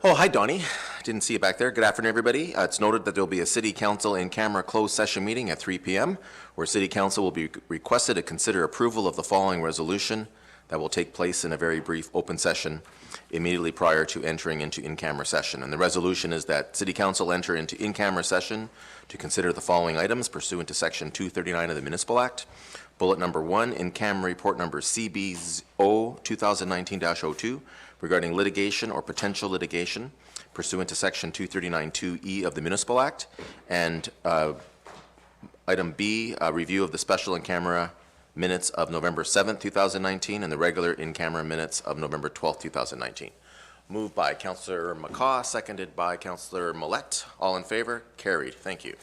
Oh, hi, Donnie. Didn't see you back there. Good afternoon, everybody. It's noted that there will be a City Council in-camera closed session meeting at 3 p.m., where City Council will be requested to consider approval of the following resolution that will take place in a very brief open session immediately prior to entering into in-camera session. And the resolution is that City Council enter into in-camera session to consider the following items pursuant to Section 239 of the Municipal Act. Bullet number 1, in-camera report number CBO 2019-02 regarding litigation or potential litigation pursuant to Section 239(2)E of the Municipal Act. And item B, a review of the special in-camera minutes of November 7th, 2019 and the regular in-camera minutes of November 12th, 2019. Moved by Councillor McCaw, seconded by Councillor Millette. All in favor? Carried. Thank you.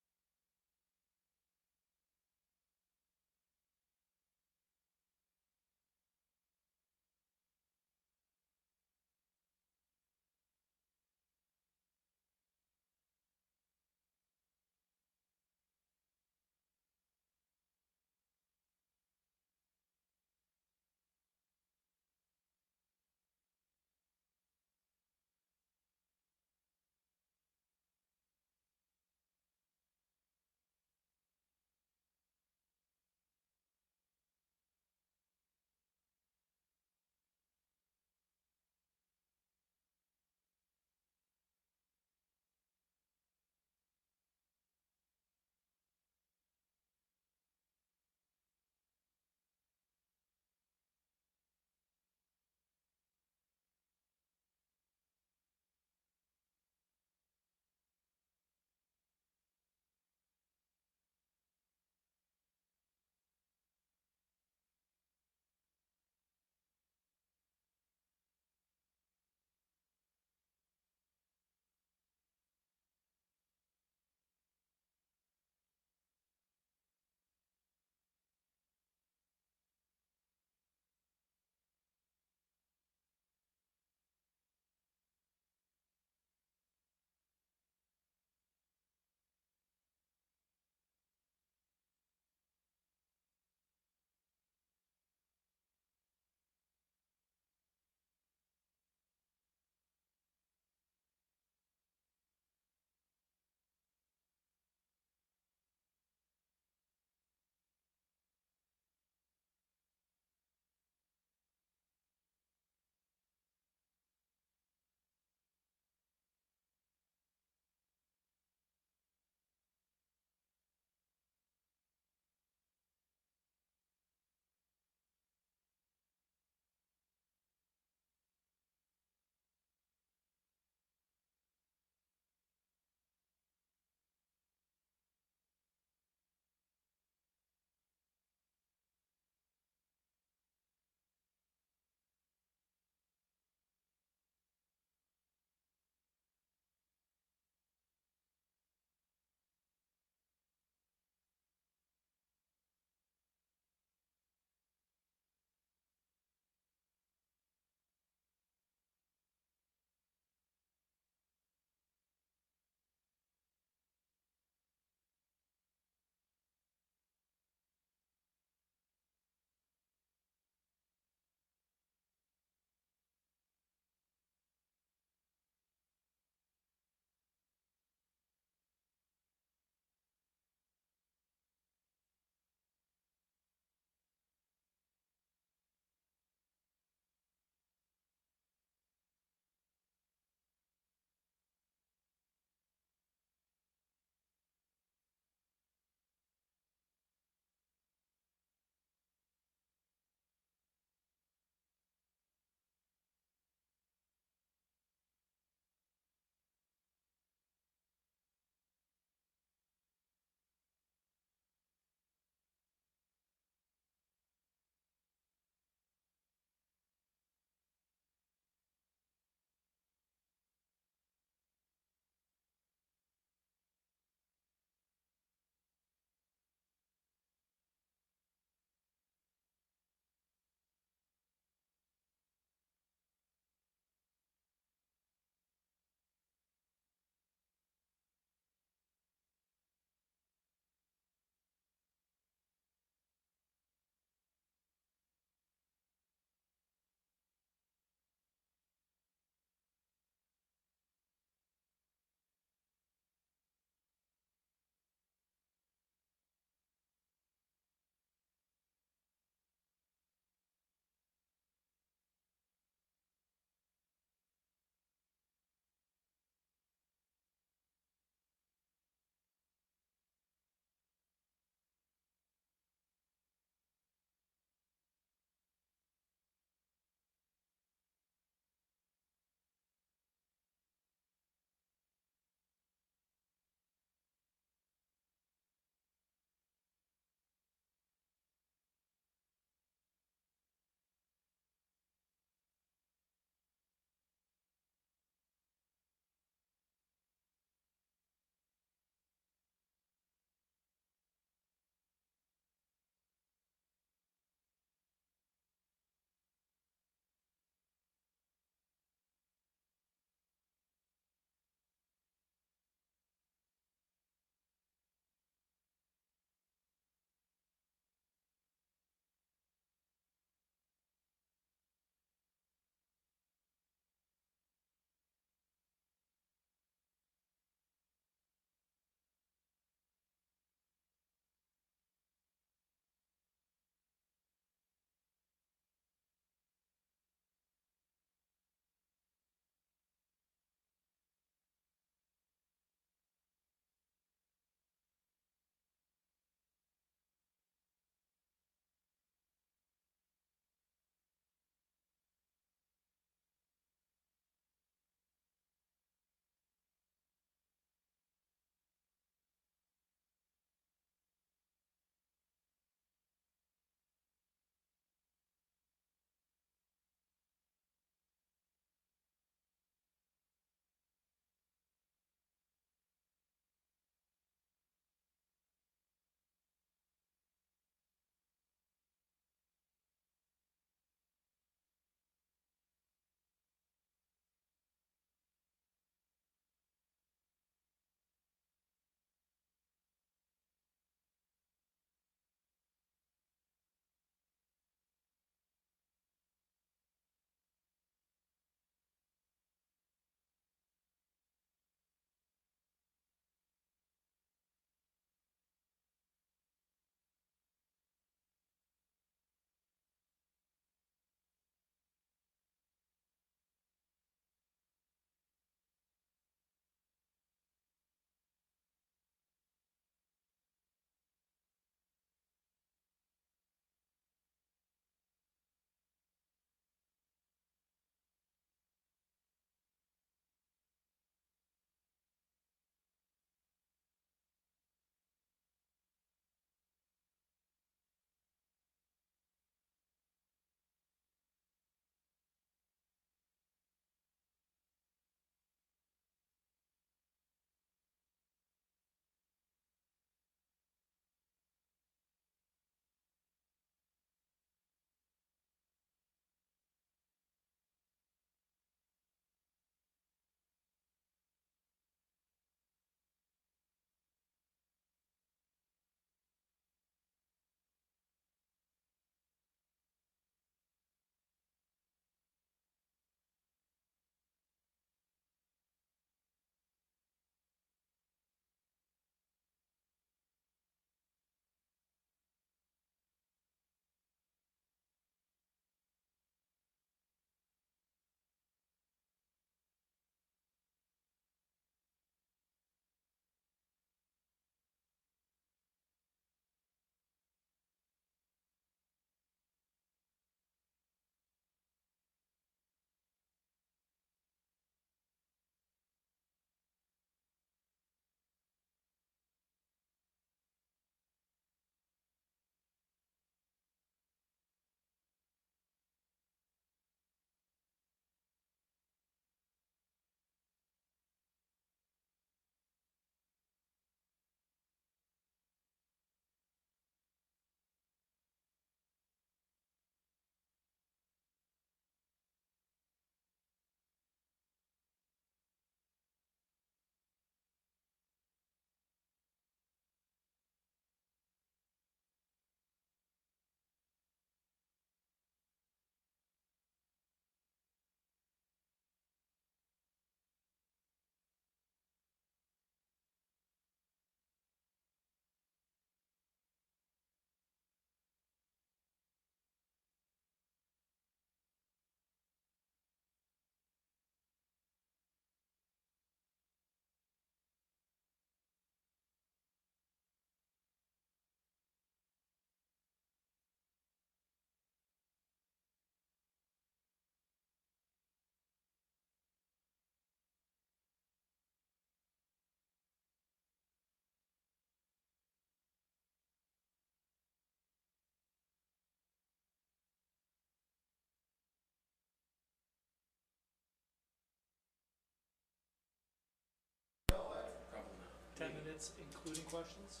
10 minutes, including questions?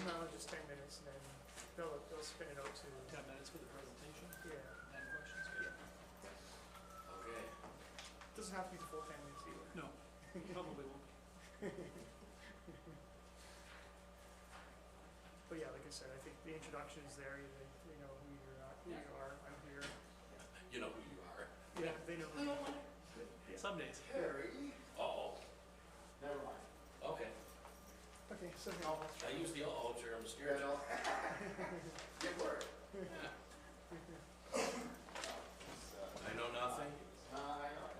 No, just 10 minutes, and then they'll spin it out to, 10 minutes for the presentation, yeah. and questions? Good. Okay. Doesn't have to be the full 10 minutes either. No, probably won't. But yeah, like I said, I think the introduction is there, they know who you are, I'm here. You know who you are. Yeah, they know who you are. Yeah. Some days. Harry. Uh-oh. Never mind. Okay. Okay, so I use the uh-oh chair, I'm scared. Good work. I know nothing. I know.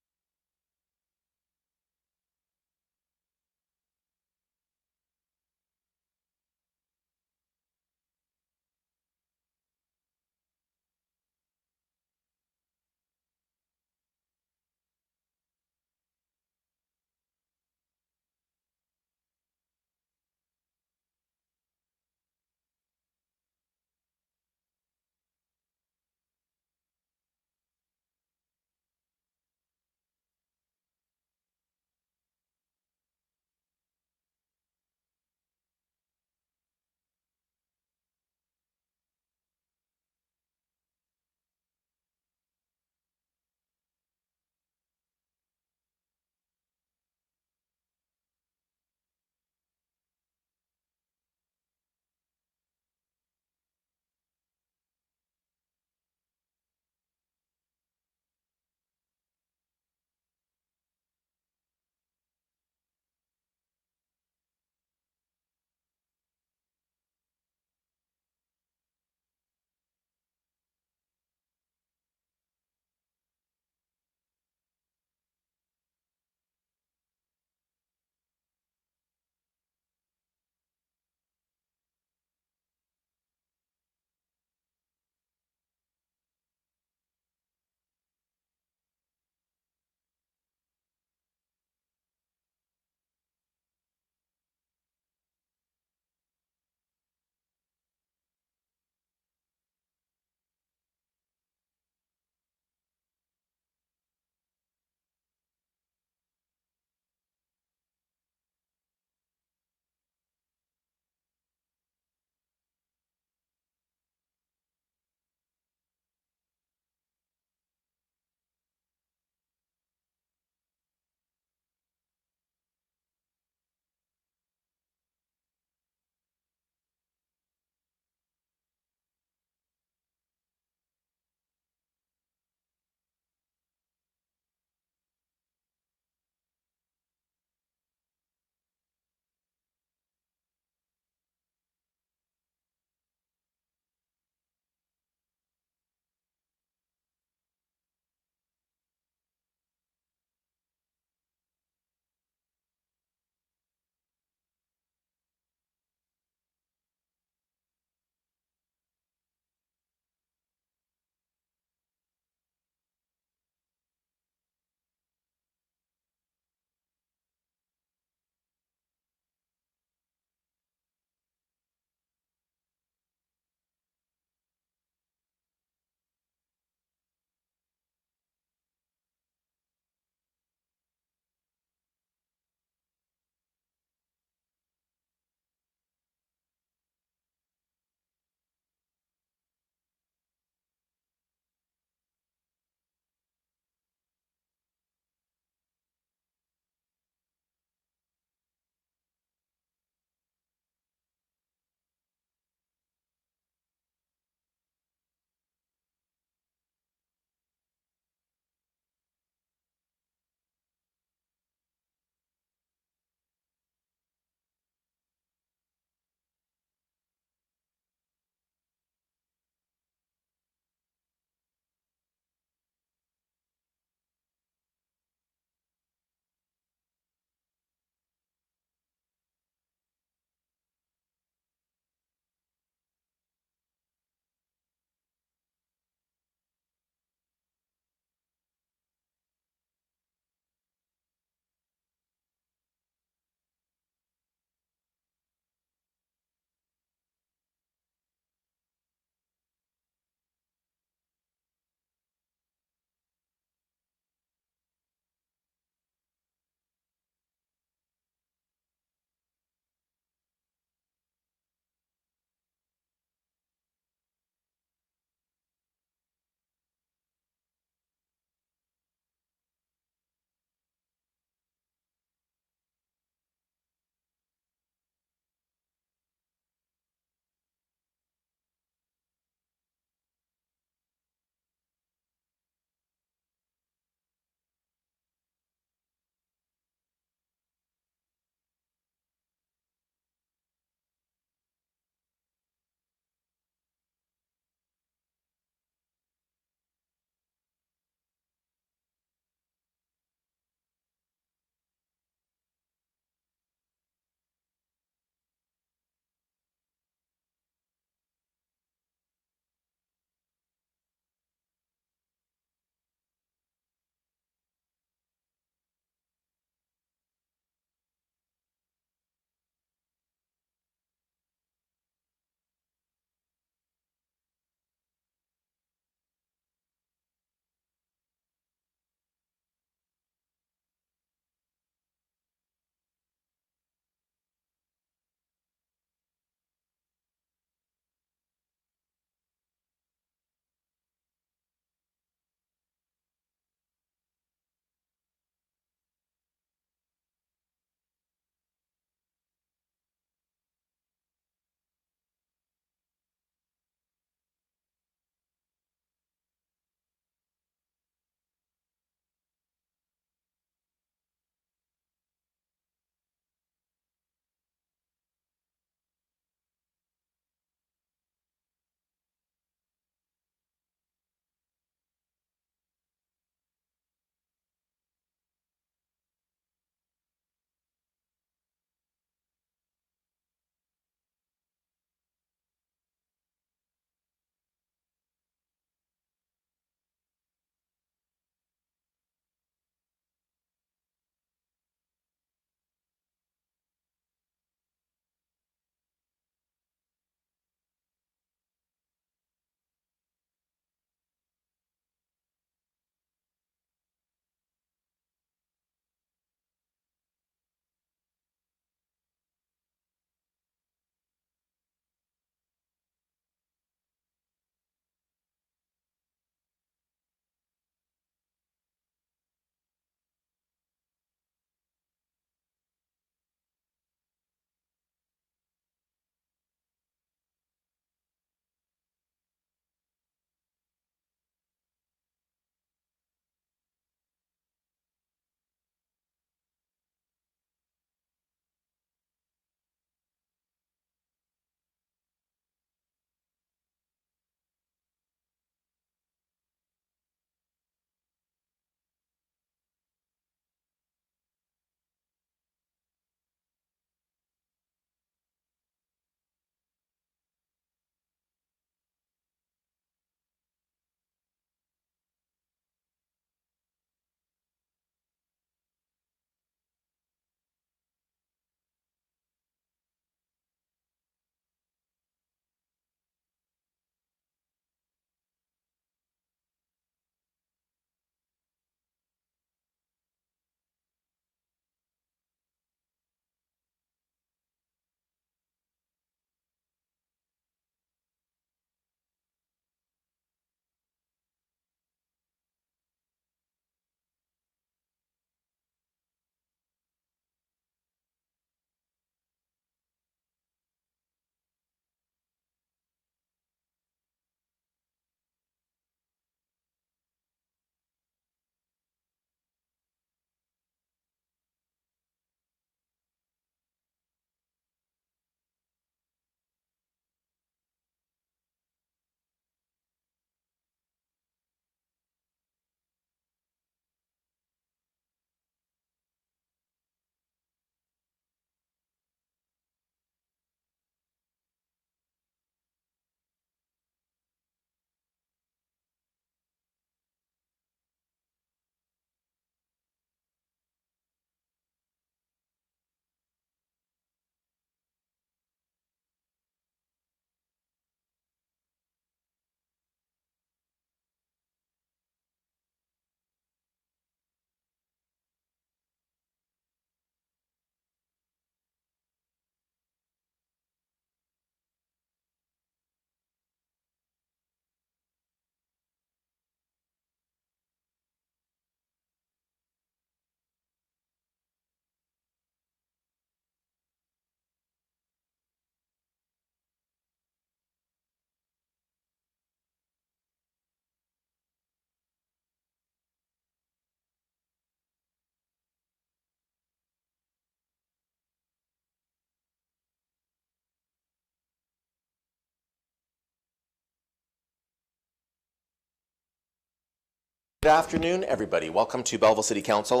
Good afternoon, everybody. Welcome to Belleville City Council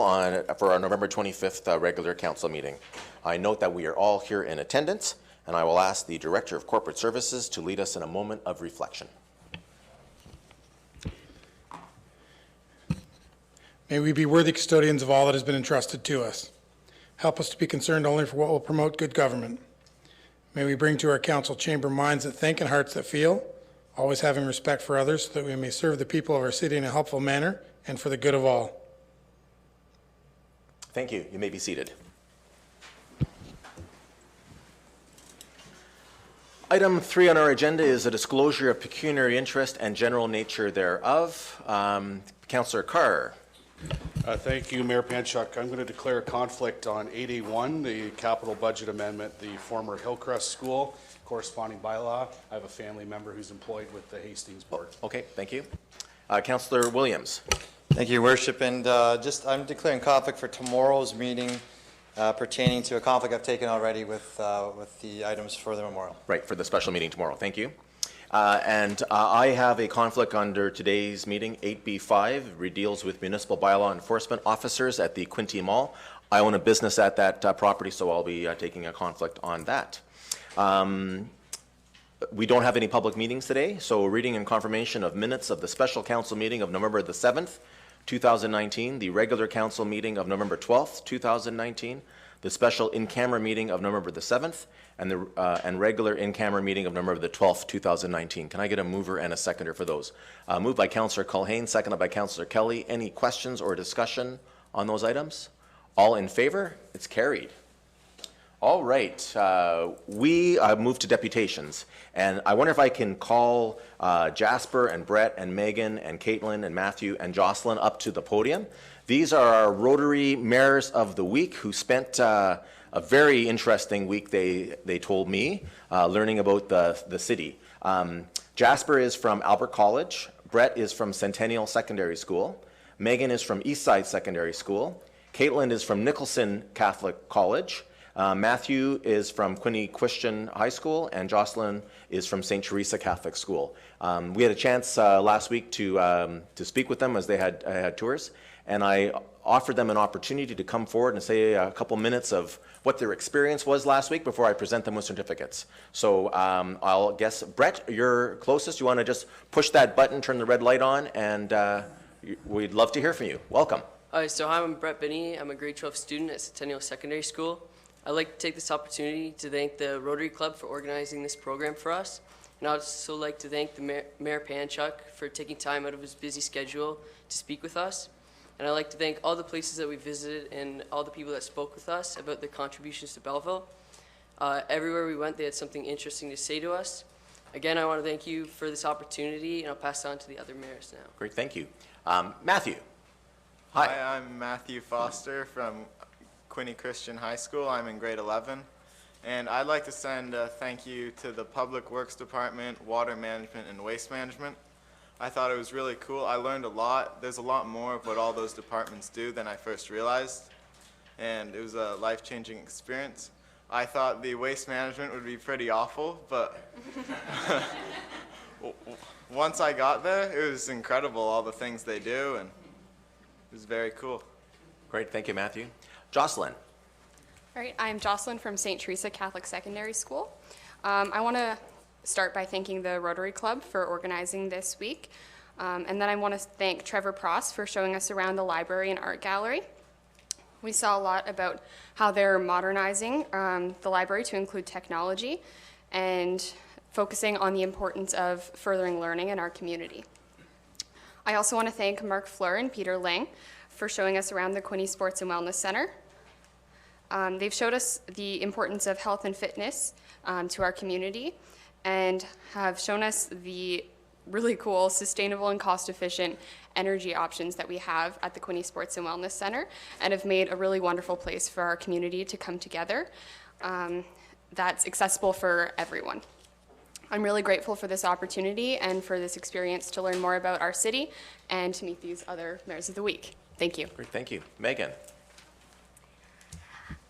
for our November 25th regular council meeting. I note that we are all here in attendance, and I will ask the Director of Corporate Services to lead us in a moment of reflection. May we be worthy custodians of all that has been entrusted to us. Help us to be concerned only for what will promote good government. May we bring to our council chamber minds that think and hearts that feel, always having respect for others, so that we may serve the people of our city in a helpful manner and for the good of all. Thank you. You may be seated. Item 3 on our agenda is a disclosure of pecuniary interest and general nature thereof. Councillor Carr. Thank you, Mayor Panchuk. I'm going to declare a conflict on 8A1, the capital budget amendment, the former Hillcrest School, corresponding bylaw. I have a family member who's employed with the Hastings Board. Okay, thank you. Councillor Williams. Thank you, Your Worship. And I'm declaring conflict for tomorrow's meeting pertaining to a conflict I've taken already with the items for the memorial. Right, for the special meeting tomorrow. Thank you. I have a conflict under today's meeting, 8B5, deals with municipal bylaw enforcement officers at the Quinte Mall. I own a business at that property, so I'll be taking a conflict on that. We don't have any public meetings today, so reading and confirmation of minutes of the special council meeting of November the 7th, 2019, the regular council meeting of November 12th, 2019, the special in-camera meeting of November the 7th, and regular in-camera meeting of November the 12th, 2019. Can I get a mover and a seconder for those? Moved by Councillor Culhane, seconded by Councillor Kelly. Any questions or discussion on those items? All in favor? It's carried. All right, we move to deputations, and I wonder if I can call Jasper and Brett and Megan and Caitlin and Matthew and Jocelyn up to the podium. These are our Rotary Mayors of the Week who spent a very interesting week, they told me, learning about the city. Jasper is from Albert College, Brett is from Centennial Secondary School, Megan is from Eastside Secondary School, Caitlin is from Nicholson Catholic College, Matthew is from Quinte Christian High School, and Jocelyn is from St. Teresa Catholic School. We had a chance last week to speak with them as they had tours, and I offered them an opportunity to come forward and say a couple minutes of what their experience was last week before I present them with certificates. So I'll guess, Brett, you're closest. You want to just push that button, turn the red light on, and we'd love to hear from you. Welcome. So hi, I'm Brett Binney. I'm a grade 12 student at Centennial Secondary School. I'd like to take this opportunity to thank the Rotary Club for organizing this program for us. And I'd also like to thank the Mayor Panchuk for taking time out of his busy schedule to speak with us. And I'd like to thank all the places that we visited and all the people that spoke with us about their contributions to Belleville. Everywhere we went, they had something interesting to say to us. Again, I want to thank you for this opportunity, and I'll pass it on to the other mayors now. Great, thank you. Matthew. Hi, I'm Matthew Foster from Quinte Christian High School. I'm in grade 11. And I'd like to send a thank you to the Public Works Department, Water Management, and Waste Management. I thought it was really cool. I learned a lot. There's a lot more of what all those departments do than I first realized. And it was a life-changing experience. I thought the waste management would be pretty awful, but once I got there, it was incredible, all the things they do, and it was very cool. Great, thank you, Matthew. Jocelyn. All right, I'm Jocelyn from St. Teresa Catholic Secondary School. I want to start by thanking the Rotary Club for organizing this week. And then I want to thank Trevor Pross for showing us around the library and art gallery. We saw a lot about how they're modernizing the library to include technology and focusing on the importance of furthering learning in our community. I also want to thank Mark Fleur and Peter Lang for showing us around the Quinte Sports and Wellness Center. They've showed us the importance of health and fitness to our community and have shown us the really cool, sustainable, and cost-efficient energy options that we have at the Quinte Sports and Wellness Center, and have made a really wonderful place for our community to come together that's accessible for everyone. I'm really grateful for this opportunity and for this experience to learn more about our city and to meet these other mayors of the week. Thank you. Great, thank you. Megan.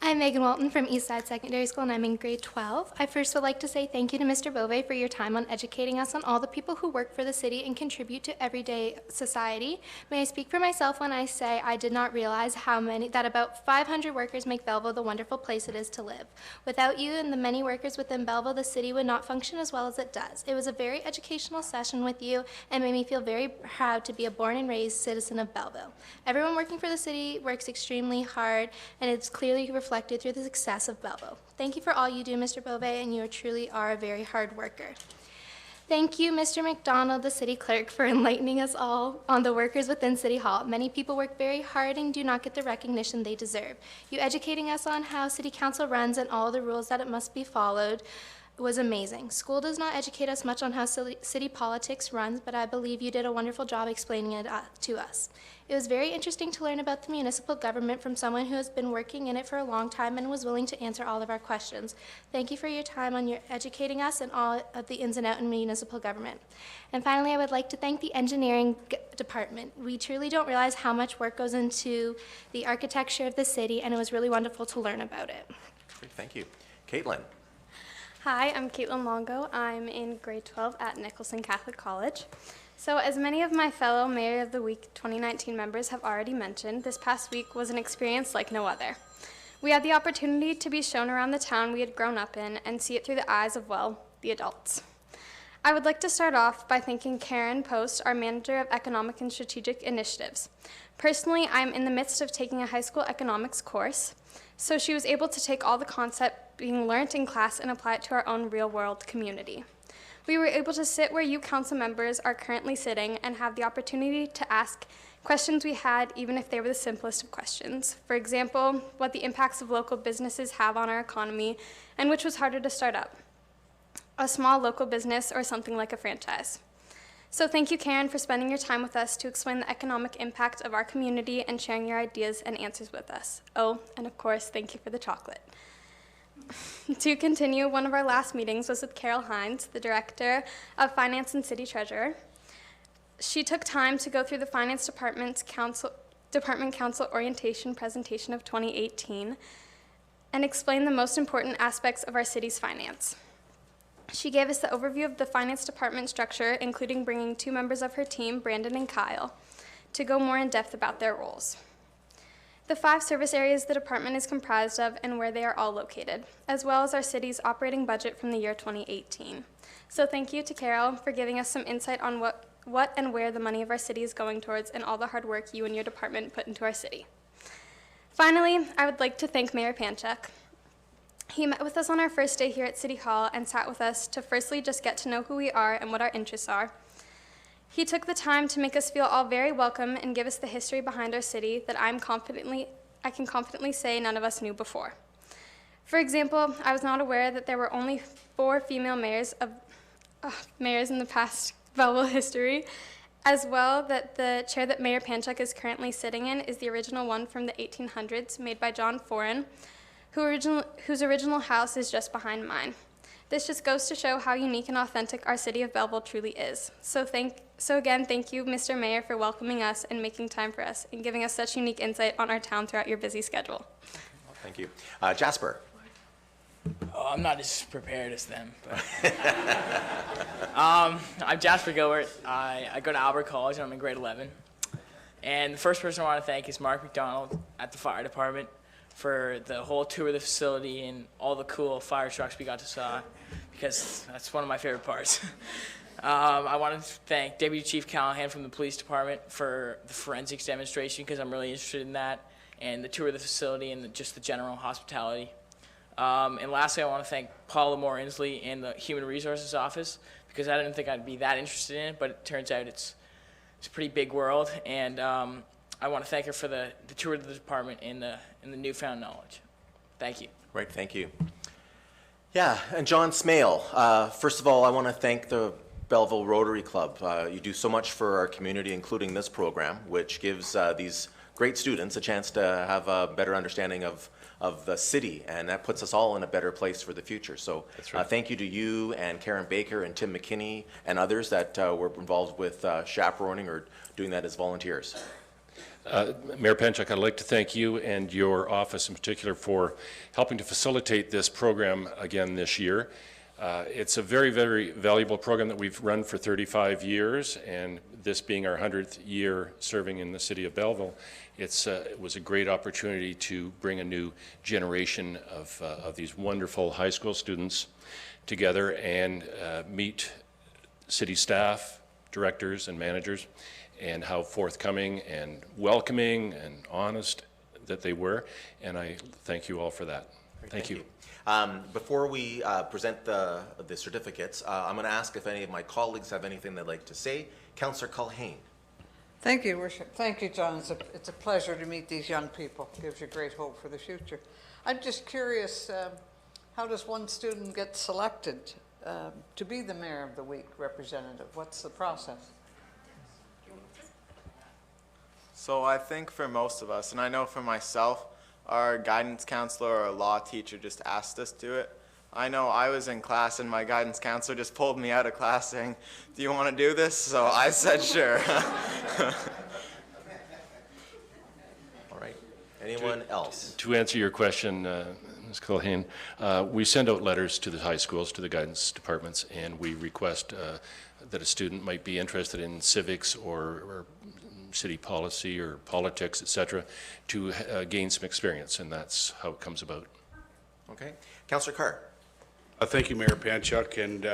I'm Megan Walton from Eastside Secondary School, and I'm in grade 12. I first would like to say thank you to Mr. Bove for your time on educating us on all the people who work for the city and contribute to everyday society. May I speak for myself when I say I did not realize that about 500 workers make Belleville the wonderful place it is to live. Without you and the many workers within Belleville, the city would not function as well as it does. It was a very educational session with you and made me feel very proud to be a born and raised citizen of Belleville. Everyone working for the city works extremely hard, and it's clearly reflected through the success of Belleville. Thank you for all you do, Mr. Bove, and you truly are a very hard worker. Thank you, Mr. McDonald, the city clerk, for enlightening us all on the workers within City Hall. Many people work very hard and do not get the recognition they deserve. You educating us on how City Council runs and all the rules that it must be followed was amazing. School does not educate us much on how city politics runs, but I believe you did a wonderful job explaining it to us. It was very interesting to learn about the municipal government from someone who has been working in it for a long time and was willing to answer all of our questions. Thank you for your time on educating us and all of the ins and outs in municipal government. And finally, I would like to thank the engineering department. We truly don't realize how much work goes into the architecture of the city, and it was really wonderful to learn about it. Great, thank you. Caitlin. Hi, I'm Caitlin Longo. I'm in grade 12 at Nicholson Catholic College. So as many of my fellow Mayor of the Week 2019 members have already mentioned, this past week was an experience like no other. We had the opportunity to be shown around the town we had grown up in and see it through the eyes of, well, the adults. I would like to start off by thanking Karen Post, our Manager of Economic and Strategic Initiatives. Personally, I'm in the midst of taking a high school economics course, so she was able to take all the concept being learned in class and apply it to our own real-world community. We were able to sit where you council members are currently sitting and have the opportunity to ask questions we had, even if they were the simplest of questions. For example, what the impacts of local businesses have on our economy and which was harder to start up, a small local business or something like a franchise. So thank you, Karen, for spending your time with us to explain the economic impact of our community and sharing your ideas and answers with us. Oh, and of course, thank you for the chocolate. To continue, one of our last meetings was with Carol Hines, the Director of Finance and City Treasurer. She took time to go through the Finance Department Council Orientation presentation of 2018 and explain the most important aspects of our city's finance. She gave us the overview of the Finance Department structure, including bringing 2 members of her team, Brandon and Kyle, to go more in depth about their roles. The 5 service areas the department is comprised of and where they are all located, as well as our city's operating budget from the year 2018. So thank you to Carol for giving us some insight on what and where the money of our city is going towards and all the hard work you and your department put into our city. Finally, I would like to thank Mayor Panchuk. He met with us on our first day here at City Hall and sat with us to firstly just get to know who we are and what our interests are. He took the time to make us feel all very welcome and give us the history behind our city that I can confidently say none of us knew before. For example, I was not aware that there were only 4 female mayors in the past Belleville history, as well that the chair that Mayor Panchuk is currently sitting in is the original one from the 1800s, made by John Foran, whose original house is just behind mine. This just goes to show how unique and authentic our city of Belleville truly is. So again, thank you, Mr. Mayor, for welcoming us and making time for us and giving us such unique insight on our town throughout your busy schedule. Thank you. Jasper. Oh, I'm not as prepared as them, but I'm Jasper Gilbert. I go to Albert College and I'm in grade 11. And the first person I want to thank is Mark McDonald at the fire department for the whole tour of the facility and all the cool fire trucks we got to saw, because that's one of my favorite parts. I want to thank Deputy Chief Callahan from the police department for the forensics demonstration, because I'm really interested in that, and the tour of the facility and just the general hospitality. And lastly, I want to thank Paula Moore Inslee in the Human Resources Office, because I didn't think I'd be that interested in it, but it turns out it's a pretty big world, and I want to thank her for the tour of the department and the newfound knowledge. Thank you. Great, thank you. Yeah, and John Smale. First of all, I want to thank the Belleville Rotary Club. You do so much for our community, including this program, which gives these great students a chance to have a better understanding of the city, and that puts us all in a better place for the future. So thank you to you and Karen Baker and Tim McKinney and others that were involved with chaperoning or doing that as volunteers. Mayor Panchak, I'd like to thank you and your office in particular for helping to facilitate this program again this year. It's a very, very valuable program that we've run for 35 years, and this being our 100th year serving in the city of Belleville, it was a great opportunity to bring a new generation of these wonderful high school students together and meet city staff, directors, and managers, and how forthcoming and welcoming and honest that they were, and I thank you all for that. Thank you. Before we present the certificates, I'm going to ask if any of my colleagues have anything they'd like to say. Councillor Culhane. Thank you, Worship. Thank you, John. It's a pleasure to meet these young people. It gives you great hope for the future. I'm just curious, how does one student get selected to be the Mayor of the Week representative? What's the process? So I think for most of us, and I know for myself, our guidance counselor or law teacher just asked us to do it. I know I was in class and my guidance counselor just pulled me out of class saying, "Do you want to do this?" So I said sure. All right. Anyone else? To answer your question, Ms. Culhane, we send out letters to the high schools, to the guidance departments, and we request that a student might be interested in civics or city policy or politics, etc., to gain some experience, and that's how it comes about. Okay. Councillor Carr. Thank you, Mayor Panchuk, and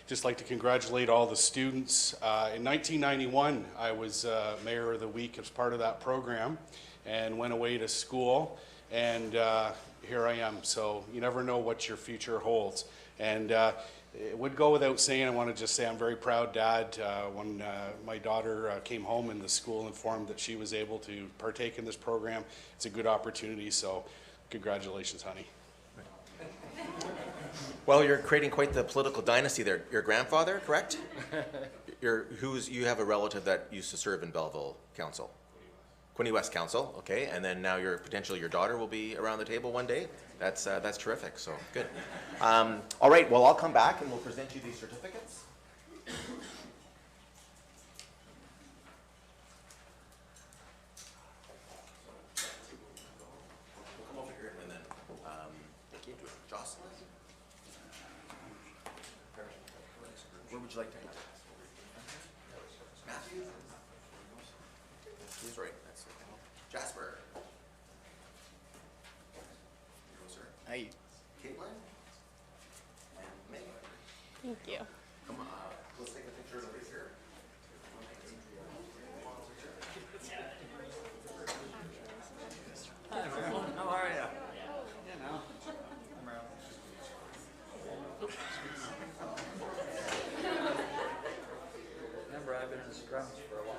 just like to congratulate all the students. In 1991, I was Mayor of the Week as part of that program and went away to school, and here I am. So you never know what your future holds. And it would go without saying, I want to just say I'm very proud dad. When my daughter came home and the school informed that she was able to partake in this program, it's a good opportunity, so congratulations, honey. Well, you're creating quite the political dynasty there. Your grandfather, correct? You have a relative that used to serve in Belleville Council. Quinte West Council, okay, and then now potentially your daughter will be around the table one day. That's terrific, so good. All right, well, I'll come back and we'll present you these certificates. We'll come over here and then Jocelyn. Where would you like to have? Matthew? He's right. That's Jasper. Hey. Caitlin? And Megan. Thank you. Come on. Let's take a picture over here. Hi, everyone. How are you? You know, I'm around. Remember, I've been in the scrums for a while.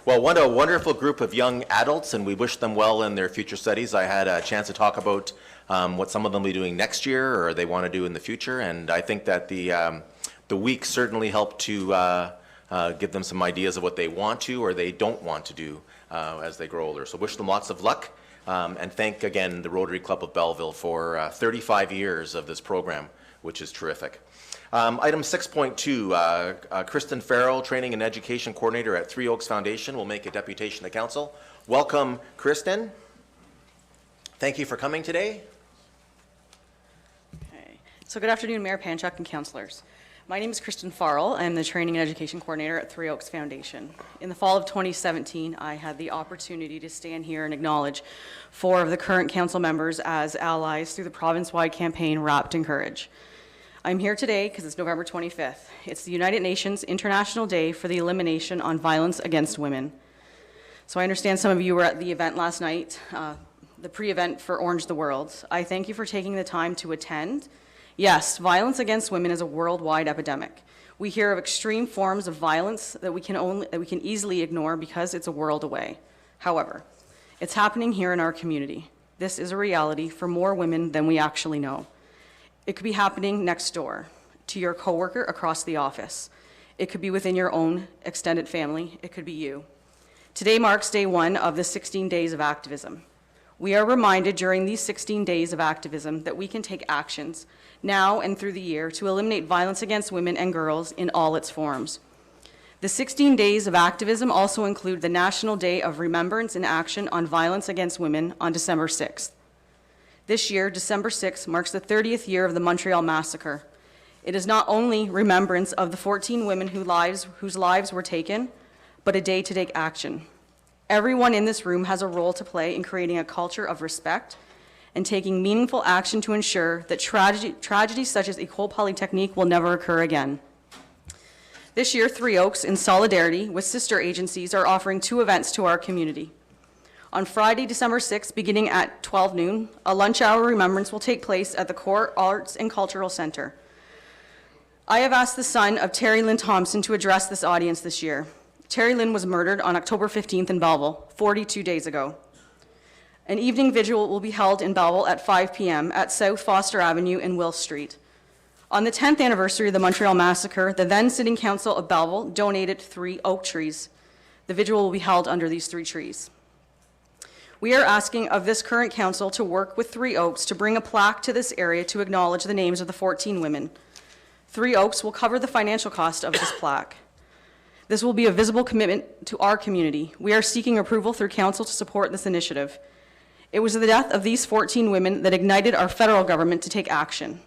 Well, what a wonderful group of young adults, and we wish them well in their future studies. I had a chance to talk about what some of them will be doing next year or they want to do in the future, and I think that the week certainly helped to give them some ideas of what they want to or they don't want to do as they grow older. So wish them lots of luck, and thank again the Rotary Club of Belleville for 35 years of this program, which is terrific. Item 6.2, Kristen Farrell, Training and Education Coordinator at Three Oaks Foundation, will make a deputation to council. Welcome, Kristen. Thank you for coming today. Okay. So good afternoon, Mayor Panchuk and councilors. My name is Kristen Farrell. I'm the Training and Education Coordinator at Three Oaks Foundation. In the fall of 2017, I had the opportunity to stand here and acknowledge 4 of the current council members as allies through the province-wide campaign Wrapped in Courage. I'm here today because it's November 25th. It's the United Nations International Day for the Elimination on Violence Against Women. So I understand some of you were at the event last night, the pre-event for Orange the World. I thank you for taking the time to attend. Yes, violence against women is a worldwide epidemic. We hear of extreme forms of violence that we can easily ignore because it's a world away. However, it's happening here in our community. This is a reality for more women than we actually know. It could be happening next door, to your coworker across the office. It could be within your own extended family. It could be you. Today marks day 1 of the 16 days of activism. We are reminded during these 16 days of activism that we can take actions now and through the year to eliminate violence against women and girls in all its forms. The 16 days of activism also include the National Day of Remembrance and Action on Violence Against Women on December 6th. This year, December 6th, marks the 30th year of the Montreal Massacre. It is not only remembrance of the 14 women whose lives were taken, but a day to take action. Everyone in this room has a role to play in creating a culture of respect and taking meaningful action to ensure that tragedies such as École Polytechnique will never occur again. This year, Three Oaks, in solidarity with sister agencies, are offering 2 events to our community. On Friday, December 6th, beginning at 12 noon, a lunch hour remembrance will take place at the Core Arts and Cultural Center. I have asked the son of Terry Lynn Thompson to address this audience this year. Terry Lynn was murdered on October 15th in Belleville, 42 days ago. An evening vigil will be held in Belleville at 5 p.m. at South Foster Avenue and Will Street. On the 10th anniversary of the Montreal Massacre, the then Sitting Council of Belleville donated 3 oak trees. The vigil will be held under these 3 trees. We are asking of this current council to work with Three Oaks to bring a plaque to this area to acknowledge the names of the 14 women. Three Oaks will cover the financial cost of this plaque. This will be a visible commitment to our community. We are seeking approval through council to support this initiative. It was the death of these 14 women that ignited our federal government to take action.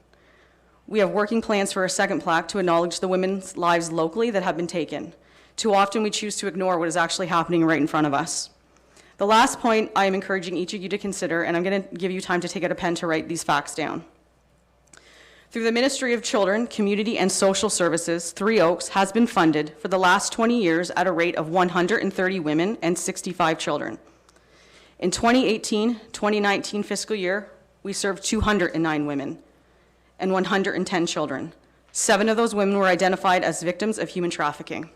We have working plans for a second plaque to acknowledge the women's lives locally that have been taken. Too often we choose to ignore what is actually happening right in front of us. The last point I am encouraging each of you to consider, and I'm going to give you time to take out a pen to write these facts down. Through the Ministry of Children, Community and Social Services, Three Oaks has been funded for the last 20 years at a rate of 130 women and 65 children. In 2018-2019 fiscal year, we served 209 women and 110 children. 7 of those women were identified as victims of human trafficking.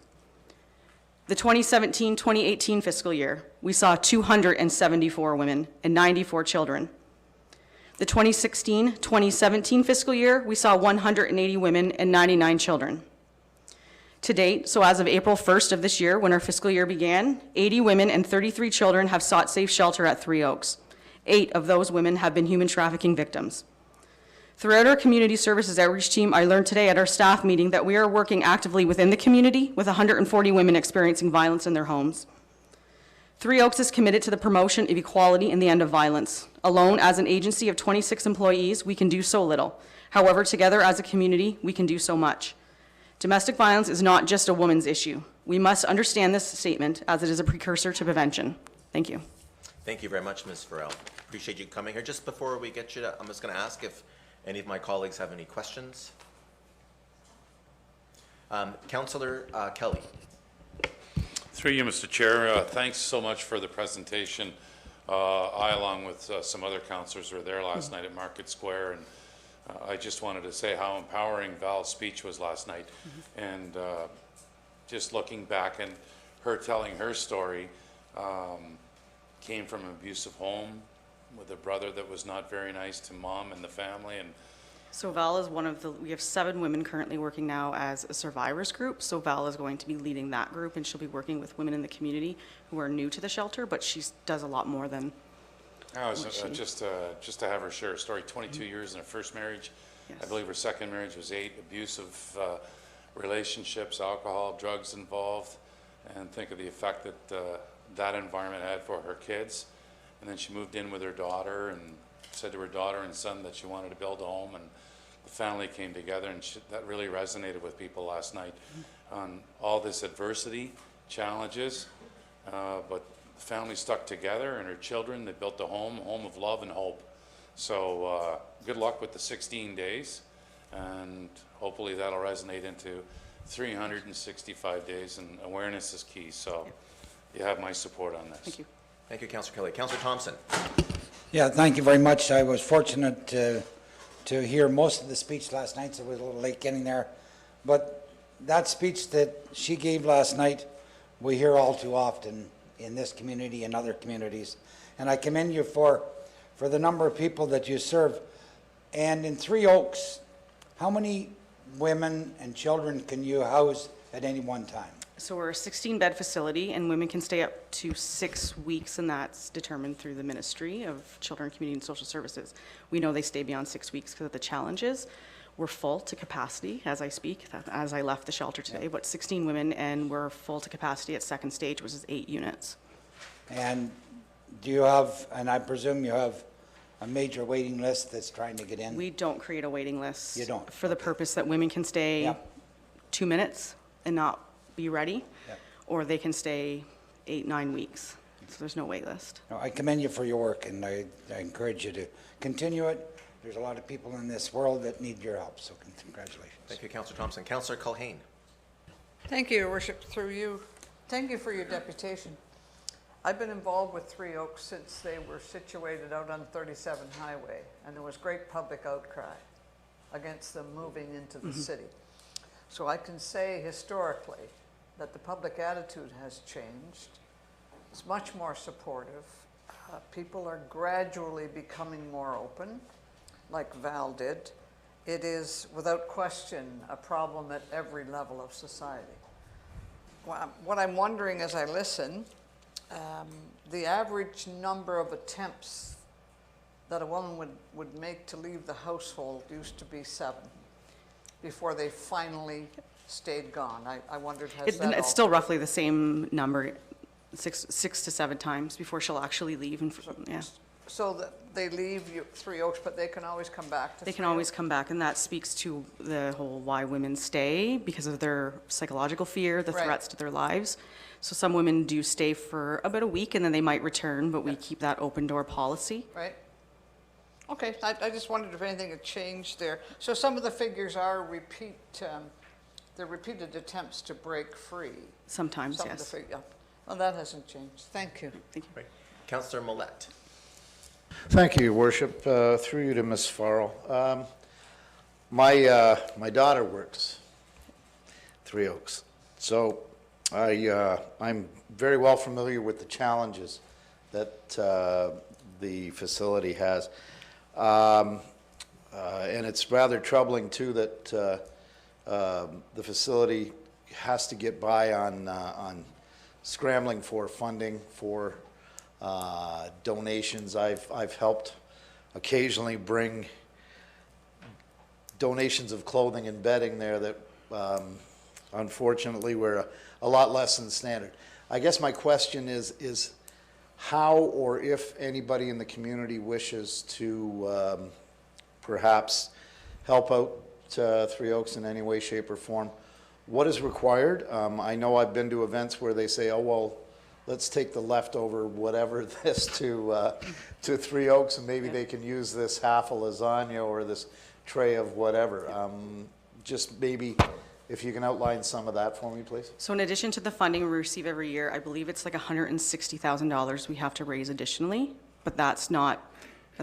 The 2017-2018 fiscal year, we saw 274 women and 94 children. The 2016-2017 fiscal year, we saw 180 women and 99 children. To date, so as of April 1st of this year, when our fiscal year began, 80 women and 33 children have sought safe shelter at Three Oaks. 8 of those women have been human trafficking victims. Throughout our community services outreach team, I learned today at our staff meeting that we are working actively within the community with 140 women experiencing violence in their homes. Three Oaks is committed to the promotion of equality and the end of violence. Alone, as an agency of 26 employees, we can do so little. However, together as a community, we can do so much. Domestic violence is not just a woman's issue. We must understand this statement as it is a precursor to prevention. Thank you. Thank you very much, Ms. Farrell. Appreciate you coming here. Just before we get you to, I'm just going to ask if any of my colleagues have any questions. Councillor Kelly. Through you, Mr. Chair, thanks so much for the presentation. I, along with some other councillors, were there last night at Market Square, and I just wanted to say how empowering Val's speech was last night. And just looking back and her telling her story, came from an abusive home with a brother that was not very nice to mom and the family. And So Val is one of the, we have 7 women currently working now as a survivors group. So Val is going to be leading that group, and she'll be working with women in the community who are new to the shelter, but she does a lot more than just to have her share a story. 22 years in her first marriage, I believe her second marriage was 8, abusive relationships, alcohol, drugs involved, and think of the effect that that environment had for her kids. And then she moved in with her daughter and said to her daughter and son that she wanted to build a home, and the family came together, and that really resonated with people last night on all this adversity, challenges, but the family stuck together, and her children, they built a home of love and hope. So good luck with the 16 days, and hopefully that'll resonate into 365 days, and awareness is key. So you have my support on this. Thank you. Thank you, Councillor Kelly. Councillor Thompson. Yeah, thank you very much. I was fortunate to hear most of the speech last night, so I was a little late getting there. But that speech that she gave last night, we hear all too often in this community and other communities. And I commend you for the number of people that you serve. And in Three Oaks, how many women and children can you house at any one time? So we're a 16-bed facility, and women can stay up to 6 weeks, and that's determined through the Ministry of Children, Community and Social Services. We know they stay beyond 6 weeks because of the challenges. We're full to capacity as I speak, as I left the shelter today, but 16 women, and we're full to capacity at second stage, which is 8 units. And do you have, and I presume you have a major waiting list that's trying to get in? We don't create a waiting list. You don't? For the purpose that women can stay 2 minutes and not be ready, or they can stay 8-9 weeks. So there's no wait list. No, I commend you for your work, and I encourage you to continue it. There's a lot of people in this world that need your help, so congratulations. Thank you, Councillor Thompson. Councillor Culhane. Thank you, Your Worship, through you. Thank you for your deputation. I've been involved with Three Oaks since they were situated out on 37 Highway, and there was great public outcry against them moving into the city. So I can say historically that the public attitude has changed. It's much more supportive. People are gradually becoming more open, like Val did. It is, without question, a problem at every level of society. What I'm wondering as I listen, the average number of attempts that a woman would make to leave the household used to be 7 before they finally stayed gone. I wondered, has that It's still roughly the same number, 6 to 7 times before she'll actually leave. And So that they leave Three Oaks, but they can always come back to They can Three always Oaks? come back, and that speaks to the whole why women stay, because of their psychological fear, the Right. threats to their lives. So some women do stay for about a week, and then they might return, but we keep that open door policy. Right. Okay, I just wondered if anything had changed there. So some of the figures are they're repeated attempts to break free. Sometimes, Some of yes. the well, that hasn't changed. Thank you. Thank you. Councillor Millette. Thank you, Your Worship. Through you to Ms. Farrell. My daughter works Three Oaks, so I'm very well familiar with the challenges that the facility has, and it's rather troubling too that the facility has to get by on scrambling for funding for donations. I've helped occasionally bring donations of clothing and bedding there that unfortunately were a lot less than standard. I guess my question is how, or if anybody in the community wishes to perhaps help out Three Oaks in any way, shape, or form, what is required? I know I've been to events where they say, oh, well, let's take the leftover whatever this to Three Oaks, and maybe they can use this half a lasagna or this tray of whatever. Just maybe if you can outline some of that for me, please. So in addition to the funding we receive every year, I believe it's like $160,000 we have to raise additionally, but that's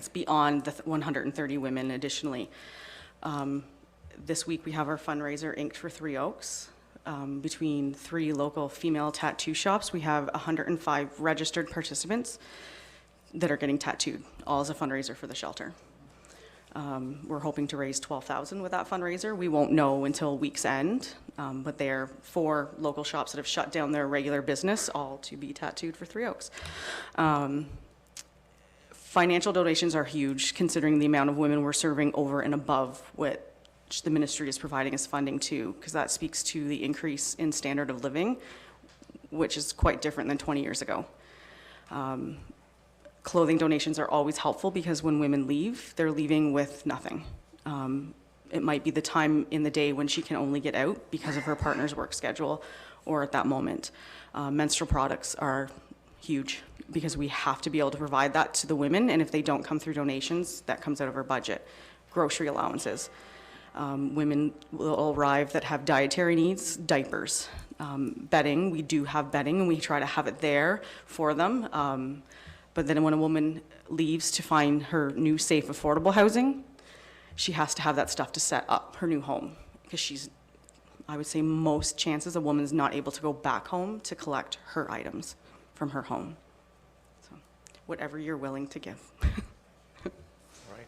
beyond the 130 women additionally. This week we have our fundraiser inked for Three Oaks. Between 3 local female tattoo shops, we have 105 registered participants that are getting tattooed, all as a fundraiser for the shelter. We're hoping to raise $12,000 with that fundraiser. We won't know until week's end, but they're 4 local shops that have shut down their regular business, all to be tattooed for Three Oaks. Financial donations are huge, considering the amount of women we're serving over and above what the ministry is providing us funding to, because that speaks to the increase in standard of living, which is quite different than 20 years ago. Clothing donations are always helpful because when women leave, they're leaving with nothing. It might be the time in the day when she can only get out because of her partner's work schedule or at that moment. Menstrual products are huge because we have to be able to provide that to the women, and if they don't come through donations, that comes out of our budget. Grocery allowances. Women will arrive that have dietary needs, diapers. Bedding, we do have bedding and we try to have it there for them. But then when a woman leaves to find her new safe, affordable housing, she has to have that stuff to set up her new home, because she's, I would say most chances a woman's not able to go back home to collect her items from her home. So whatever you're willing to give. All right.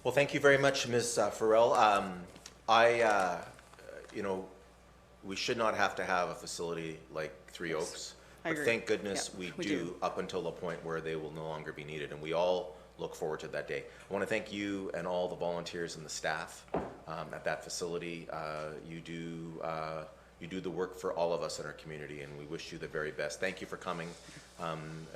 Well, thank you very much, Ms. Farrell. You know, we should not have to have a facility like Three Oaks. I But agree. thank goodness Yeah, we do up until the point where they will no longer be needed, and we all look forward to that day. I want to thank you and all the volunteers and the staff at that facility. You do the work for all of us in our community, and we wish you the very best. Thank you for coming.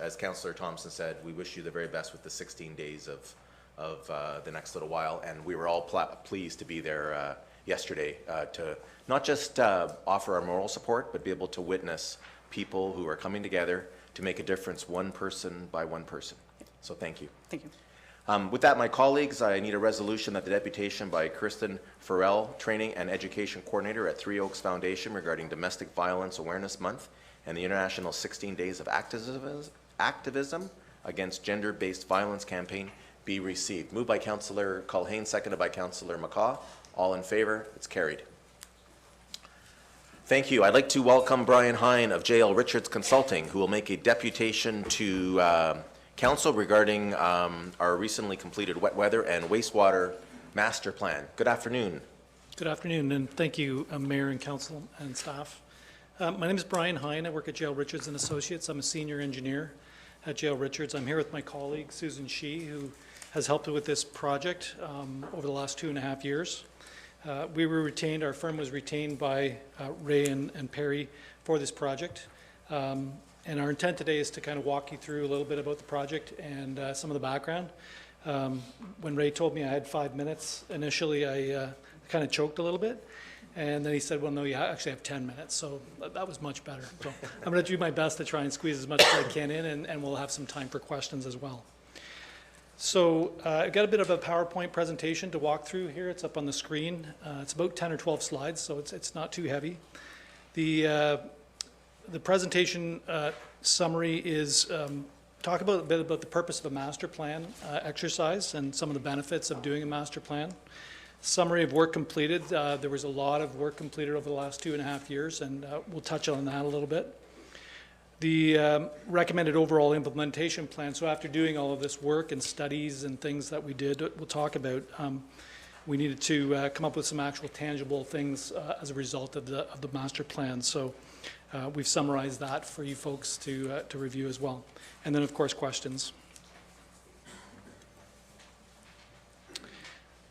As Councillor Thompson said, we wish you the very best with the 16 days of the next little while, and we were all pleased to be there yesterday to not just offer our moral support, but be able to witness people who are coming together to make a difference one person by one person. So thank you. Thank you. With that, my colleagues, I need a resolution that the deputation by Kristen Farrell, Training and Education Coordinator at Three Oaks Foundation regarding Domestic Violence Awareness Month and the International 16 Days of Activism Against Gender-Based Violence campaign be received. Moved by Councillor Culhane, seconded by Councillor McCaw. All in favor? It's carried. Thank you. I'd like to welcome Brian Hine of J.L. Richards Consulting, who will make a deputation to Council regarding our recently completed wet weather and wastewater master plan. Good afternoon. Good afternoon, and thank you, Mayor and Council and staff. My name is Brian Hine. I work at J.L. Richards and Associates. I'm a senior engineer at J.L. Richards. I'm here with my colleague, Susan Shee, who has helped with this project over the last 2.5 years. We were retained, our firm was retained by Ray and Perry for this project. And our intent today is to kind of walk you through a little bit about the project and some of the background. When Ray told me I had 5 minutes, initially I kind of choked a little bit. And then he said, well, no, you actually have 10 minutes. So that was much better. So I'm going to do my best to try and squeeze as much as I can in, and we'll have some time for questions as well. So I've got a bit of a PowerPoint presentation to walk through here. It's up on the screen. It's about 10 or 12 slides, so it's not too heavy. The presentation summary is talk a bit about the purpose of a master plan exercise and some of the benefits of doing a master plan. Summary of work completed. There was a lot of work completed over the last 2.5 years, and we'll touch on that a little bit. The recommended overall implementation plan. So after doing all of this work and studies and things that we did, we'll talk about, we needed to come up with some actual tangible things as a result of the master plan. So we've summarized that for you folks to review as well. And then, of course, questions.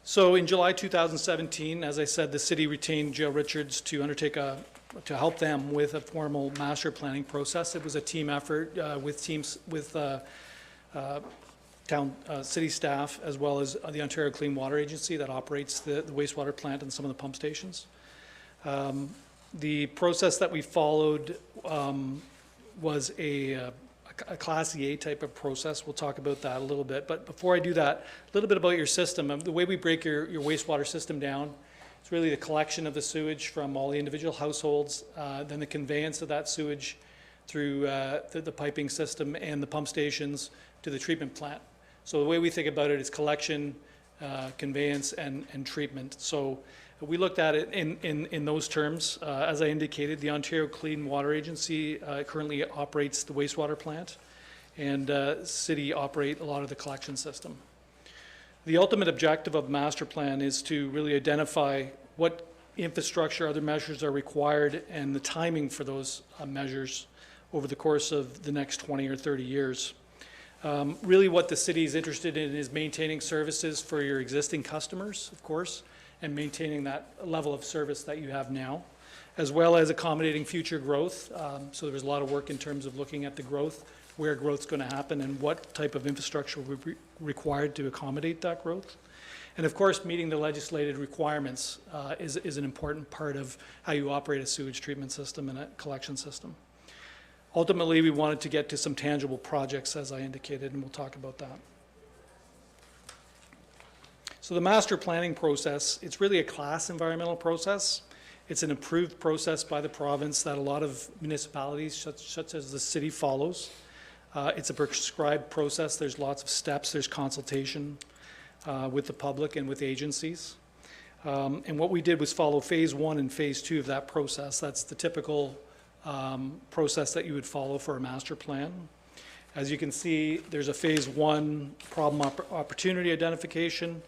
So in July 2017, as I said, the city retained J.L. Richards to undertake to help them with a formal master planning process. It was a team effort with city staff, as well as the Ontario Clean Water Agency that operates the wastewater plant and some of the pump stations. The process that we followed was a Class EA type of process. We'll talk about that a little bit. But before I do that, a little bit about your system. The way we break your wastewater system down, it's really the collection of the sewage from all the individual households, then the conveyance of that sewage through the piping system and the pump stations to the treatment plant. So the way we think about it is collection, conveyance, and treatment. So we looked at it in those terms. As I indicated, the Ontario Clean Water Agency currently operates the wastewater plant, and city operate a lot of the collection system. The ultimate objective of the master plan is to really identify what infrastructure, other measures are required, and the timing for those measures over the course of the next 20 or 30 years. Really what the city is interested in is maintaining services for your existing customers, of course, and maintaining that level of service that you have now, as well as accommodating future growth. So there's a lot of work in terms of looking at the growth, where growth's going to happen, and what type of infrastructure will be required to accommodate that growth. And of course, meeting the legislated requirements is an important part of how you operate a sewage treatment system and a collection system. Ultimately, we wanted to get to some tangible projects, as I indicated, and we'll talk about that. So the master planning process, it's really a class environmental process. It's an approved process by the province that a lot of municipalities, such as the city, follows. It's a prescribed process. There's lots of steps. There's consultation with the public and with agencies. And what we did was follow phase 1 and phase 2 of that process. That's the typical process that you would follow for a master plan. As you can see, there's a phase 1 problem opportunity identification.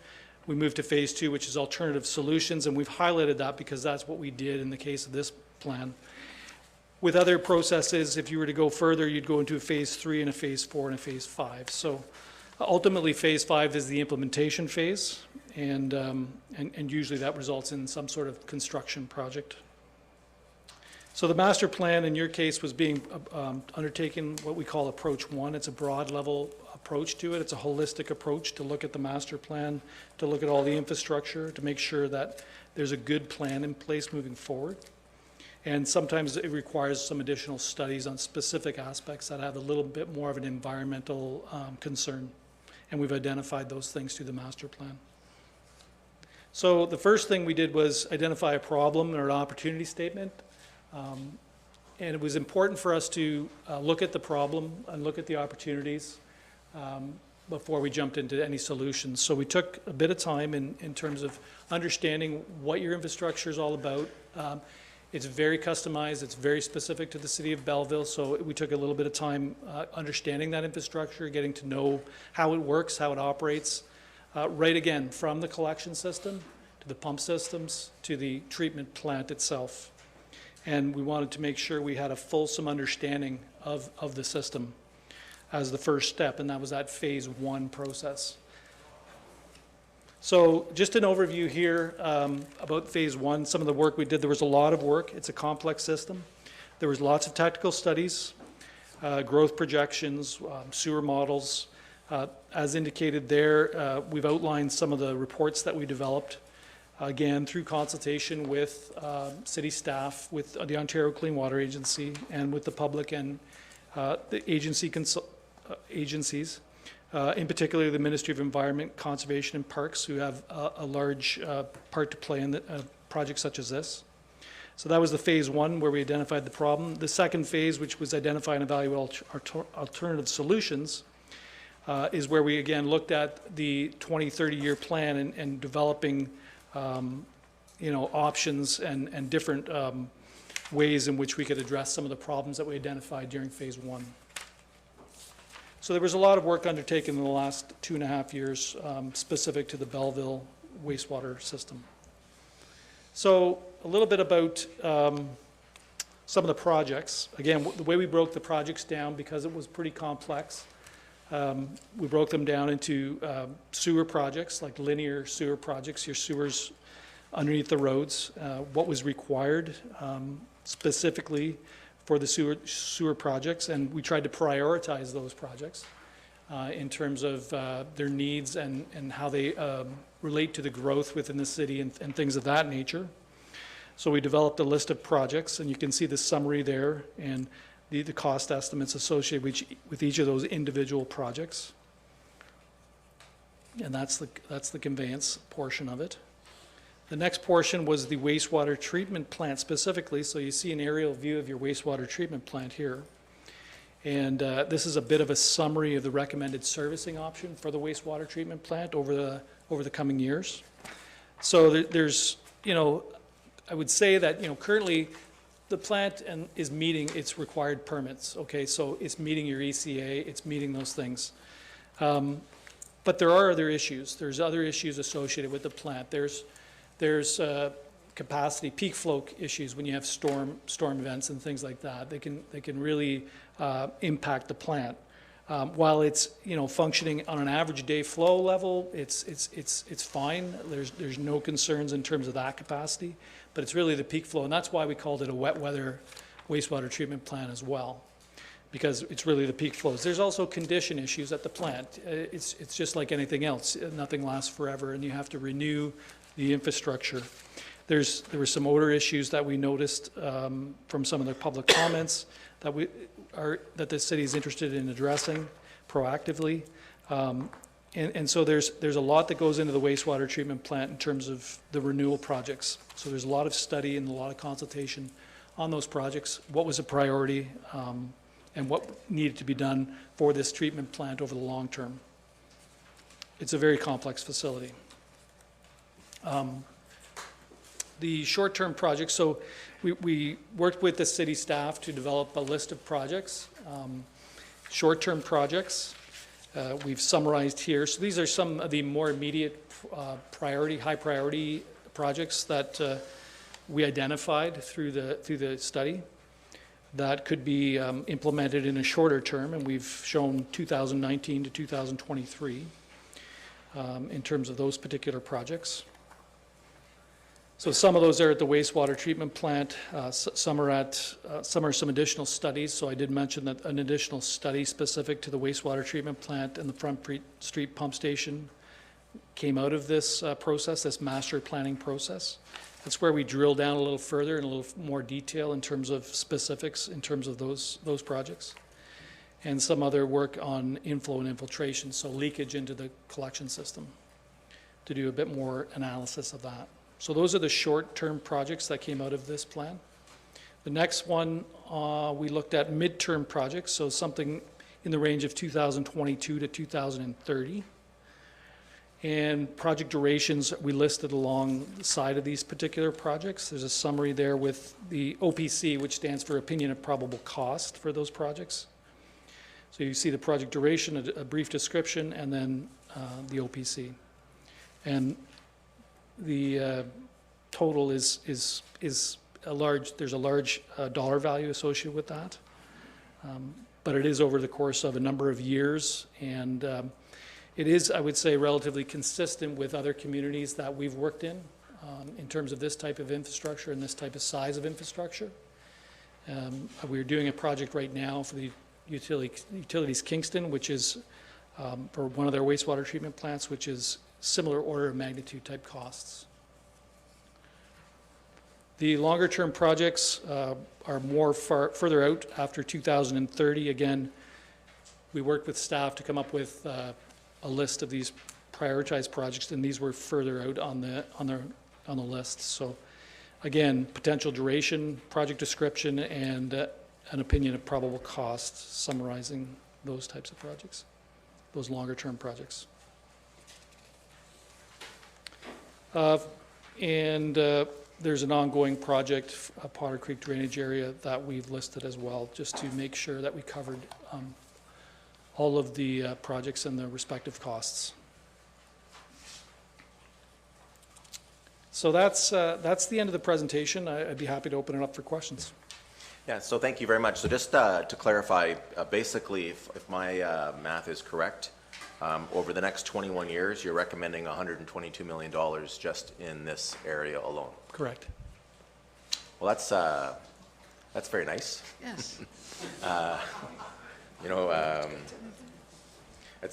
We moved to phase 2, which is alternative solutions, and we've highlighted that because that's what we did in the case of this plan. With other processes, if you were to go further, you'd go into a phase 3 and a phase 4 and a phase 5. So ultimately, phase 5 is the implementation phase, and usually that results in some sort of construction project. So the master plan, in your case, was being undertaken what we call Approach 1. It's a broad level approach to it. It's a holistic approach to look at the master plan, to look at all the infrastructure, to make sure that there's a good plan in place moving forward. And sometimes it requires some additional studies on specific aspects that have a little bit more of an environmental concern. And we've identified those things through the master plan. So the first thing we did was identify a problem or an opportunity statement. And it was important for us to look at the problem and look at the opportunities before we jumped into any solutions. So we took a bit of time in terms of understanding what your infrastructure is all about. It's very customized, it's very specific to the city of Belleville, so we took a little bit of time understanding that infrastructure, getting to know how it works, how it operates, right again, from the collection system to the pump systems to the treatment plant itself. And we wanted to make sure we had a fulsome understanding of the system as the first step, and that was that phase 1 process. So just an overview here about phase 1, some of the work we did. There was a lot of work. It's a complex system. There was lots of technical studies, growth projections, sewer models. As indicated there, we've outlined some of the reports that we developed, again, through consultation with city staff, with the Ontario Clean Water Agency, and with the public and the agencies. In particular, the Ministry of Environment, Conservation and Parks, who have a large part to play in projects such as this. So that was the phase 1 where we identified the problem. The second phase, which was identify and evaluate alternative solutions, is where we again looked at the 20-30-year plan and developing options and different ways in which we could address some of the problems that we identified during phase 1. So there was a lot of work undertaken in the last 2.5 years specific to the Belleville wastewater system. So a little bit about some of the projects. Again, the way we broke the projects down, because it was pretty complex, we broke them down into sewer projects, like linear sewer projects, your sewers underneath the roads, what was required specifically for the sewer projects, and we tried to prioritize those projects in terms of their needs and how they relate to the growth within the city and things of that nature. So we developed a list of projects, and you can see the summary there and the cost estimates associated with each of those individual projects. And that's the conveyance portion of it. The next portion was the wastewater treatment plant specifically. So you see an aerial view of your wastewater treatment plant here. And this is a bit of a summary of the recommended servicing option for the wastewater treatment plant over the coming years. So there's, I would say that, currently the plant is meeting its required permits, okay? So it's meeting your ECA, it's meeting those things. But there are other issues. There's other issues associated with the plant. There's capacity, peak flow issues when you have storm events and things like that. They can really impact the plant. While it's, functioning on an average day flow level, it's fine. There's no concerns in terms of that capacity, but it's really the peak flow, and that's why we called it a wet weather wastewater treatment plant as well, because it's really the peak flows. There's also condition issues at the plant. It's just like anything else. Nothing lasts forever, and you have to renew the infrastructure. There were some odor issues that we noticed from some of the public comments that the city is interested in addressing proactively. And so there's a lot that goes into the wastewater treatment plant in terms of the renewal projects. So there's a lot of study and a lot of consultation on those projects, what was a priority, and what needed to be done for this treatment plant over the long term. It's a very complex facility. The short-term projects, so we worked with the city staff to develop a list of projects, short-term projects. We've summarized here. So these are some of the more immediate high priority projects that we identified through the study that could be implemented in a shorter term, and we've shown 2019 to 2023 in terms of those particular projects. So some of those are at the wastewater treatment plant. Some are some additional studies. So I did mention that an additional study specific to the wastewater treatment plant and the Front Street pump station came out of this process, this master planning process. That's where we drill down a little further in a little more detail in terms of specifics in terms of those projects. And some other work on inflow and infiltration, so leakage into the collection system, to do a bit more analysis of that. So those are the short-term projects that came out of this plan. The next one, we looked at midterm projects, so something in the range of 2022 to 2030. And project durations we listed along the side of these particular projects. There's a summary there with the OPC, which stands for Opinion of Probable Cost for those projects. So you see the project duration, a brief description, and then the OPC. And the total is a large, there's a large dollar value associated with that. But it is over the course of a number of years, and it is, I would say, relatively consistent with other communities that we've worked in terms of this type of infrastructure and this type of size of infrastructure. We're doing a project right now for the Utilities Kingston, which is for one of their wastewater treatment plants, which is similar order of magnitude type costs. The longer term projects are more further out after 2030. Again, we worked with staff to come up with a list of these prioritized projects, and these were further out on the list. So again, potential duration, project description, and an opinion of probable cost, summarizing those types of projects, those longer term projects. There's an ongoing project, a Potter Creek drainage area, that we've listed as well, just to make sure that we covered all of the projects and the respective costs. So that's the end of the presentation. I'd be happy to open it up for questions. Yeah, so thank you very much. So just to clarify, basically, if my math is correct, over the next 21 years, you're recommending $122 million just in this area alone. Correct. Well, that's very nice. Yes.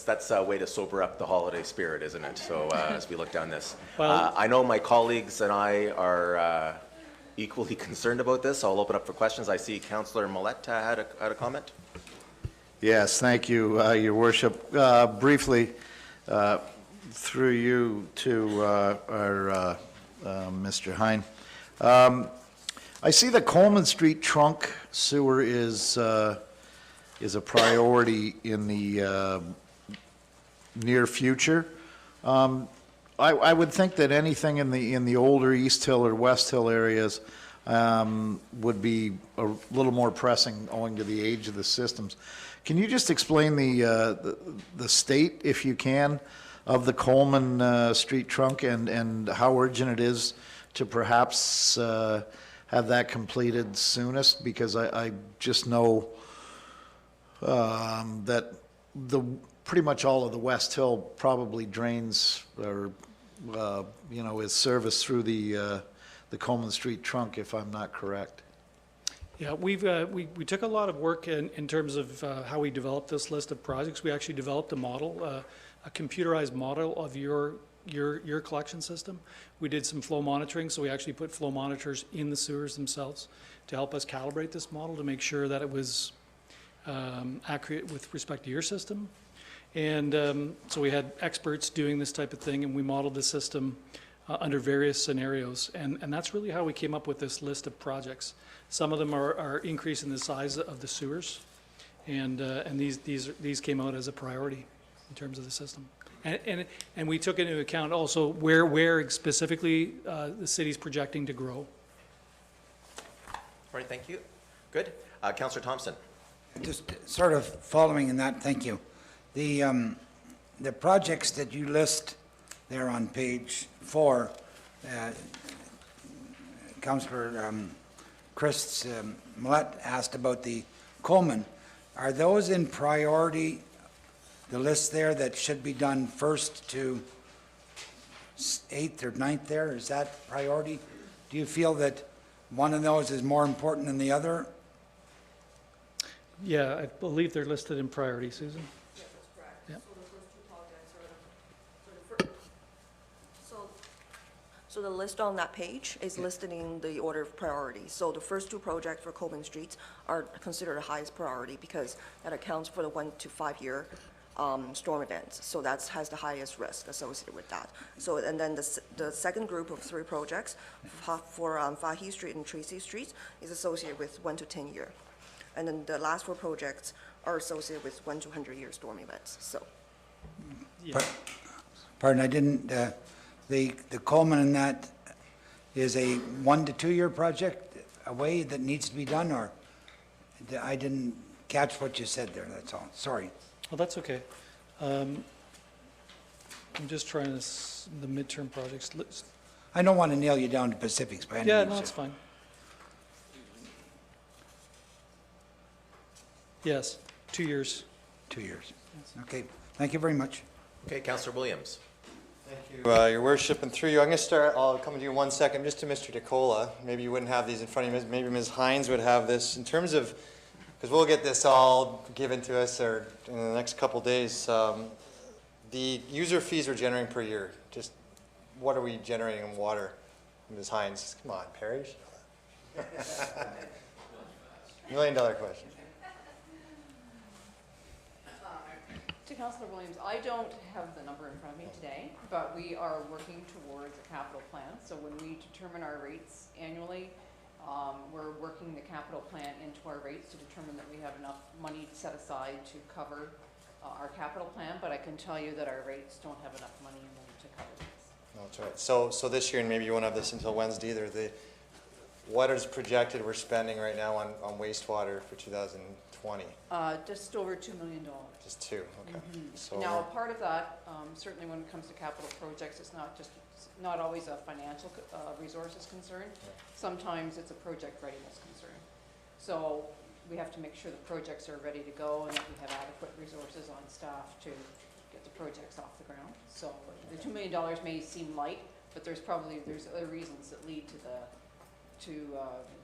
That's a way to sober up the holiday spirit, isn't it? So as we look down this, Well, I know my colleagues and I are equally concerned about this. I'll open up for questions. I see Councillor Millette had a comment. Yes, thank you, Your Worship. Briefly, through you to our Mr. Hine. I see the Coleman Street trunk sewer is a priority in the near future. I would think that anything in the older East Hill or West Hill areas would be a little more pressing owing to the age of the systems. Can you just explain the state, if you can, of the Coleman Street trunk and how urgent it is to perhaps have that completed soonest? Because I just know that pretty much all of the West Hill probably drains or, is serviced through the Coleman Street trunk, if I'm not correct. Yeah, we took a lot of work in terms of how we developed this list of projects. We actually developed a model, a computerized model of your collection system. We did some flow monitoring, so we actually put flow monitors in the sewers themselves to help us calibrate this model to make sure that it was accurate with respect to your system. And so we had experts doing this type of thing, and we modeled the system under various scenarios. And that's really how we came up with this list of projects. Some of them are increasing the size of the sewers, and these came out as a priority in terms of the system. And we took into account also where specifically the city's projecting to grow. All right, thank you. Good. Councillor Thompson. Just sort of following in that, thank you. The projects that you list there on page 4, Councillor Chris Millett asked about the Coleman. Are those in priority, the list there that should be done first to 8th or 9th there? Is that priority? Do you feel that one of those is more important than the other? Yeah, I believe they're listed in priority, Susan. Yes, that's correct. Yeah. So the first two projects are so the list on that page is listed in the order of priority. So the first 2 projects for Coleman Street are considered the highest priority because that accounts for the 1 to 5 year storm events. So that has the highest risk associated with that. So, and then the second group of 3 projects for Fahey Street and Tracy Street is associated with 1 to 10 year. And then the last 4 projects are associated with 1 to 100 year storm events, so. Yeah. Pardon, I didn't, the Coleman in that is a 1 to 2 year project away that needs to be done, or I didn't catch what you said there, that's all, sorry. Well, that's okay. I'm just trying to, the midterm projects list. I don't want to nail you down to specifics by any means. Yeah, no, it's fine. Yes, 2 years. 2 years. Okay, thank you very much. Okay, Councillor Williams. Thank you, Your Worship, and through you, I'm going to start, I'll come to you in 1 second, just to Mr. DeCola. Maybe you wouldn't have these in front of you, maybe Ms. Hines would have this. In terms of, because we'll get this all given to us or in the next couple days, the user fees we're generating per year, just what are we generating in water? Ms. Hines, come on, Parrish. $1 million question. To Councillor Williams, I don't have the number in front of me today, but we are working towards a capital plan. So when we determine our rates annually, we're working the capital plan into our rates to determine that we have enough money set aside to cover our capital plan, but I can tell you that our rates don't have enough money in them to cover this. That's right. So this year, and maybe you won't have this until Wednesday either, what is projected we're spending right now on wastewater for 2020? Just over $2 million. Just 2, okay. So Now, a part of that, certainly when it comes to capital projects, it's not always a financial resources concern. Sometimes it's a project readiness concern. So we have to make sure the projects are ready to go and that we have adequate resources on staff to get the projects off the ground. So the $2 million may seem light, but there's other reasons that lead to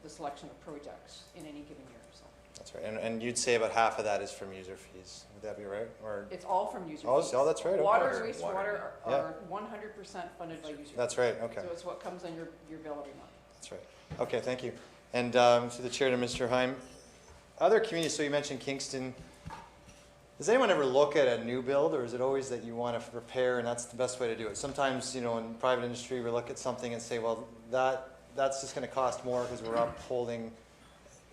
the selection of projects in any given year. So. That's right. And you'd say about half of that is from user fees. Would that be right? Or it's all from user fees. Oh, that's right. Water Okay. and wastewater are 100% funded by user fees. That's right. Okay. So it's what comes on your bill every month. That's right. Okay, thank you. And to the chair, to Mr. Heim, other communities, so you mentioned Kingston. Does anyone ever look at a new build, or is it always that you want to repair and that's the best way to do it? Sometimes, in private industry, we look at something and say, well, that's just going to cost more because we're upholding.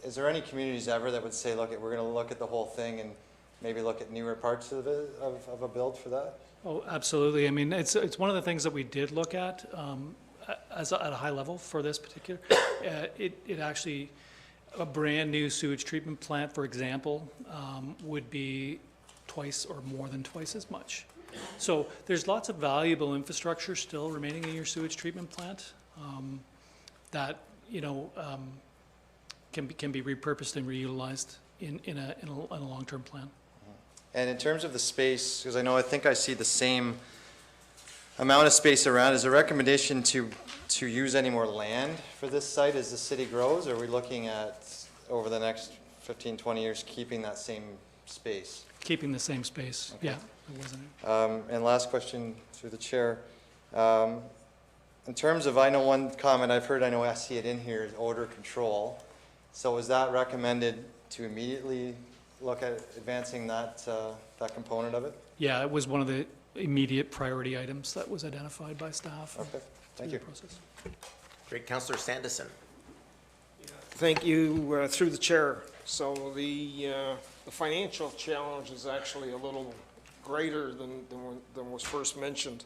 Is there any communities ever that would say, look, we're going to look at the whole thing and maybe look at newer parts of a build for that? Oh, absolutely. I mean, it's one of the things that we did look at at a high level for this particular. It actually, a brand new sewage treatment plant, for example, would be twice or more than twice as much. So there's lots of valuable infrastructure still remaining in your sewage treatment plant that can be repurposed and reutilized in a long-term plan. And in terms of the space, because I think I see the same amount of space around, is a recommendation to use any more land for this site as the city grows? Or are we looking at, over the next 15, 20 years, keeping that same space? Keeping the same space, Okay. yeah. It wasn't. And last question through the chair. In terms of, I know one comment I've heard, I know I see it in here, is odor control. So is that recommended to immediately look at advancing that, that component of it? Yeah, it was one of the immediate priority items that was identified by staff. Okay, thank through you. the process. Great. Councillor Sandison. Thank you, through the chair. So the financial challenge is actually a little greater than was first mentioned.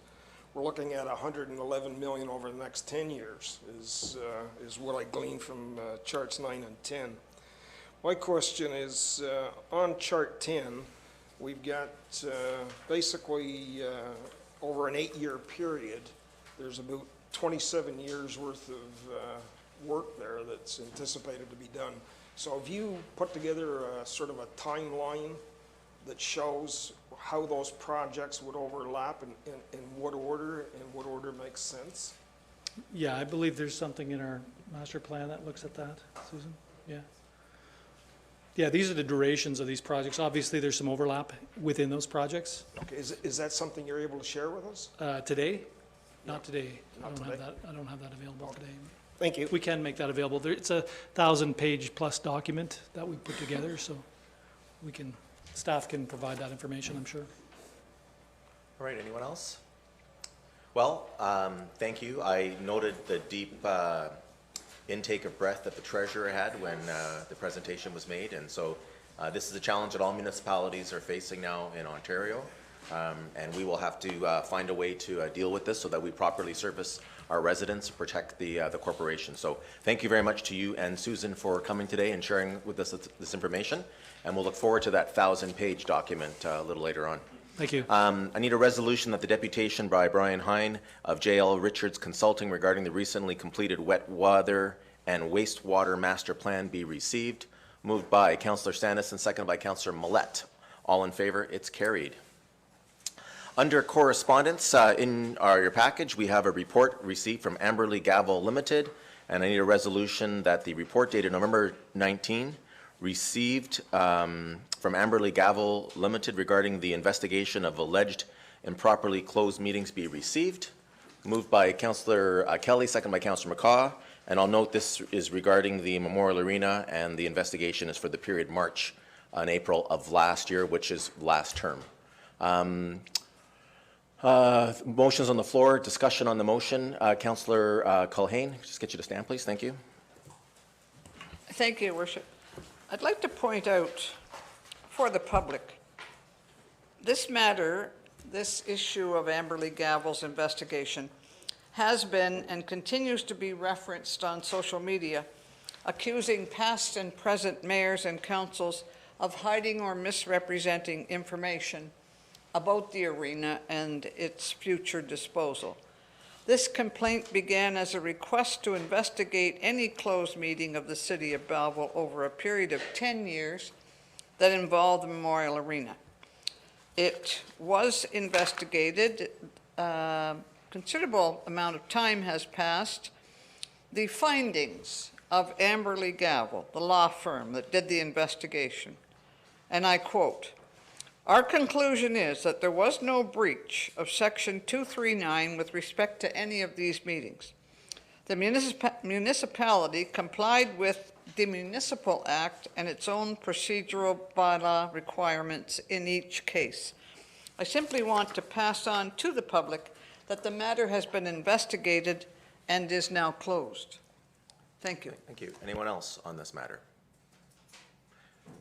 We're looking at 111 million over the next 10 years is what I gleaned from charts 9 and 10. My question is, on chart 10, we've got basically over an 8-year period, there's about 27 years worth of work there that's anticipated to be done. So have you put together a sort of a timeline that shows how those projects would overlap and in what order, and what order makes sense? Yeah, I believe there's something in our master plan that looks at that, Susan? Yeah. Yeah, these are the durations of these projects. Obviously, there's some overlap within those projects. Okay, is that something you're able to share with us? Today? Not today. I Not don't today. have that. I don't have that available today. Thank you. We can make that available. It's a 1,000-page plus document that we put together, so we can, staff can provide that information, I'm sure. All right, anyone else? Well, thank you. I noted the deep intake of breath that the treasurer had when the presentation was made, and so this is a challenge that all municipalities are facing now in Ontario, and we will have to find a way to deal with this so that we properly service our residents, protect the corporation. So thank you very much to you and Susan for coming today and sharing with us this information, and we'll look forward to that 1,000-page document a little later on. Thank you. I need a resolution that the deputation by Brian Hine of J.L. Richards Consulting regarding the recently completed wet water and wastewater master plan be received. Moved by Councillor Sandison, seconded by Councillor Millette. All in favor? It's carried. Under correspondence in your package, we have a report received from Amberley Gavel Limited, and I need a resolution that the report dated November 19 received from Amberley Gavel Limited regarding the investigation of alleged improperly closed meetings be received. Moved by Councillor Kelly, second by Councillor McCaw, and I'll note this is regarding the Memorial Arena, and the investigation is for the period March and April of last year, which is last term. Motions on the floor, discussion on the motion. Councillor Culhane, just get you to stand, please. Thank you. Thank you, Your Worship. I'd like to point out for the public, this matter, this issue of Amberley Gavel's investigation has been and continues to be referenced on social media, accusing past and present mayors and councils of hiding or misrepresenting information about the arena and its future disposal. This complaint began as a request to investigate any closed meeting of the City of Belleville over a period of 10 years that involved the Memorial Arena. It was investigated. Considerable amount of time has passed. The findings of Amberley Gavel, the law firm that did the investigation, and I quote, "Our conclusion is that there was no breach of Section 239 with respect to any of these meetings. The municipality complied with the Municipal Act and its own procedural bylaw requirements in each case. I simply want to pass on to the public that the matter has been investigated and is now closed." Thank you. Thank you. Anyone else on this matter?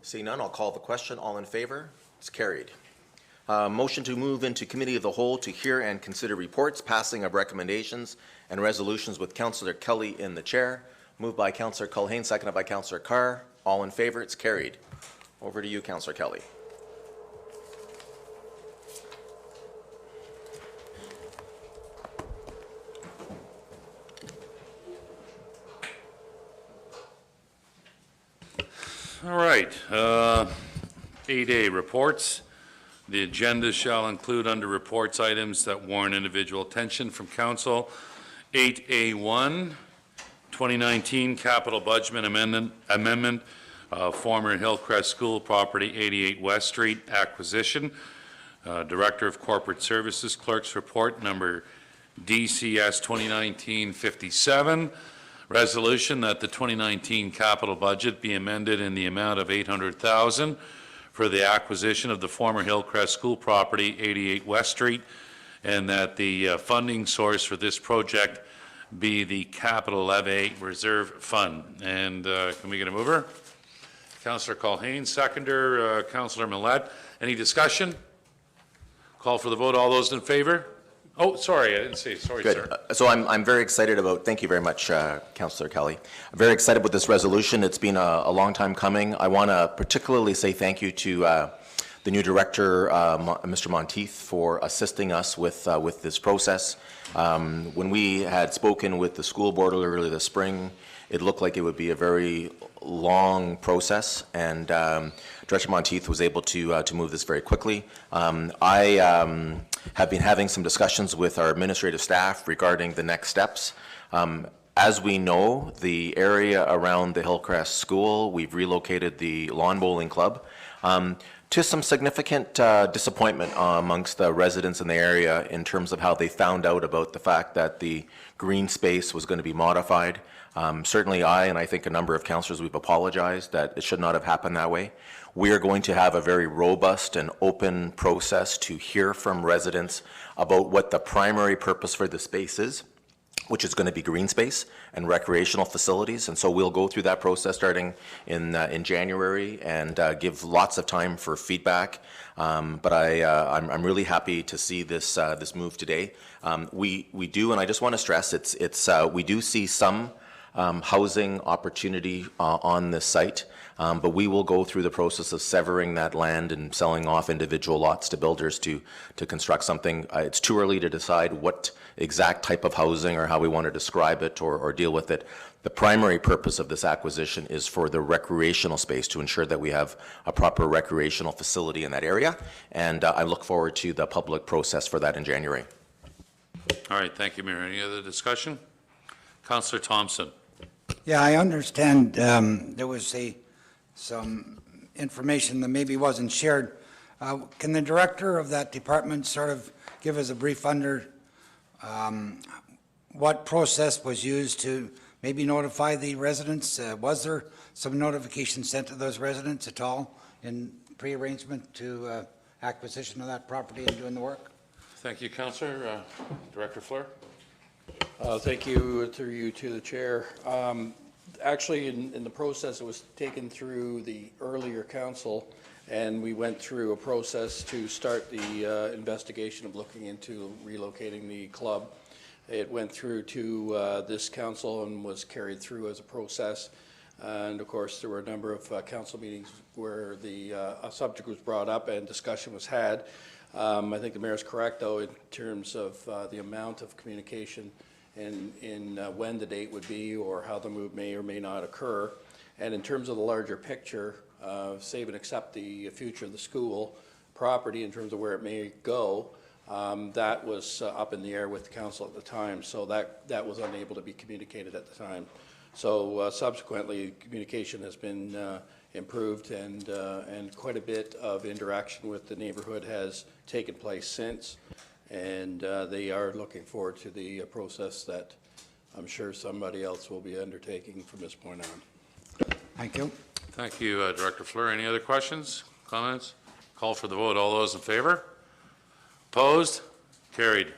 Seeing none, I'll call the question. All in favor? It's carried. Motion to move into Committee of the Whole to hear and consider reports, passing of recommendations and resolutions with Councillor Kelly in the chair. Moved by Councillor Culhane, seconded by Councillor Carr. All in favor? It's carried. Over to you, Councillor Kelly. All right, 8A reports. The agenda shall include under reports items that warrant individual attention from council. 8A1, 2019 capital budget amendment, former Hillcrest School property 88 West Street acquisition. Director of Corporate Services Clerk's report number DCS 2019-57. Resolution that the 2019 capital budget be amended in the amount of $800,000 for the acquisition of the former Hillcrest School property, 88 West Street, and that the funding source for this project be the Capital Levy Reserve Fund. And can we get a mover? Councillor Culhane, seconder, Councillor Millette. Any discussion? Call for the vote. All those in favor? Oh, sorry, I didn't see. Sorry, Good. sir. So I'm very excited about, thank you very much, Councillor Kelly. I'm very excited with this resolution. It's been a long time coming. I want to particularly say thank you to the new director, Mr. Monteith, for assisting us with this process. When we had spoken with the school board earlier this spring, it looked like it would be a very long process, and Director Monteith was able to move this very quickly. I have been having some discussions with our administrative staff regarding the next steps. As we know, the area around the Hillcrest School, we've relocated the lawn bowling club to some significant disappointment amongst the residents in the area in terms of how they found out about the fact that the green space was going to be modified. Certainly I, and I think a number of councillors, we've apologized that it should not have happened that way. We are going to have a very robust and open process to hear from residents about what the primary purpose for the space is, which is going to be green space and recreational facilities. And so we'll go through that process starting in January and give lots of time for feedback. But I'm really happy to see this this move today. We do, and I just want to stress, we do see some housing opportunity on this site, but we will go through the process of severing that land and selling off individual lots to builders to construct something. It's too early to decide what exact type of housing or how we want to describe it or deal with it. The primary purpose of this acquisition is for the recreational space, to ensure that we have a proper recreational facility in that area, and I look forward to the public process for that in January. All right, thank you, Mayor. Any other discussion? Councillor Thompson. Yeah, I understand there was some information that maybe wasn't shared. Can the director of that department sort of give us a brief what process was used to maybe notify the residents? Was there some notification sent to those residents at all in pre-arrangement to acquisition of that property and doing the work? Thank you, Councillor. Director Fleur. Thank you, through you to the chair. Actually, in the process, it was taken through the earlier council, and we went through a process to start the investigation of looking into relocating the club. It went through to this council and was carried through as a process. And of course, there were a number of council meetings where the subject was brought up and discussion was had. I think the mayor is correct, though, in terms of the amount of communication and in when the date would be or how the move may or may not occur. And in terms of the larger picture, save and accept the future of the school property in terms of where it may go, that was up in the air with the council at the time, so that was unable to be communicated at the time. So subsequently, communication has been improved, and quite a bit of interaction with the neighborhood has taken place since, and they are looking forward to the process that I'm sure somebody else will be undertaking from this point on. Thank you. Thank you, Director Fleur. Any other questions, comments? Call for the vote. All those in favor? Opposed? Carried.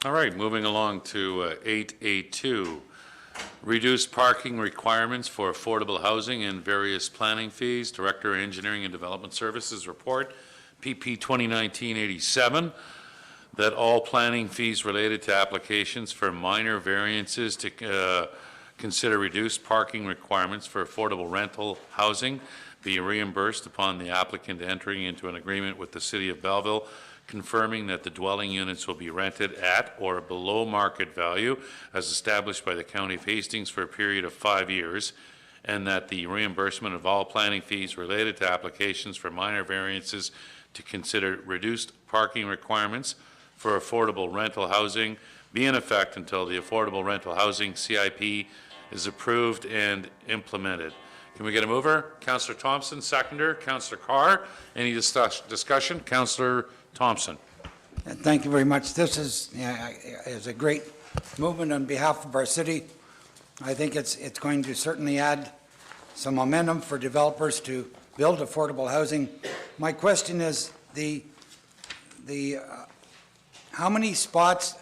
All right, moving along to 8A2, reduced parking requirements for affordable housing and various planning fees. Director of Engineering and Development Services report, PP 2019-87, that all planning fees related to applications for minor variances to consider reduced parking requirements for affordable rental housing be reimbursed upon the applicant entering into an agreement with the City of Belleville, confirming that the dwelling units will be rented at or below market value as established by the County of Hastings for a period of 5 years, and that the reimbursement of all planning fees related to applications for minor variances to consider reduced parking requirements for affordable rental housing be in effect until the affordable rental housing CIP is approved and implemented. Can we get a mover? Councillor Thompson, seconder. Councillor Carr. Any discussion? Councillor Thompson. Thank you very much. This is a great movement on behalf of our city. I think it's going to certainly add some momentum for developers to build affordable housing. My question is how many spots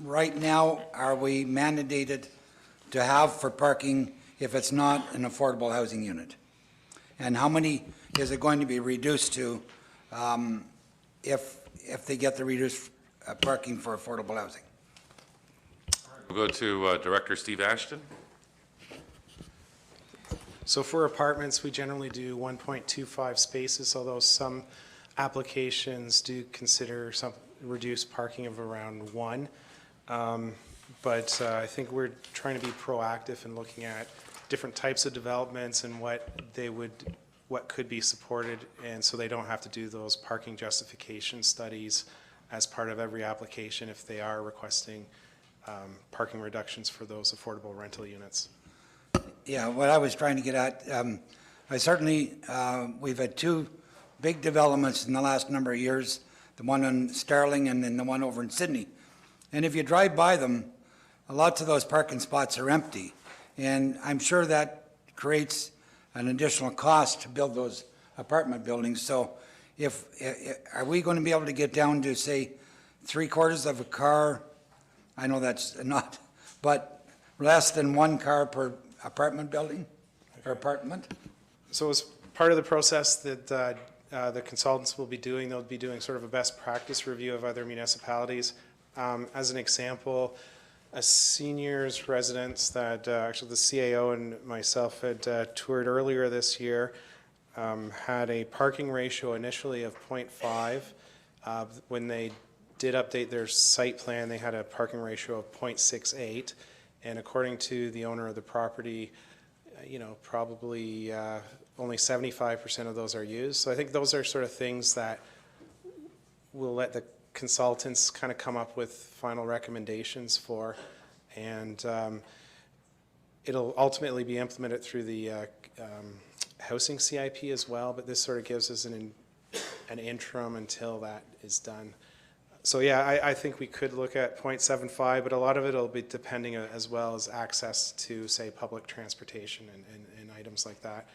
right now are we mandated to have for parking if it's not an affordable housing unit? And how many is it going to be reduced to if they get the reduced parking for affordable housing? We'll go to Director Steve Ashton. So for apartments, we generally do 1.25 spaces, although some applications do consider some reduced parking of around 1. But I think we're trying to be proactive in looking at different types of developments and what could be supported, and so they don't have to do those parking justification studies as part of every application if they are requesting parking reductions for those affordable rental units. Yeah, what I was trying to get at, we've had 2 big developments in the last number of years, the one in Starling and then the one over in Sydney. And if you drive by them, lots of those parking spots are empty. And I'm sure that creates an additional cost to build those apartment buildings. So are we going to be able to get down to, say, 3/4 of a car? I know that's not, but less than 1 car per apartment building or apartment? So as part of the process that the consultants will be doing, they'll be doing sort of a best practice review of other municipalities. As an example, a seniors residence that actually the CAO and myself had toured earlier this year had a parking ratio initially of 0.5. When they did update their site plan, they had a parking ratio of 0.68. And according to the owner of the property, probably only 75% of those are used. So I think those are sort of things that we'll let the consultants kind of come up with final recommendations for, and it'll ultimately be implemented through the housing CIP as well, but this sort of gives us an interim until that is done. So yeah, I think we could look at 0.75, but a lot of it will be depending as well as access to, say, public transportation and items like that.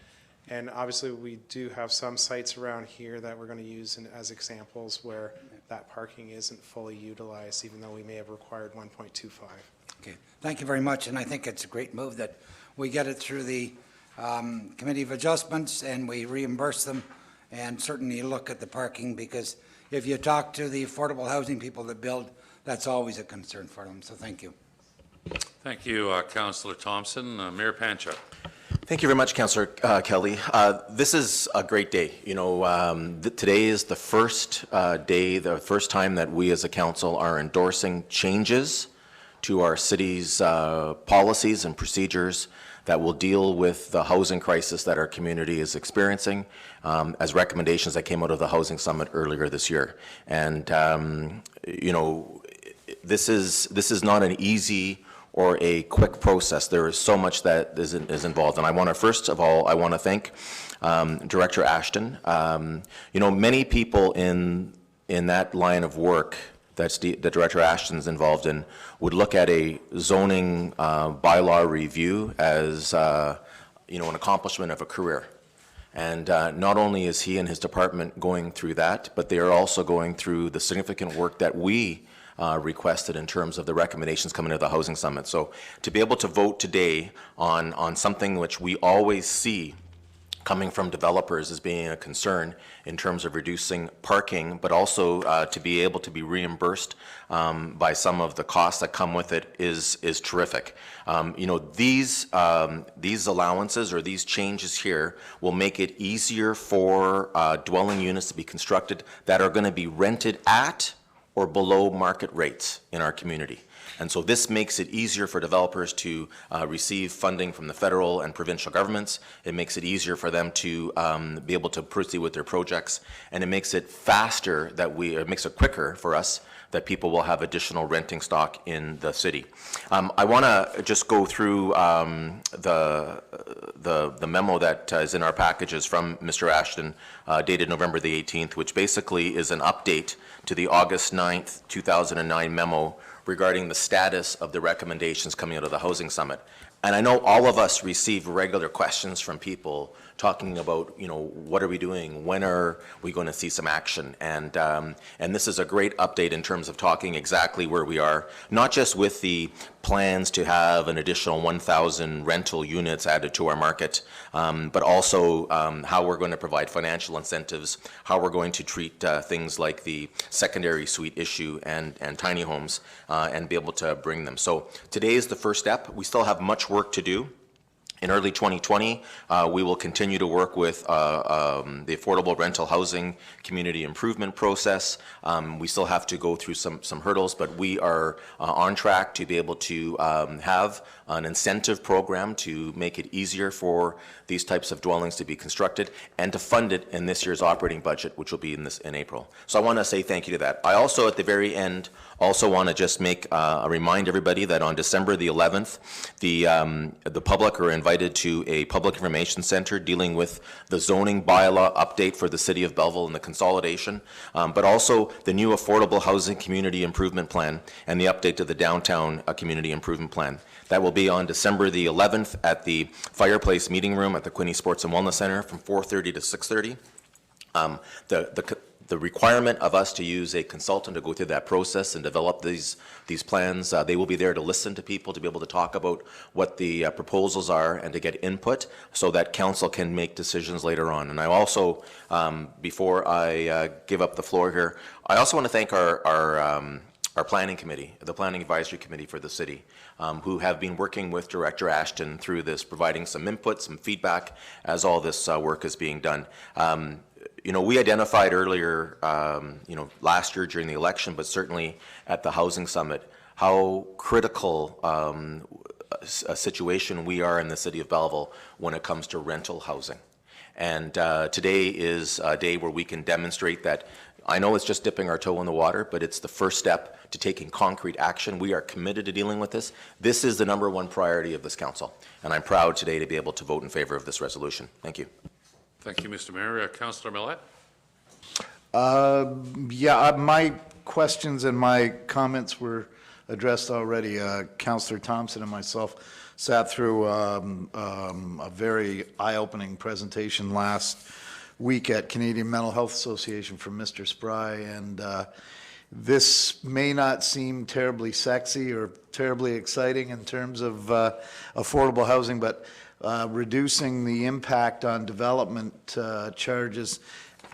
And obviously we do have some sites around here that we're going to use as examples where that parking isn't fully utilized, even though we may have required 1.25. Okay, thank you very much, and I think it's a great move that we get it through the Committee of Adjustments and we reimburse them, and certainly look at the parking, because if you talk to the affordable housing people that build, that's always a concern for them, so thank you. Thank you, Councillor Thompson. Mayor Panchuk. Thank you very much, Councillor Kelly. This is a great day. Today is the first day, the first time that we as a council are endorsing changes to our city's policies and procedures that will deal with the housing crisis that our community is experiencing, as recommendations that came out of the Housing Summit earlier this year. And this is not an easy or a quick process. There is so much that is involved. And I want to, first of all, thank Director Ashton. Many people in that line of work that Director Ashton's involved in would look at a zoning bylaw review as an accomplishment of a career. And not only is he and his department going through that, but they are also going through the significant work that we requested in terms of the recommendations coming out of the Housing Summit. So to be able to vote today on something which we always see coming from developers as being a concern in terms of reducing parking, but also to be able to be reimbursed by some of the costs that come with it is terrific. You know, these allowances or these changes here will make it easier for dwelling units to be constructed that are going to be rented at or below market rates in our community. And so this makes it easier for developers to receive funding from the federal and provincial governments. It makes it easier for them to be able to proceed with their projects. And it makes it faster it makes it quicker for us that people will have additional renting stock in the city. I want to just go through the memo that is in our packages from Mr. Ashton, dated November the 18th, which basically is an update to the August 9th, 2009 memo regarding the status of the recommendations coming out of the Housing Summit. And I know all of us receive regular questions from people talking about, you know, what are we doing? When are we going to see some action? And this is a great update in terms of talking exactly where we are, not just with the plans to have an additional 1,000 rental units added to our market, but also how we're going to provide financial incentives, how we're going to treat things like the secondary suite issue and tiny homes, and be able to bring them. So today is the first step. We still have much work to do. In early 2020, we will continue to work with the affordable rental housing community improvement process. We still have to go through some hurdles, but we are on track to be able to have an incentive program to make it easier for these types of dwellings to be constructed and to fund it in this year's operating budget, which will be in April. So I want to say thank you to that. I also, at the very end, also want to just remind everybody that on December the 11th, the public are invited to a public information center dealing with the zoning bylaw update for the city of Belleville and the consolidation, but also the new affordable housing community improvement plan and the update to the downtown community improvement plan. That will be on December the 11th at the Fireplace Meeting Room at the Quinte Sports and Wellness Center from 4:30 to 6:30. The requirement of us to use a consultant to go through that process and develop these plans, they will be there to listen to people, to be able to talk about what the proposals are and to get input so that council can make decisions later on. And I also, before I give up the floor here, I also want to thank our planning committee, the planning advisory committee for the city, who have been working with Director Ashton through this, providing some input, some feedback as all this work is being done. You know, we identified earlier, you know, last year during the election, but certainly at the Housing Summit, how critical a situation we are in the city of Belleville when it comes to rental housing. And today is a day where we can demonstrate that. I know it's just dipping our toe in the water, but it's the first step to taking concrete action. We are committed to dealing with this. This is the #1 priority of this council, and I'm proud today to be able to vote in favor of this resolution. Thank you. Thank you, Mr. Mayor. Councillor Millett? My questions and my comments were addressed already. Councillor Thompson and myself sat through a very eye-opening presentation last week at Canadian Mental Health Association from Mr. Spry, and this may not seem terribly sexy or terribly exciting in terms of affordable housing, but reducing the impact on development charges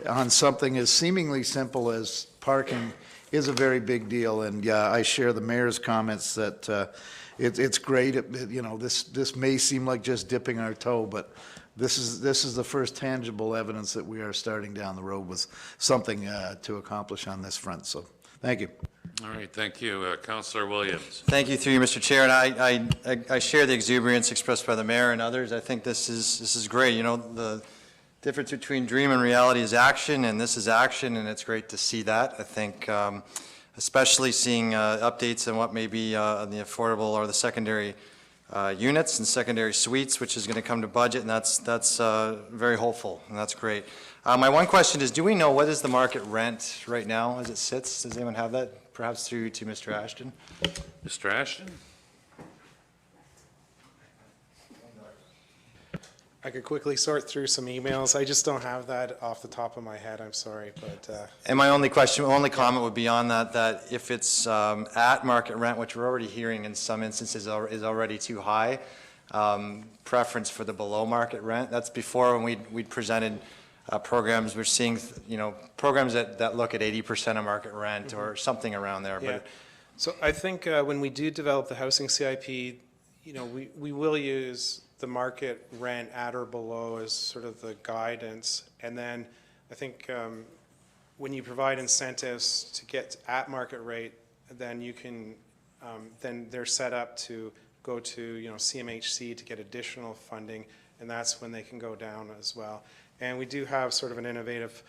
on something as seemingly simple as parking is a very big deal. And I share the mayor's comments that it's great. You know, this may seem like just dipping our toe, but this is the first tangible evidence that we are starting down the road with something to accomplish on this front. So thank you. All right, thank you. Councillor Williams. Thank you through you, Mr. Chair, and I share the exuberance expressed by the mayor and others. I think this is great. You know, the difference between dream and reality is action, and this is action, and it's great to see that. I think especially seeing updates on what may be on the affordable or the secondary units and secondary suites, which is going to come to budget, and that's very hopeful, and that's great. My one question is, do we know what is the market rent right now as it sits? Does anyone have that? Perhaps through to Mr. Ashton. Mr. Ashton? I could quickly sort through some emails. I just don't have that off the top of my head. I'm sorry, but. And my only comment would be on that if it's at market rent, which we're already hearing in some instances is already too high, preference for the below market rent. That's before when we'd presented programs. We're seeing, programs that look at 80% of market rent or something around there. Yeah. But So I think when we do develop the housing CIP, we will use the market rent at or below as sort of the guidance. And then I think when you provide incentives to get at market rate, then you can, then they're set up to go to, CMHC to get additional funding, and that's when they can go down as well. And we do have sort of an innovative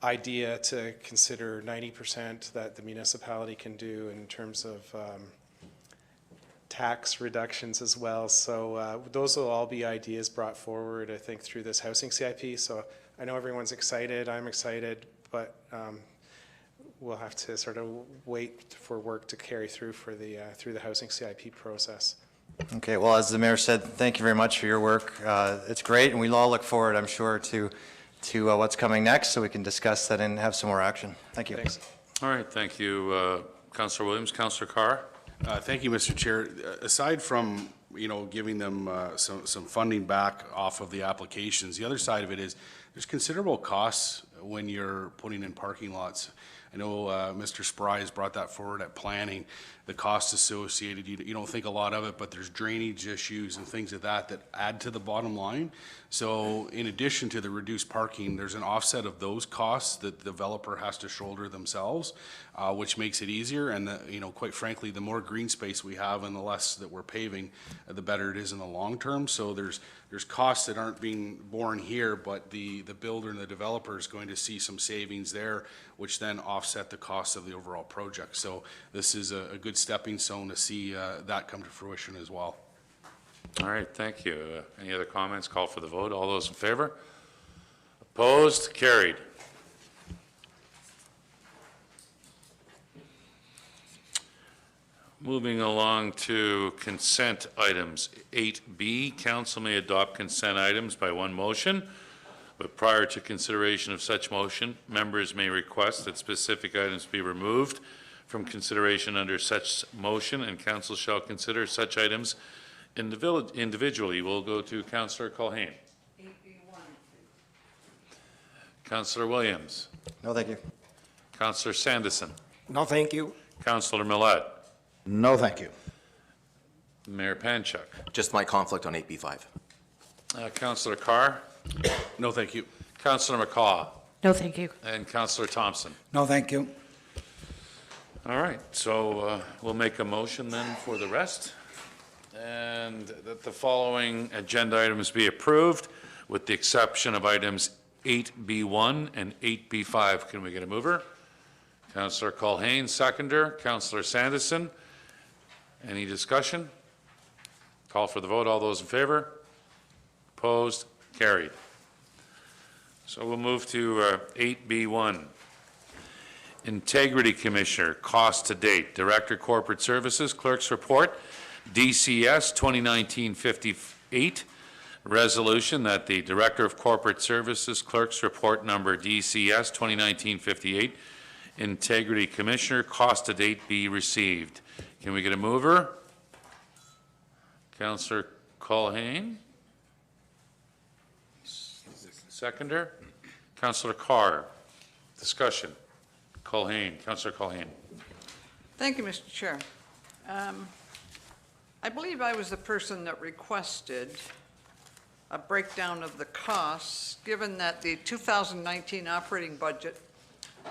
idea to consider 90% that the municipality can do in terms of tax reductions as well. So those will all be ideas brought forward, I think, through this housing CIP. So I know everyone's excited, I'm excited, but we'll have to sort of wait for work to carry through for the through the housing CIP process. okay, well, as the mayor said, thank you very much for your work. It's great, and we'll all look forward, I'm sure, to what's coming next, so we can discuss that and have some more action. Thank you. Thanks. All right, thank you, Councillor Williams. Councillor Carr? Thank you, Mr. Chair. Aside from, giving them some funding back off of the applications, the other side of it is there's considerable costs when you're putting in parking lots. I know Mr. Spry has brought that forward at planning, the costs associated. You don't think a lot of it, but there's drainage issues and things like that add to the bottom line. So in addition to the reduced parking, there's an offset of those costs that the developer has to shoulder themselves, which makes it easier. And quite frankly, the more green space we have and the less that we're paving, the better it is in the long term. So there's costs that aren't being borne here, but the builder and the developer is going to see some savings there, which then offset the cost of the overall project. So this is a good stepping stone to see that come to fruition as well. All right, thank you. Any other comments? Call for the vote. All those in favor? Opposed? Carried. Moving along to consent items. 8B, council may adopt consent items by one motion, but prior to consideration of such motion, members may request that specific items be removed from consideration under such motion, and council shall consider such items individually. We'll go to Councillor Culhane. Councillor Williams. No, thank you. Councillor Sandison. No, thank you. Councillor Millette. No, thank you. Mayor Panchuk. Just my conflict on 8B5. Councillor Carr. No, thank you. Councillor McCaw. No, thank you. And Councillor Thompson. No, thank you. All right, so we'll make a motion then for the rest, and that the following agenda items be approved, with the exception of items 8B1 and 8B5. Can we get a mover? Councillor Culhane, seconder. Councillor Sandison. Any discussion? Call for the vote. All those in favor? Opposed? Carried. So we'll move to 8B1. Integrity Commissioner, cost to date. Director Corporate Services, Clerk's Report, DCS 2019-58. Resolution that the Director of Corporate Services, Clerk's Report number DCS 2019-58, Integrity Commissioner, cost to date be received. Can we get a mover? Councillor Culhane. Seconder. Councillor Carr. Discussion. Culhane. Councillor Culhane. Thank you, Mr. Chair. I believe I was the person that requested a breakdown of the costs, given that the 2019 operating budget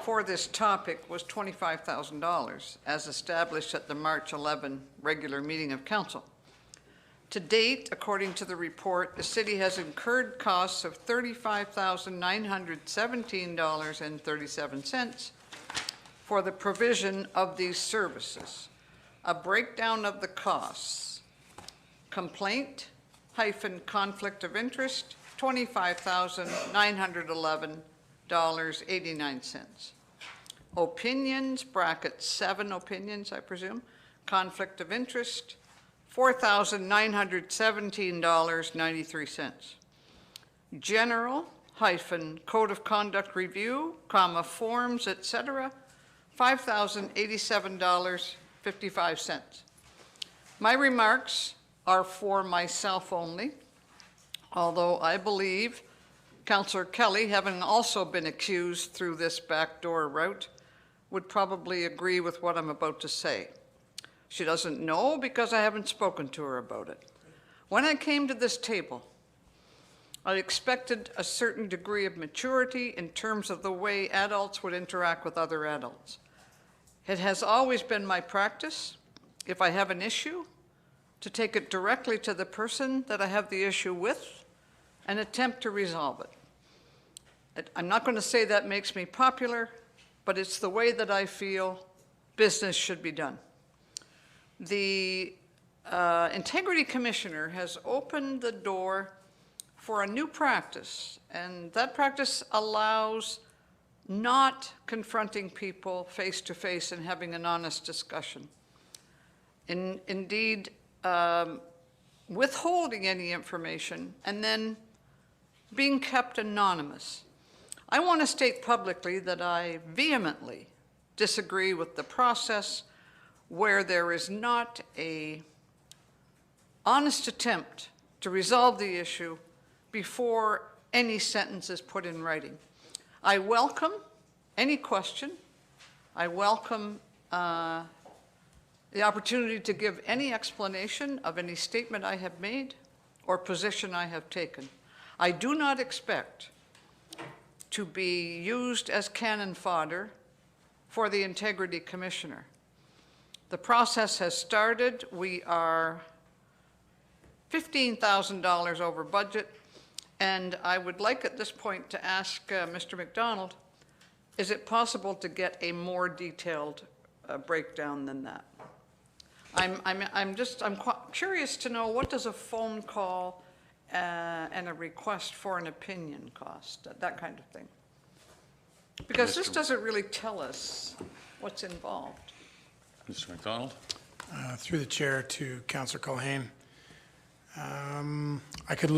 for this topic was $25,000, as established at the March 11 regular meeting of council. To date, according to the report, the city has incurred costs of $35,917.37 for the provision of these services. A breakdown of the costs. Complaint - conflict of interest, $25,911.89. Opinions, bracket 7 opinions, I presume, conflict of interest, $4,917.93. General - code of conduct review, forms, etc., $5,087.55. My remarks are for myself only, although I believe Councillor Kelly, having also been accused through this backdoor route, would probably agree with what I'm about to say. She doesn't know because I haven't spoken to her about it. When I came to this table, I expected a certain degree of maturity in terms of the way adults would interact with other adults. It has always been my practice, if I have an issue, to take it directly to the person that I have the issue with and attempt to resolve it. I'm not going to say that makes me popular, but it's the way that I feel business should be done. The Integrity Commissioner has opened the door for a new practice, and that practice allows not confronting people face to face and having an honest discussion. Indeed, withholding any information and then being kept anonymous. I want to state publicly that I vehemently disagree with the process where there is not an honest attempt to resolve the issue before any sentence is put in writing. I welcome any question. I welcome the opportunity to give any explanation of any statement I have made or position I have taken. I do not expect to be used as cannon fodder for the Integrity Commissioner. The process has started. We are $15,000 over budget, and I would like at this point to ask Mr. McDonald, is it possible to get a more detailed breakdown than that? I'm curious to know, what does a phone call and a request for an opinion cost, that kind of thing? Because this doesn't really tell us what's involved. Mr. McDonald? Through the chair to Councillor Culhane. I could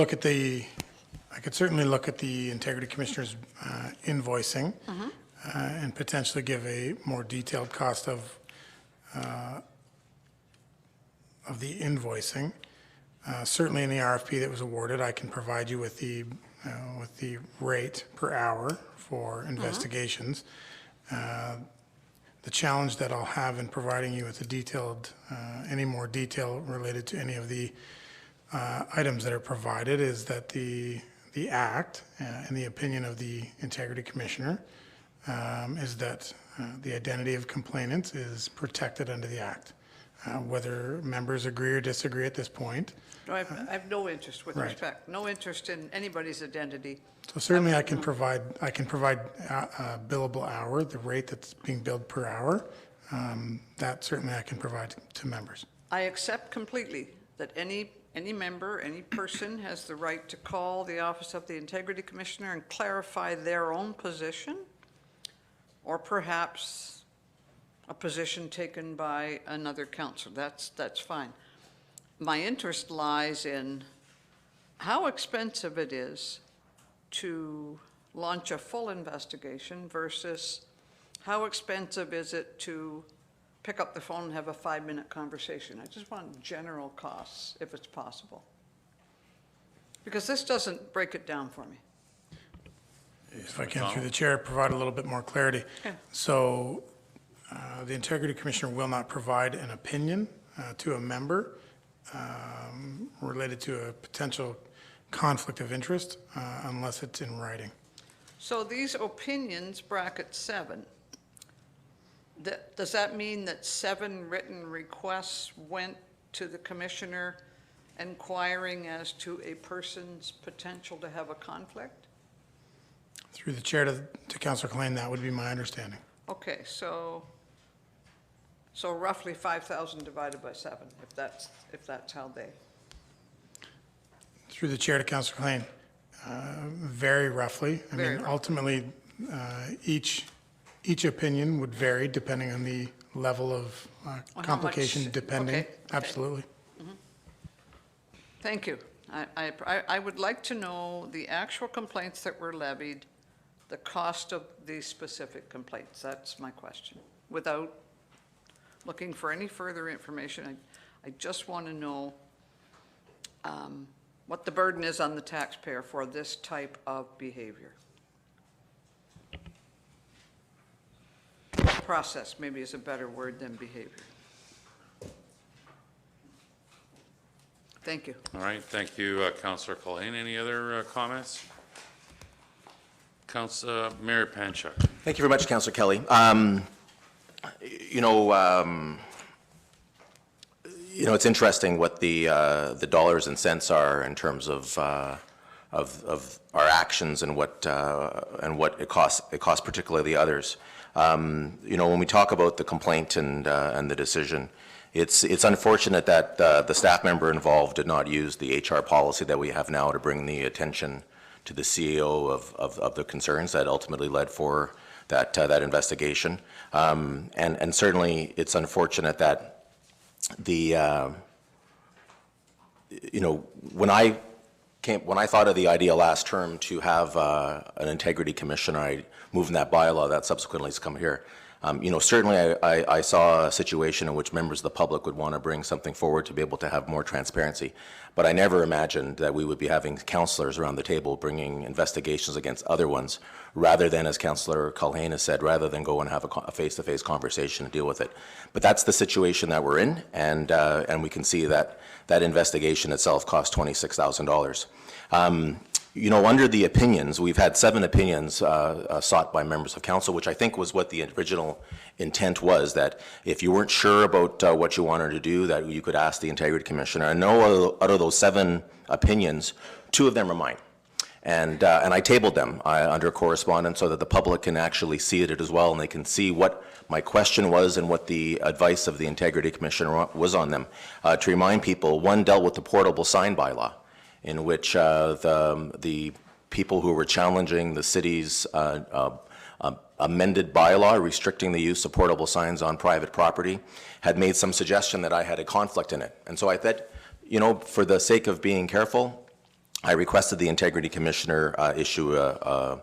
certainly look at the Integrity Commissioner's invoicing and potentially give a more detailed cost of the invoicing. Certainly in the RFP that was awarded, I can provide you with the rate per hour for investigations. The challenge that I'll have in providing you with any more detail related to any of the items that are provided is that the Act, in the opinion of the Integrity Commissioner, is that the identity of complainants is protected under the Act. Whether members agree or disagree at this point. No, I have no interest, with respect, no interest in anybody's identity. So certainly I can provide a billable hour, the rate that's being billed per hour. That certainly I can provide to members. I accept completely that any member, any person has the right to call the Office of the Integrity Commissioner and clarify their own position, or perhaps a position taken by another council. That's fine. My interest lies in how expensive it is to launch a full investigation versus how expensive is it to pick up the phone and have a 5-minute conversation. I just want general costs, if it's possible. Because this doesn't break it down for me. If I can, through the chair, provide a little bit more clarity. Okay. So the Integrity Commissioner will not provide an opinion to a member related to a potential conflict of interest unless it's in writing. So these opinions, bracket 7, does that mean that 7 written requests went to the Commissioner inquiring as to a person's potential to have a conflict? Through the chair to Councillor Culhane, that would be my understanding. Okay, so roughly 5,000 divided by 7, if that's how they. Through the chair to Councillor Culhane, very roughly. I mean, ultimately, each opinion would vary depending on the level of complication, depending. Okay. Absolutely. Thank you. I would like to know the actual complaints that were levied, the cost of these specific complaints. That's my question. Without looking for any further information, I just want to know what the burden is on the taxpayer for this type of behavior. Process maybe is a better word than behavior. Thank you. All right, thank you, Councillor Culhane. Any other comments? Mayor Panchuk. Thank you very much, Councillor Kelly. It's interesting what the dollars and cents are in terms of our actions and what it costs particularly others. When we talk about the complaint and the decision, it's unfortunate that the staff member involved did not use the HR policy that we have now to bring the attention to the CEO of the concerns that ultimately led for that investigation. And certainly it's unfortunate that when I thought of the idea last term to have an integrity commissioner, I moved in that bylaw that subsequently has come here. Certainly I saw a situation in which members of the public would want to bring something forward to be able to have more transparency. But I never imagined that we would be having councillors around the table bringing investigations against other ones, rather than, as Councillor Culhane has said, rather than go and have a face-to-face conversation and deal with it. But that's the situation that we're in, and we can see that that investigation itself cost $26,000. Under the opinions, we've had 7 opinions sought by members of council, which I think was what the original intent was, that if you weren't sure about what you wanted to do, that you could ask the Integrity Commissioner. And no, out of those 7 opinions, 2 of them are mine. And I tabled them under correspondence so that the public can actually see it as well, and they can see what my question was and what the advice of the Integrity Commissioner was on them. To remind people, one dealt with the portable sign bylaw, in which the people who were challenging the city's amended bylaw restricting the use of portable signs on private property had made some suggestion that I had a conflict in it. And so I thought, for the sake of being careful, I requested the Integrity Commissioner issue an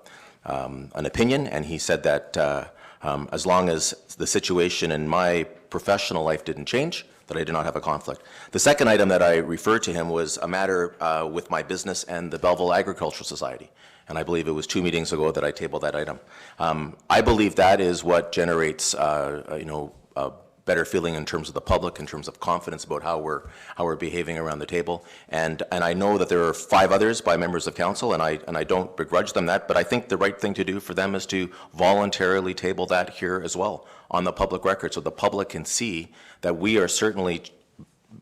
opinion, and he said that as long as the situation in my professional life didn't change, that I did not have a conflict. The second item that I referred to him was a matter with my business and the Belleville Agricultural Society. And I believe it was 2 meetings ago that I tabled that item. I believe that is what generates, a better feeling in terms of the public, in terms of confidence about how we're behaving around the table. And I know that there are 5 others by members of council, and I don't begrudge them that, but I think the right thing to do for them is to voluntarily table that here as well on the public record, so the public can see that we are certainly,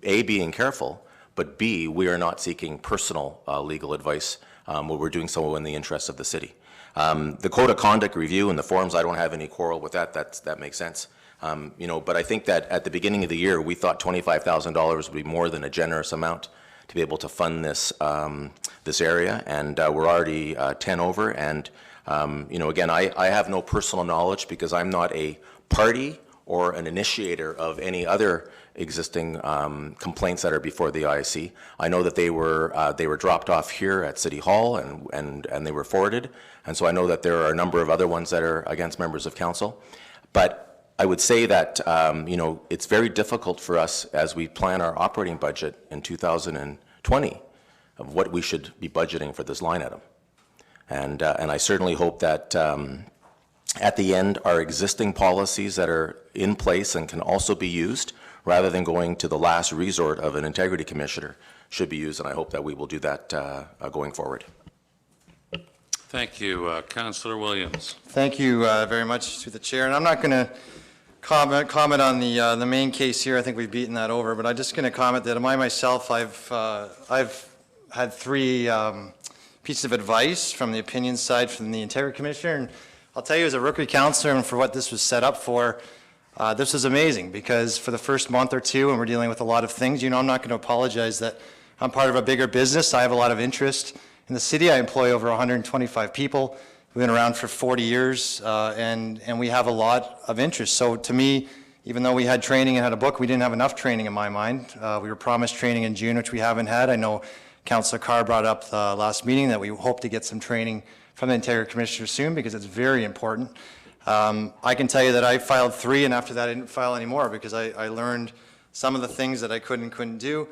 A, being careful, but B, we are not seeking personal legal advice, where we're doing so in the interest of the city. The code of conduct review and the forms, I don't have any quarrel with that. That makes sense. But I think that at the beginning of the year, we thought $25,000 would be more than a generous amount to be able to fund this this area, and we're already 10 over. And again, I have no personal knowledge because I'm not a party or an initiator of any other existing complaints that are before the ISC. I know that they were dropped off here at City Hall and they were forwarded, and so I know that there are a number of other ones that are against members of council. But I would say that it's very difficult for us as we plan our operating budget in 2020 of what we should be budgeting for this line item, and I certainly hope that at the end, our existing policies that are in place and can also be used, rather than going to the last resort of an Integrity Commissioner, should be used, and I hope that we will do that going forward. Thank you. Councillor Williams. Thank you very much to the chair. And I'm not going to comment on the main case here. I think we've beaten that over. But I'm just going to comment that myself, I've had 3 pieces of advice from the opinion side from the Integrity Commissioner. And I'll tell you, as a rookie counselor and for what this was set up for, this was amazing, because for the first month or 2, and we're dealing with a lot of things, I'm not going to apologize that I'm part of a bigger business. I have a lot of interest in the city. I employ over 125 people. We've been around for 40 years, and we have a lot of interest. So to me, even though we had training and had a book, we didn't have enough training in my mind. We were promised training in June, which we haven't had. I know Councillor Carr brought up the last meeting that we hope to get some training from the Integrity Commissioner soon, because it's very important. I can tell you that I filed 3, and after that I didn't file anymore because I learned some of the things that I couldn't do.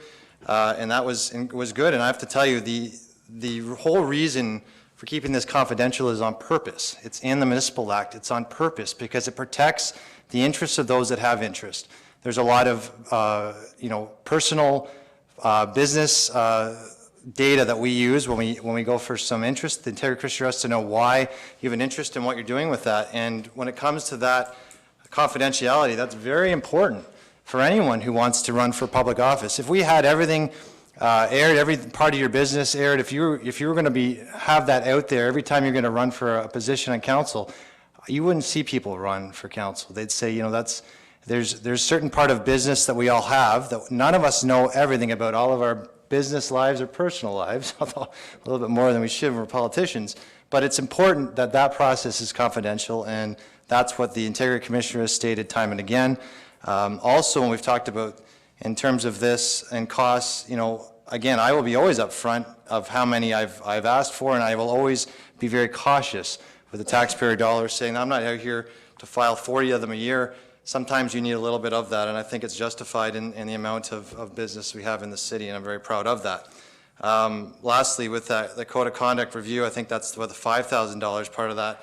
and that was good. And I have to tell you, the whole reason for keeping this confidential is on purpose. It's in the Municipal Act. It's on purpose because it protects the interests of those that have interest. There's a lot of, personal business data that we use when we go for some interest. The Integrity Commissioner has to know why you have an interest in what you're doing with that. And when it comes to that confidentiality, that's very important for anyone who wants to run for public office. If we had everything aired, every part of your business aired, if you were going to have that out there every time you're going to run for a position on council, you wouldn't see people run for council. They'd say, there's certain part of business that we all have that none of us know everything about all of our business lives or personal lives, although a little bit more than we should when we're politicians. But it's important that that process is confidential, and that's what the Integrity Commissioner has stated time and again. Also, when we've talked about in terms of this and costs, again, I will be always upfront of how many I've asked for, and I will always be very cautious with the taxpayer dollars, saying I'm not out here to file 40 of them a year. Sometimes you need a little bit of that, and I think it's justified in the amount of business we have in the city, and I'm very proud of that. Lastly, with the Code of Conduct review, I think that's what the $5,000 part of that.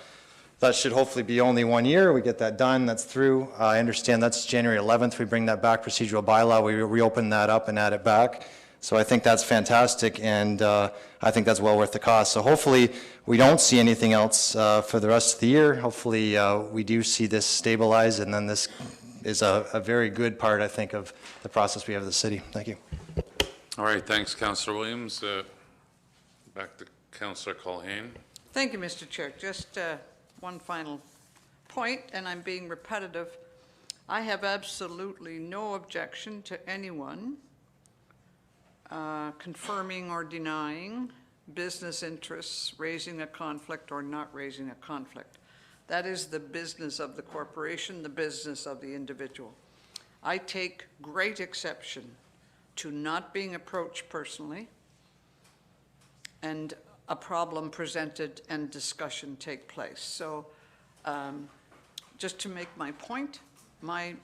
That should hopefully be only 1 year. We get that done. That's through. I understand that's January 11th. We bring that back, procedural bylaw. We reopen that up and add it back. So I think that's fantastic, and I think that's well worth the cost. So hopefully we don't see anything else for the rest of the year. Hopefully we do see this stabilize, and then this is a very good part, I think, of the process we have in the city. Thank you. All right, thanks, Councillor Williams. Back to Councillor Culhane. Thank you, Mr. Chair. Just one final point, and I'm being repetitive. I have absolutely no objection to anyone confirming or denying business interests, raising a conflict or not raising a conflict. That is the business of the corporation, the business of the individual. I take great exception to not being approached personally and a problem presented and discussion take place. So just to make my point, my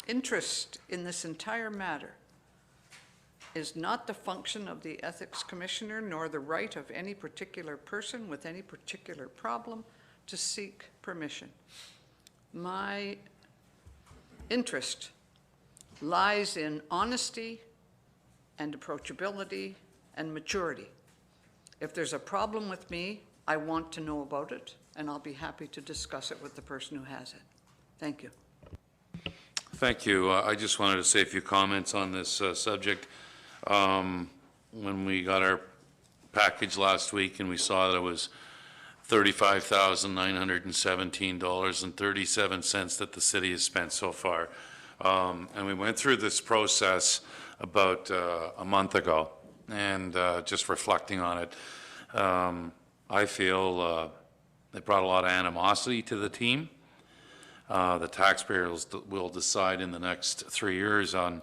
interest in this entire matter is not the function of the Ethics Commissioner nor the right of any particular person with any particular problem to seek permission. My interest lies in honesty and approachability and maturity. If there's a problem with me, I want to know about it, and I'll be happy to discuss it with the person who has it. Thank you. Thank you. I just wanted to say a few comments on this subject. When we got our package last week and we saw that it was $35,917.37 that the city has spent so far. And we went through this process about a month ago, and just reflecting on it, I feel it brought a lot of animosity to the team. The taxpayers will decide in the next 3 years on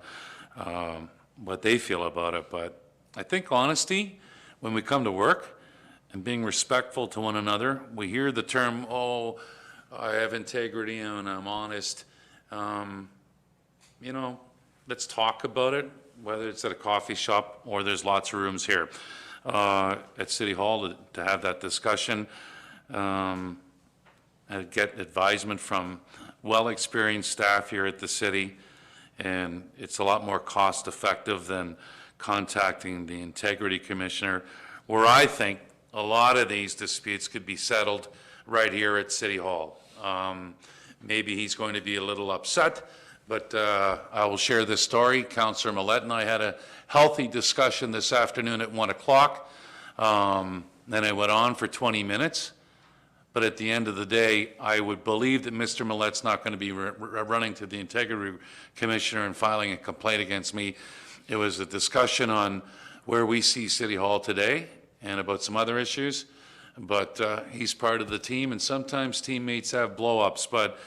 what they feel about it. But I think honesty, when we come to work, and being respectful to one another, we hear the term, oh, I have integrity and I'm honest. Let's talk about it, whether it's at a coffee shop or there's lots of rooms here at City Hall to have that discussion. And get advisement from well-experienced staff here at the city, and it's a lot more cost-effective than contacting the Integrity Commissioner, where I think a lot of these disputes could be settled right here at City Hall. Maybe he's going to be a little upset, but I will share this story. Councillor Millette and I had a healthy discussion this afternoon at 1 o'clock. Then it went on for 20 minutes. But at the end of the day, I would believe that Mr. Millette's not going to be running to the Integrity Commissioner and filing a complaint against me. It was a discussion on where we see City Hall today and about some other issues. But he's part of the team, and sometimes teammates have blow-ups. But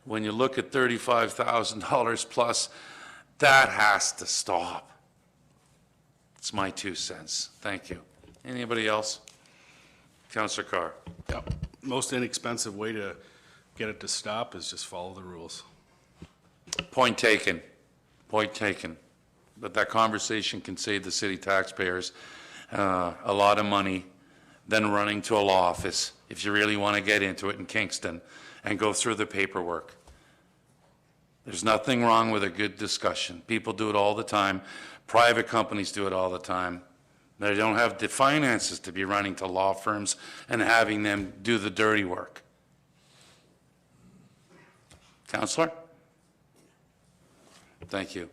when you look at $35,000 plus, that has to stop. It's my 2 cents. Thank you. Anybody else? Councillor Carr. Yeah. Most inexpensive way to get it to stop is just follow the rules. Point taken. Point taken. But that conversation can save the city taxpayers a lot of money than running to a law office if you really want to get into it in Kingston and go through the paperwork. There's nothing wrong with a good discussion. People do it all the time. Private companies do it all the time. They don't have the finances to be running to law firms and having them do the dirty work. Councillor? Thank you.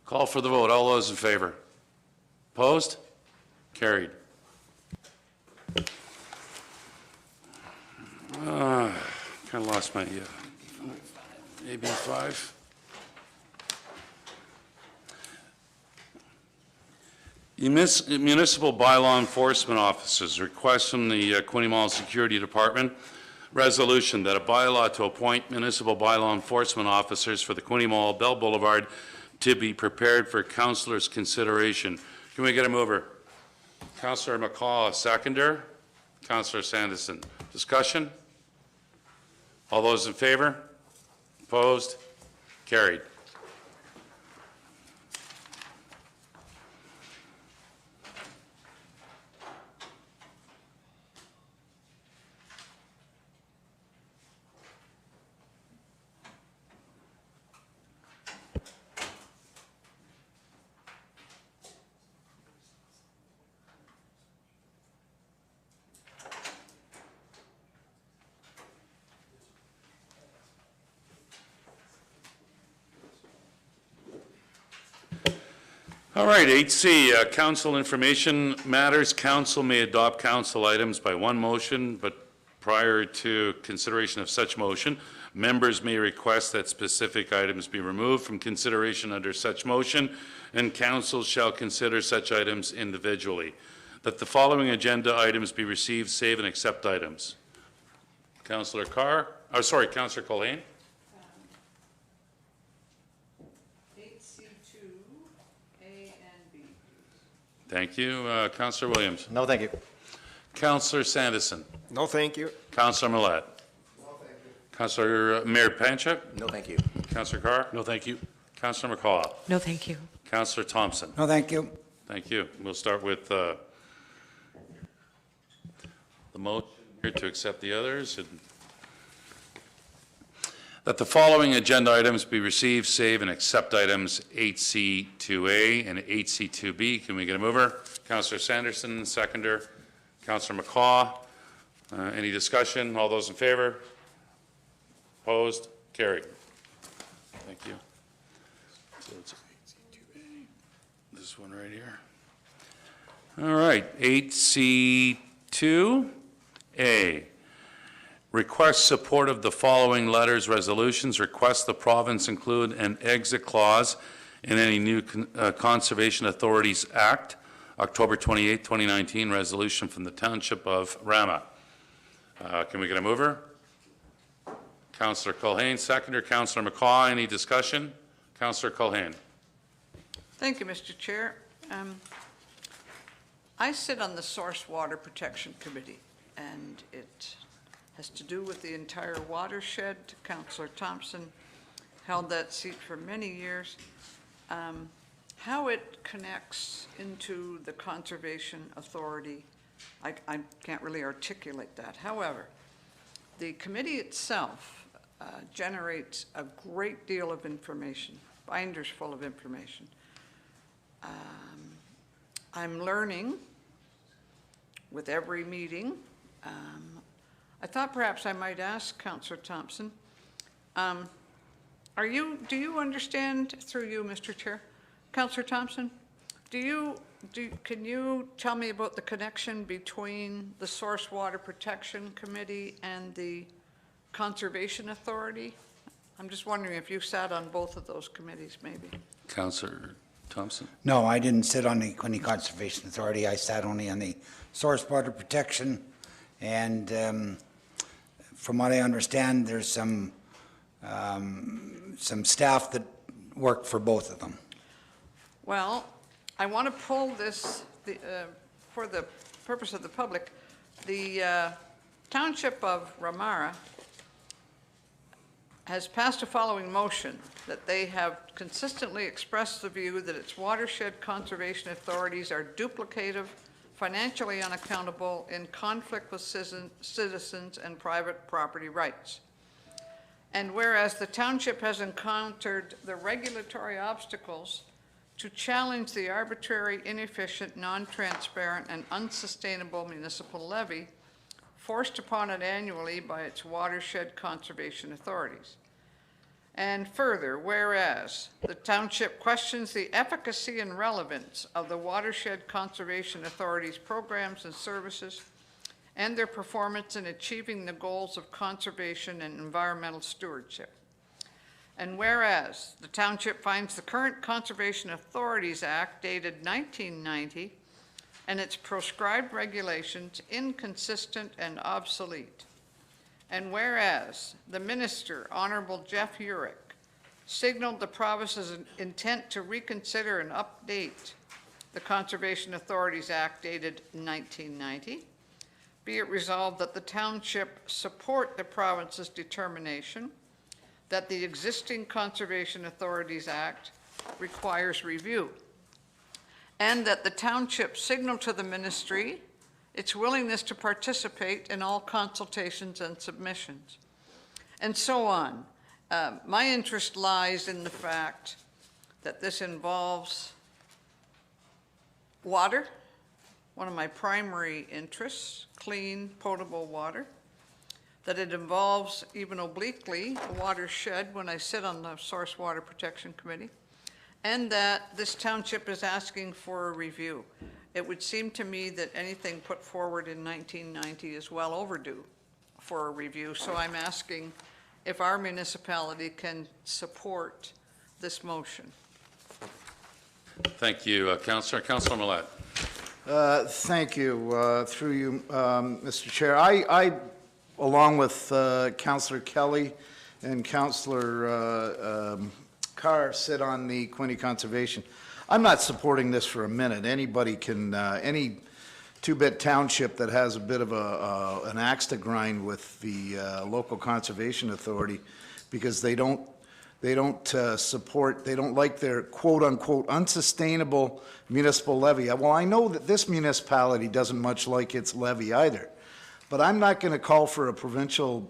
Call for the vote. All those in favor? Opposed? Carried. Kind of lost my AB 5. Municipal bylaw enforcement officers request from the Quinte Mall Security Department resolution that a bylaw to appoint municipal bylaw enforcement officers for the Quinte Mall, Bell Boulevard, to be prepared for councillors' consideration. Can we get a mover? Councillor McCaw, a seconder. Councillor Sanderson. Discussion? All those in favor? Opposed? Carried. All right, 8C, council information matters. Council may adopt council items by one motion, but prior to consideration of such motion, members may request that specific items be removed from consideration under such motion, and council shall consider such items individually. That the following agenda items be received, save, and accept items. Councillor Carr, Councillor Colleen. Thank you. Councillor Williams. No, thank you. Councillor Sanderson. No, thank you. Councillor Millette. No, thank you. Councillor Mayor Panchuk. No, thank you. Councillor Carr. No, thank you. Councillor McCaw. No, thank you. Councillor Thompson. No, thank you. Thank you. We'll start with the motion here to accept the others. That the following agenda items be received, save, and accept items 8C2A and 8C2B. Can we get a mover? Councillor Sanderson, seconder. Councillor McCaw. Any discussion? All those in favor? Opposed? Carried. Thank you. So it's 8C2A. This one right here. All right, 8C2A. Request support of the following letters, resolutions. Request the province include an exit clause in any new Conservation Authorities Act, October 28, 2019, resolution from the Township of Rama. Can we get a mover? Councillor Culhane, seconder. Councillor McCaw, any discussion? Councillor Culhane. Thank you, Mr. Chair. I sit on the Source Water Protection Committee, and it has to do with the entire watershed. Councillor Thompson held that seat for many years. How it connects into the Conservation Authority, I can't really articulate that. However, the committee itself generates a great deal of information, binders full of information. I'm learning with every meeting. I thought perhaps I might ask Councillor Thompson, do you understand, through you, Mr. Chair, Councillor Thompson, can you tell me about the connection between the Source Water Protection Committee and the Conservation Authority? I'm just wondering if you sat on both of those committees, maybe. Councillor Thompson. No, I didn't sit on the Quinte Conservation Authority. I sat only on the Source Water Protection, and from what I understand, there's some staff that work for both of them. Well, I want to pull this, for the purpose of the public, the Township of Ramara has passed a following motion, that they have consistently expressed the view that its watershed conservation authorities are duplicative, financially unaccountable, in conflict with citizens and private property rights. And whereas the township has encountered the regulatory obstacles to challenge the arbitrary, inefficient, non-transparent, and unsustainable municipal levy forced upon it annually by its watershed conservation authorities. And further, whereas the township questions the efficacy and relevance of the watershed conservation authorities' programs and services and their performance in achieving the goals of conservation and environmental stewardship. And whereas the township finds the current Conservation Authorities Act dated 1990 and its proscribed regulations inconsistent and obsolete. And whereas the minister, Honorable Jeff Urich, signaled the province's intent to reconsider and update the Conservation Authorities Act dated 1990, be it resolved that the township support the province's determination that the existing Conservation Authorities Act requires review, and that the township signal to the ministry its willingness to participate in all consultations and submissions, and so on. My interest lies in the fact that this involves water, one of my primary interests, clean, potable water, that it involves, even obliquely, a watershed when I sit on the Source Water Protection Committee, and that this township is asking for a review. It would seem to me that anything put forward in 1990 is well overdue for a review, so I'm asking if our municipality can support this motion. Thank you, Councillor. Councillor Millette. Thank you. Through you, Mr. Chair. I along with Councillor Kelly and Councillor Carr, sit on the Quinte Conservation. I'm not supporting this for a minute. Anybody can, any two-bit township that has a bit of an axe to grind with the local conservation authority because they don't support, they don't like their quote-unquote unsustainable municipal levy. Well, I know that this municipality doesn't much like its levy either, but I'm not going to call for a provincial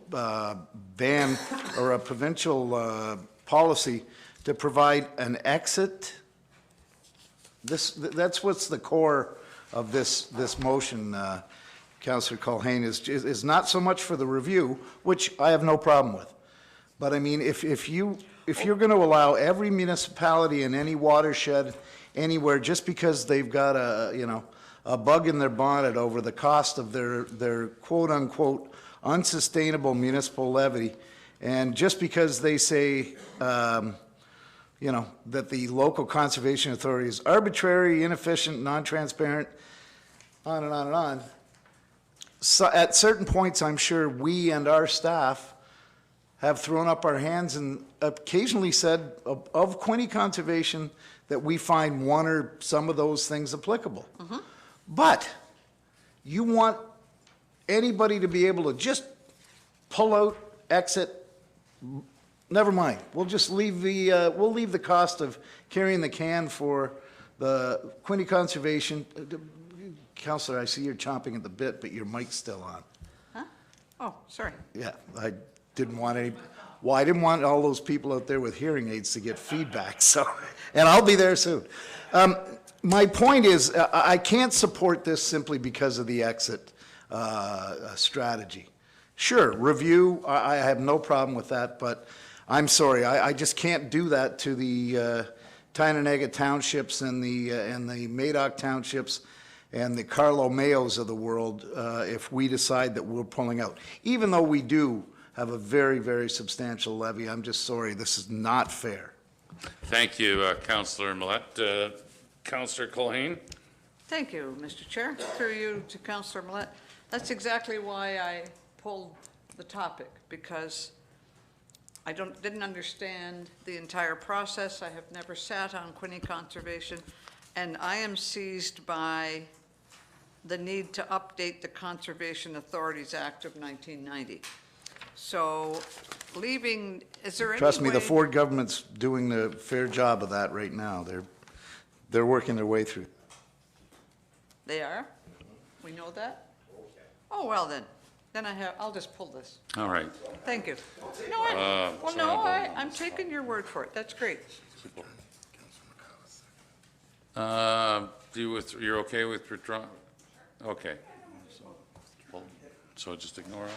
ban or a provincial policy to provide an exit. That's what's the core of this motion, Councillor Culhane, is not so much for the review, which I have no problem with. But I mean, if you're going to allow every municipality in any watershed anywhere just because they've got a bug in their bonnet over the cost of their quote-unquote unsustainable municipal levy, and just because they say that the local conservation authority is arbitrary, inefficient, non-transparent, on and on and on. So at certain points, I'm sure we and our staff have thrown up our hands and occasionally said of Quinte Conservation that we find one or some of those things applicable. Mm-hmm. But you want anybody to be able to just pull out, exit, never mind. We'll just leave the cost of carrying the can for the Quinte Conservation. Councillor, I see you're chomping at the bit, but your mic's still on. Huh? Oh, sorry. Yeah, I didn't want I didn't want all those people out there with hearing aids to get feedback. So, and I'll be there soon. My point is, I can't support this simply because of the exit strategy. Sure, review, I have no problem with that, but I'm sorry, I just can't do that to the Tynanega townships and the Madoc townships and the Carlo Mayos of the world if we decide that we're pulling out. Even though we do have a very, very substantial levy, I'm just sorry, this is not fair. Thank you, Councillor Millette. Councillor Culhane. Thank you, Mr. Chair. Through you to Councillor Millette. That's exactly why I pulled the topic, because I didn't understand the entire process. I have never sat on Quinte Conservation, and I am seized by the need to update the Conservation Authorities Act of 1990. So leaving, is there any Trust me, the way- Ford government's doing the fair job of that right now. They're working their way through. They are? We know that? Oh, well then. Then I'll just pull this. All right. Thank you. You know what? Well, no, I'm taking your word for it. That's great. You're okay with withdrawing? Okay. So just ignore all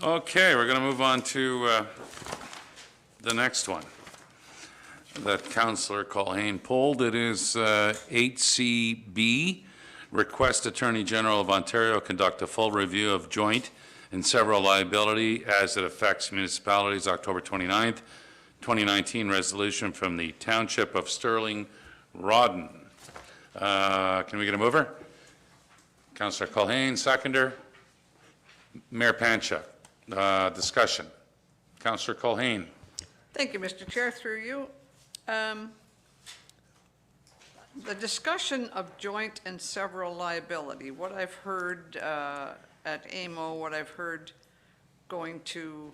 that? Okay, we're going to move on to the next one that Councillor Culhane pulled. It is 8CB, request Attorney General of Ontario conduct a full review of joint and several liability as it affects municipalities, October 29th, 2019 resolution from the Township of Sterling Rawdon. Can we get a mover? Councillor Culhane, seconder. Mayor Panchuk, discussion. Councillor Culhane. Thank you, Mr. Chair, through you. The discussion of joint and several liability, what I've heard at AMO, what I've heard going to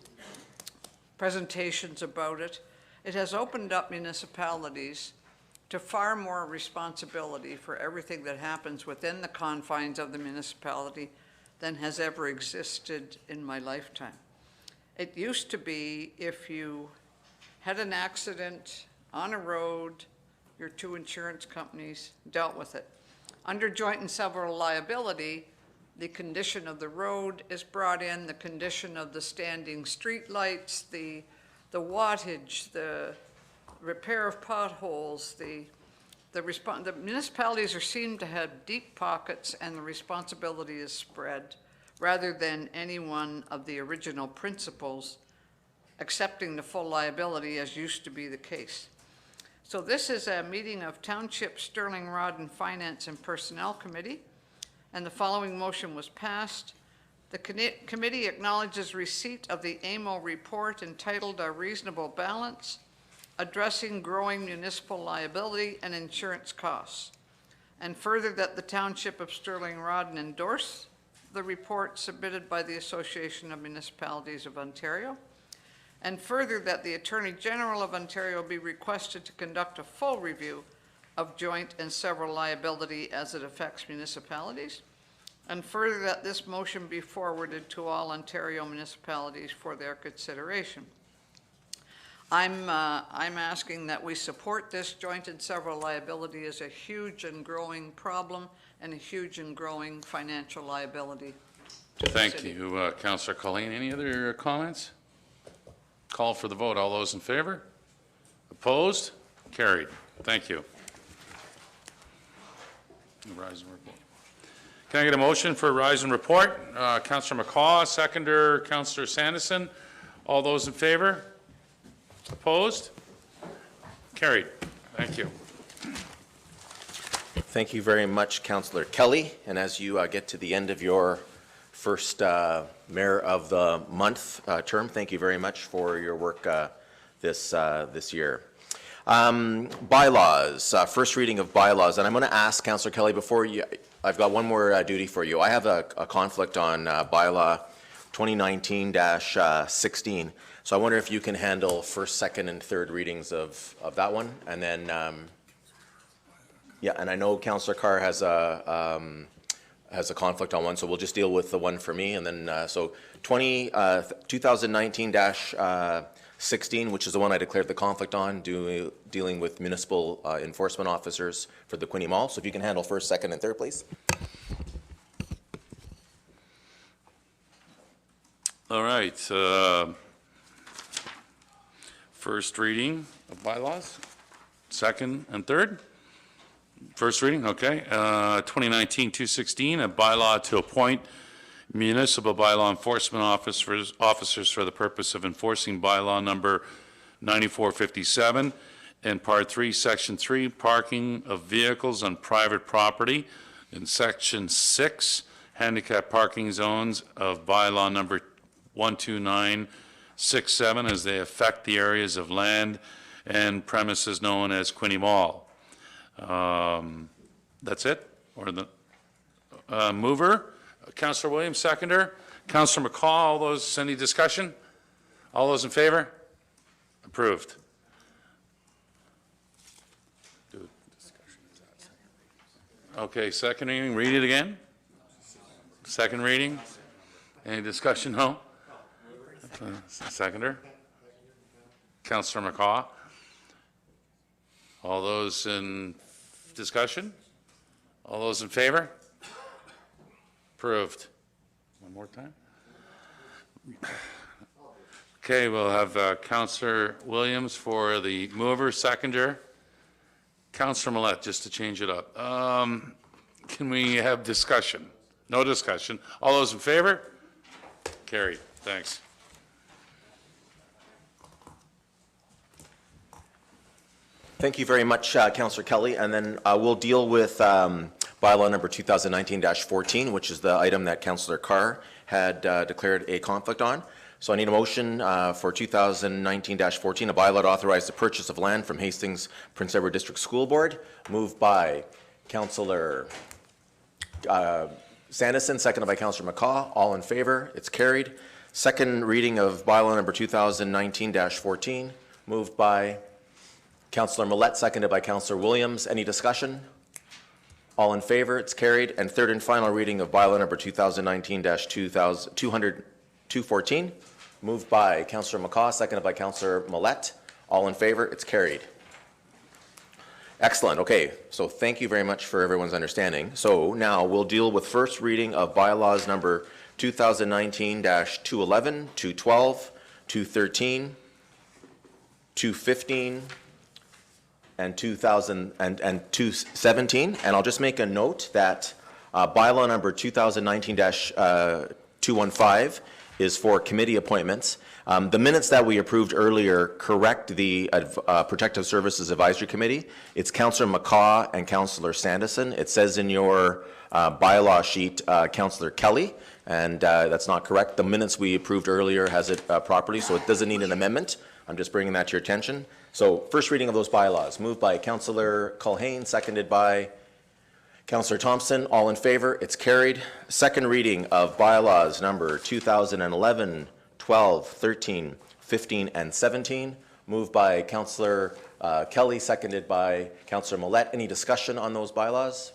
presentations about it, it has opened up municipalities to far more responsibility for everything that happens within the confines of the municipality than has ever existed in my lifetime. It used to be if you had an accident on a road, your two insurance companies dealt with it. Under joint and several liability, the condition of the road is brought in, the condition of the standing street lights, the wattage, the repair of potholes, the municipalities are seen to have deep pockets and the responsibility is spread rather than any one of the original principles accepting the full liability as used to be the case. So this is a meeting of Township Sterling Rawdon Finance and Personnel Committee, and the following motion was passed. The committee acknowledges receipt of the AMO report entitled A Reasonable Balance, Addressing Growing Municipal Liability and Insurance Costs, and further that the Township of Sterling Rawdon endorse the report submitted by the Association of Municipalities of Ontario, and further that the Attorney General of Ontario be requested to conduct a full review of joint and several liability as it affects municipalities, and further that this motion be forwarded to all Ontario municipalities for their consideration. I'm asking that we support this. Joint and several liability is a huge and growing problem and a huge and growing financial liability to the Thank city. you, Councillor Culhane. Any other comments? Call for the vote. All those in favor? Opposed? Carried. Thank you. Rise and report. Can I get a motion for a rise and report? Councillor McCaw, seconder, Councillor Sanderson. All those in favor? Opposed? Carried. Thank you. Thank you very much, Councillor Kelly. And as you get to the end of your first Mayor of the Month term, thank you very much for your work this year. Bylaws, first reading of bylaws. And I'm going to ask Councillor Kelly before you, I've got one more duty for you. I have a conflict on bylaw 2019-16. So I wonder if you can handle first, second, and third readings of that one. And then, yeah, and I know Councillor Carr has a conflict on one, so we'll just deal with the one for me. And then, so 2019-16, which is the one I declared the conflict on, dealing with municipal enforcement officers for the Quinte Mall. So if you can handle first, second, and third, please. All right. First reading of bylaws, second and third. First reading, okay. 2019-216, a bylaw to appoint municipal bylaw enforcement officers for the purpose of enforcing bylaw number 9457 in Part 3, Section 3, parking of vehicles on private property, in Section 6, handicap parking zones of bylaw number 12967 as they affect the areas of land and premises known as Quinte Mall. That's it? Or the mover? Councillor Williams, seconder. Councillor McCaw, all those, any discussion? All those in favor? Approved. Okay, second reading, read it again. Second reading. Any discussion? No? Seconder? Councillor McCaw. All those in discussion? All those in favor? Approved. One more time. Okay, we'll have Councillor Williams for the mover, seconder. Councillor Millette, just to change it up. Can we have discussion? No discussion. All those in favor? Carried. Thanks. Thank you very much, Councillor Kelly. And then we'll deal with bylaw number 2019-14, which is the item that Councillor Carr had declared a conflict on. So I need a motion for 2019-14, a bylaw to authorize the purchase of land from Hastings Prince Edward District School Board. Moved by Councillor Sandison, seconded by Councillor McCaw. All in favor? It's carried. Second reading of bylaw number 2019-14, moved by Councillor Millette, seconded by Councillor Williams. Any discussion? All in favor? It's carried. And third and final reading of bylaw number 2019-214, moved by Councillor McCaw, seconded by Councillor Millette. All in favor? It's carried. Excellent. Okay, so thank you very much for everyone's understanding. So now we'll deal with first reading of bylaws number 2019-211, 212, 213, 215, and 217. And I'll just make a note that bylaw number 2019-215 is for committee appointments. The minutes that we approved earlier correct the Protective Services Advisory Committee. It's Councillor McCaw and Councillor Sandison. It says in your bylaw sheet, Councillor Kelly, and that's not correct. The minutes we approved earlier has it properly, so it doesn't need an amendment. I'm just bringing that to your attention. So first reading of those bylaws, moved by Councillor Culhane, seconded by Councillor Thompson. All in favor? It's carried. Second reading of bylaws number 2011, 12, 13, 15, and 17, moved by Councillor Kelly, seconded by Councillor Millette. Any discussion on those bylaws?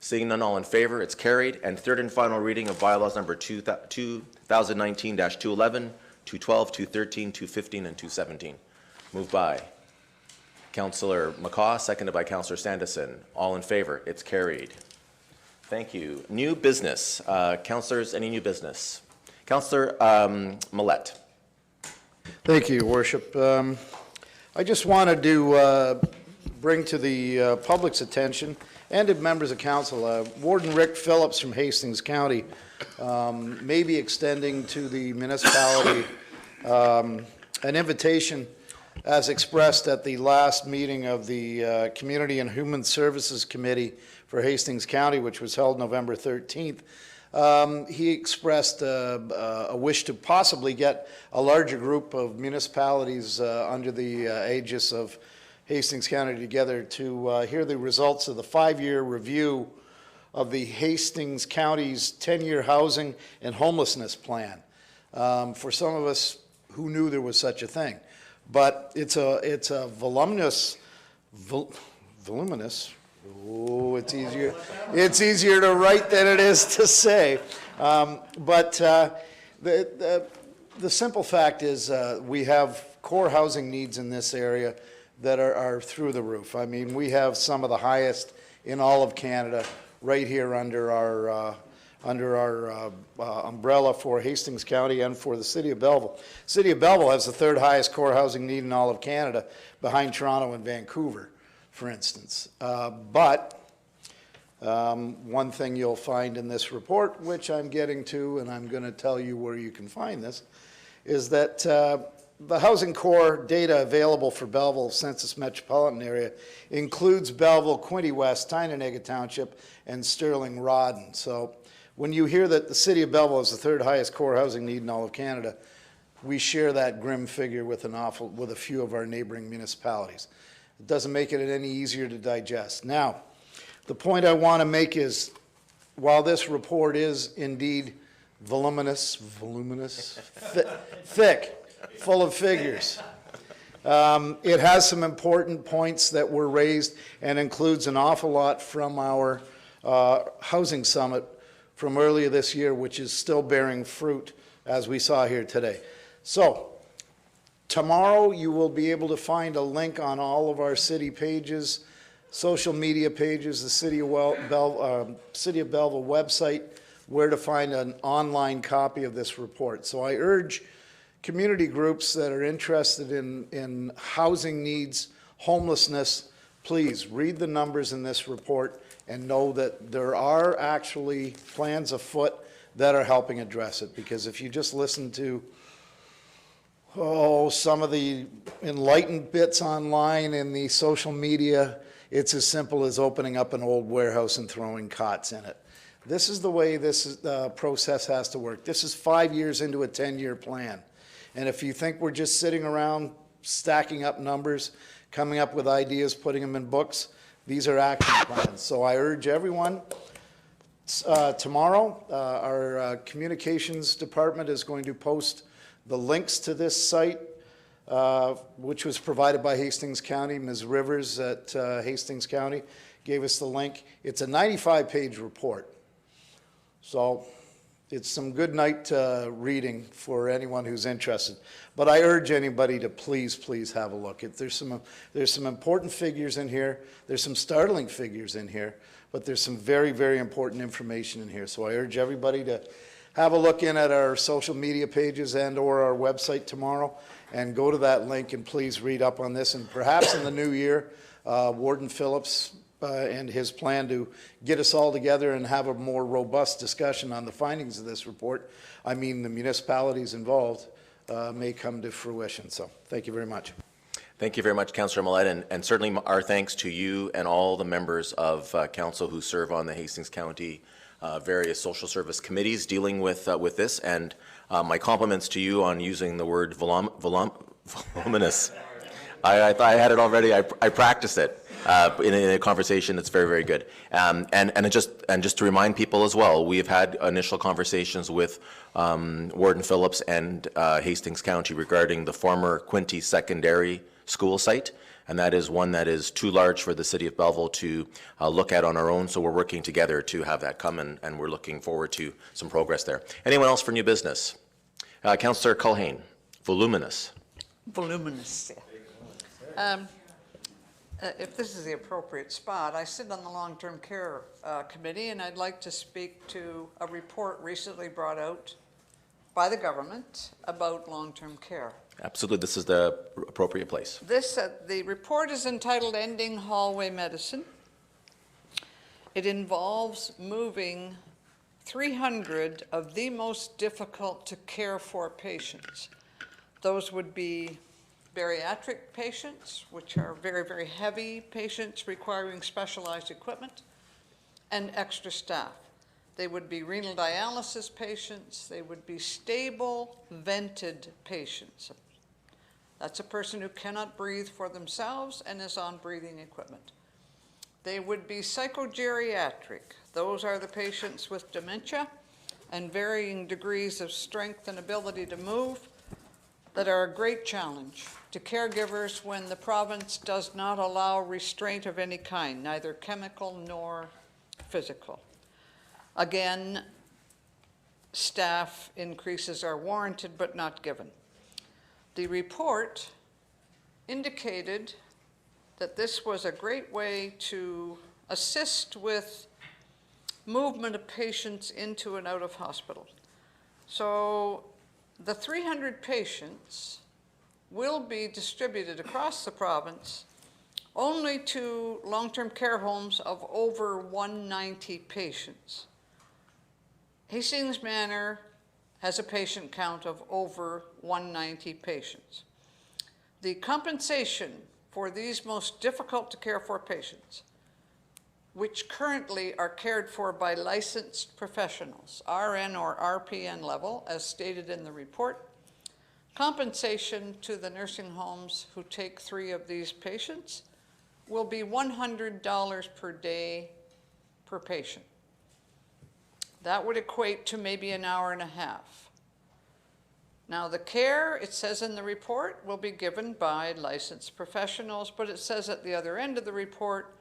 Seeing none, all in favor, it's carried. And third and final reading of bylaws number 2019-211, 212, 213, 215, and 217, moved by Councillor McCaw, seconded by Councillor Sandison. All in favor, it's carried. Thank you. New business. Councillors, any new business? Councillor Millette. Thank you, Your Worship. I just wanted to bring to the public's attention and to members of council, Warden Rick Phillips from Hastings County may be extending to the municipality an invitation as expressed at the last meeting of the Community and Human Services Committee for Hastings County, which was held November 13th. He expressed a wish to possibly get a larger group of municipalities under the aegis of Hastings County together to hear the results of the 5-year review of the Hastings County's 10-year housing and homelessness plan. For some of us who knew there was such a thing. But it's a voluminous, oh, it's easier to write than it is to say. But the simple fact is we have core housing needs in this area that are through the roof. I mean, we have some of the highest in all of Canada right here under our umbrella for Hastings County and for the City of Belleville. City of Belleville has the 3rd highest core housing need in all of Canada, behind Toronto and Vancouver, for instance. But one thing you'll find in this report, which I'm getting to, and I'm going to tell you where you can find this, is that the housing core data available for Belleville Census Metropolitan Area includes Belleville, Quinte West, Tynanega Township, and Sterling Rawdon. So when you hear that the City of Belleville is the 3rd highest core housing need in all of Canada, we share that grim figure with a few of our neighboring municipalities. It doesn't make it any easier to digest. Now, the point I want to make is, while this report is indeed thick, full of figures. It has some important points that were raised and includes an awful lot from our housing summit from earlier this year, which is still bearing fruit as we saw here today. So tomorrow you will be able to find a link on all of our city pages, social media pages, the City of Belleville website, where to find an online copy of this report. So I urge community groups that are interested in housing needs, homelessness, please read the numbers in this report and know that there are actually plans afoot that are helping address it. Because if you just listen to some of the enlightened bits online in the social media, it's as simple as opening up an old warehouse and throwing cots in it. This is the way this process has to work. This is 5 years into a 10-year plan. And if you think we're just sitting around stacking up numbers, coming up with ideas, putting them in books, these are action plans. So I urge everyone, tomorrow, our communications department is going to post the links to this site, which was provided by Hastings County. Ms. Rivers at Hastings County gave us the link. It's a 95-page report. So it's some good night reading for anyone who's interested. But I urge anybody to please, please have a look. There's some important figures in here. There's some startling figures in here. But there's some very, very important information in here. So I urge everybody to have a look in at our social media pages and or our website tomorrow and go to that link and please read up on this. And perhaps in the new year, Warden Phillips and his plan to get us all together and have a more robust discussion on the findings of this report, I mean the municipalities involved, may come to fruition. So thank you very much. Thank you very much, Councillor Millett, and certainly our thanks to you and all the members of council who serve on the Hastings County various social service committees dealing with this, and my compliments to you on using the word voluminous. I thought I had it already. I practiced it in a conversation. It's very, very good. And just to remind people as well, we have had initial conversations with Warden Phillips and Hastings County regarding the former Quinte Secondary School site, and that is one that is too large for the City of Belleville to look at on our own. So we're working together to have that come, and we're looking forward to some progress there. Anyone else for new business? Councillor Culhane, voluminous. Voluminous. If this is the appropriate spot, I sit on the long-term care committee, and I'd like to speak to a report recently brought out by the government about long-term care. Absolutely, this is the appropriate place. The report is entitled Ending Hallway Medicine. It involves moving 300 of the most difficult to care for patients. Those would be bariatric patients, which are very, very heavy patients requiring specialized equipment, and extra staff. They would be renal dialysis patients. They would be stable, vented patients. That's a person who cannot breathe for themselves and is on breathing equipment. They would be psychogeriatric. Those are the patients with dementia and varying degrees of strength and ability to move that are a great challenge to caregivers when the province does not allow restraint of any kind, neither chemical nor physical. Again, staff increases are warranted but not given. The report indicated that this was a great way to assist with movement of patients into and out of hospital. So the 300 patients will be distributed across the province only to long-term care homes of over 190 patients. Hastings Manor has a patient count of over 190 patients. The compensation for these most difficult to care for patients, which currently are cared for by licensed professionals, RN or RPN level, as stated in the report, compensation to the nursing homes who take 3 of these patients will be $100 per day per patient. That would equate to maybe an hour and a half. Now, the care, it says in the report, will be given by licensed professionals, but it says at the other end of the report,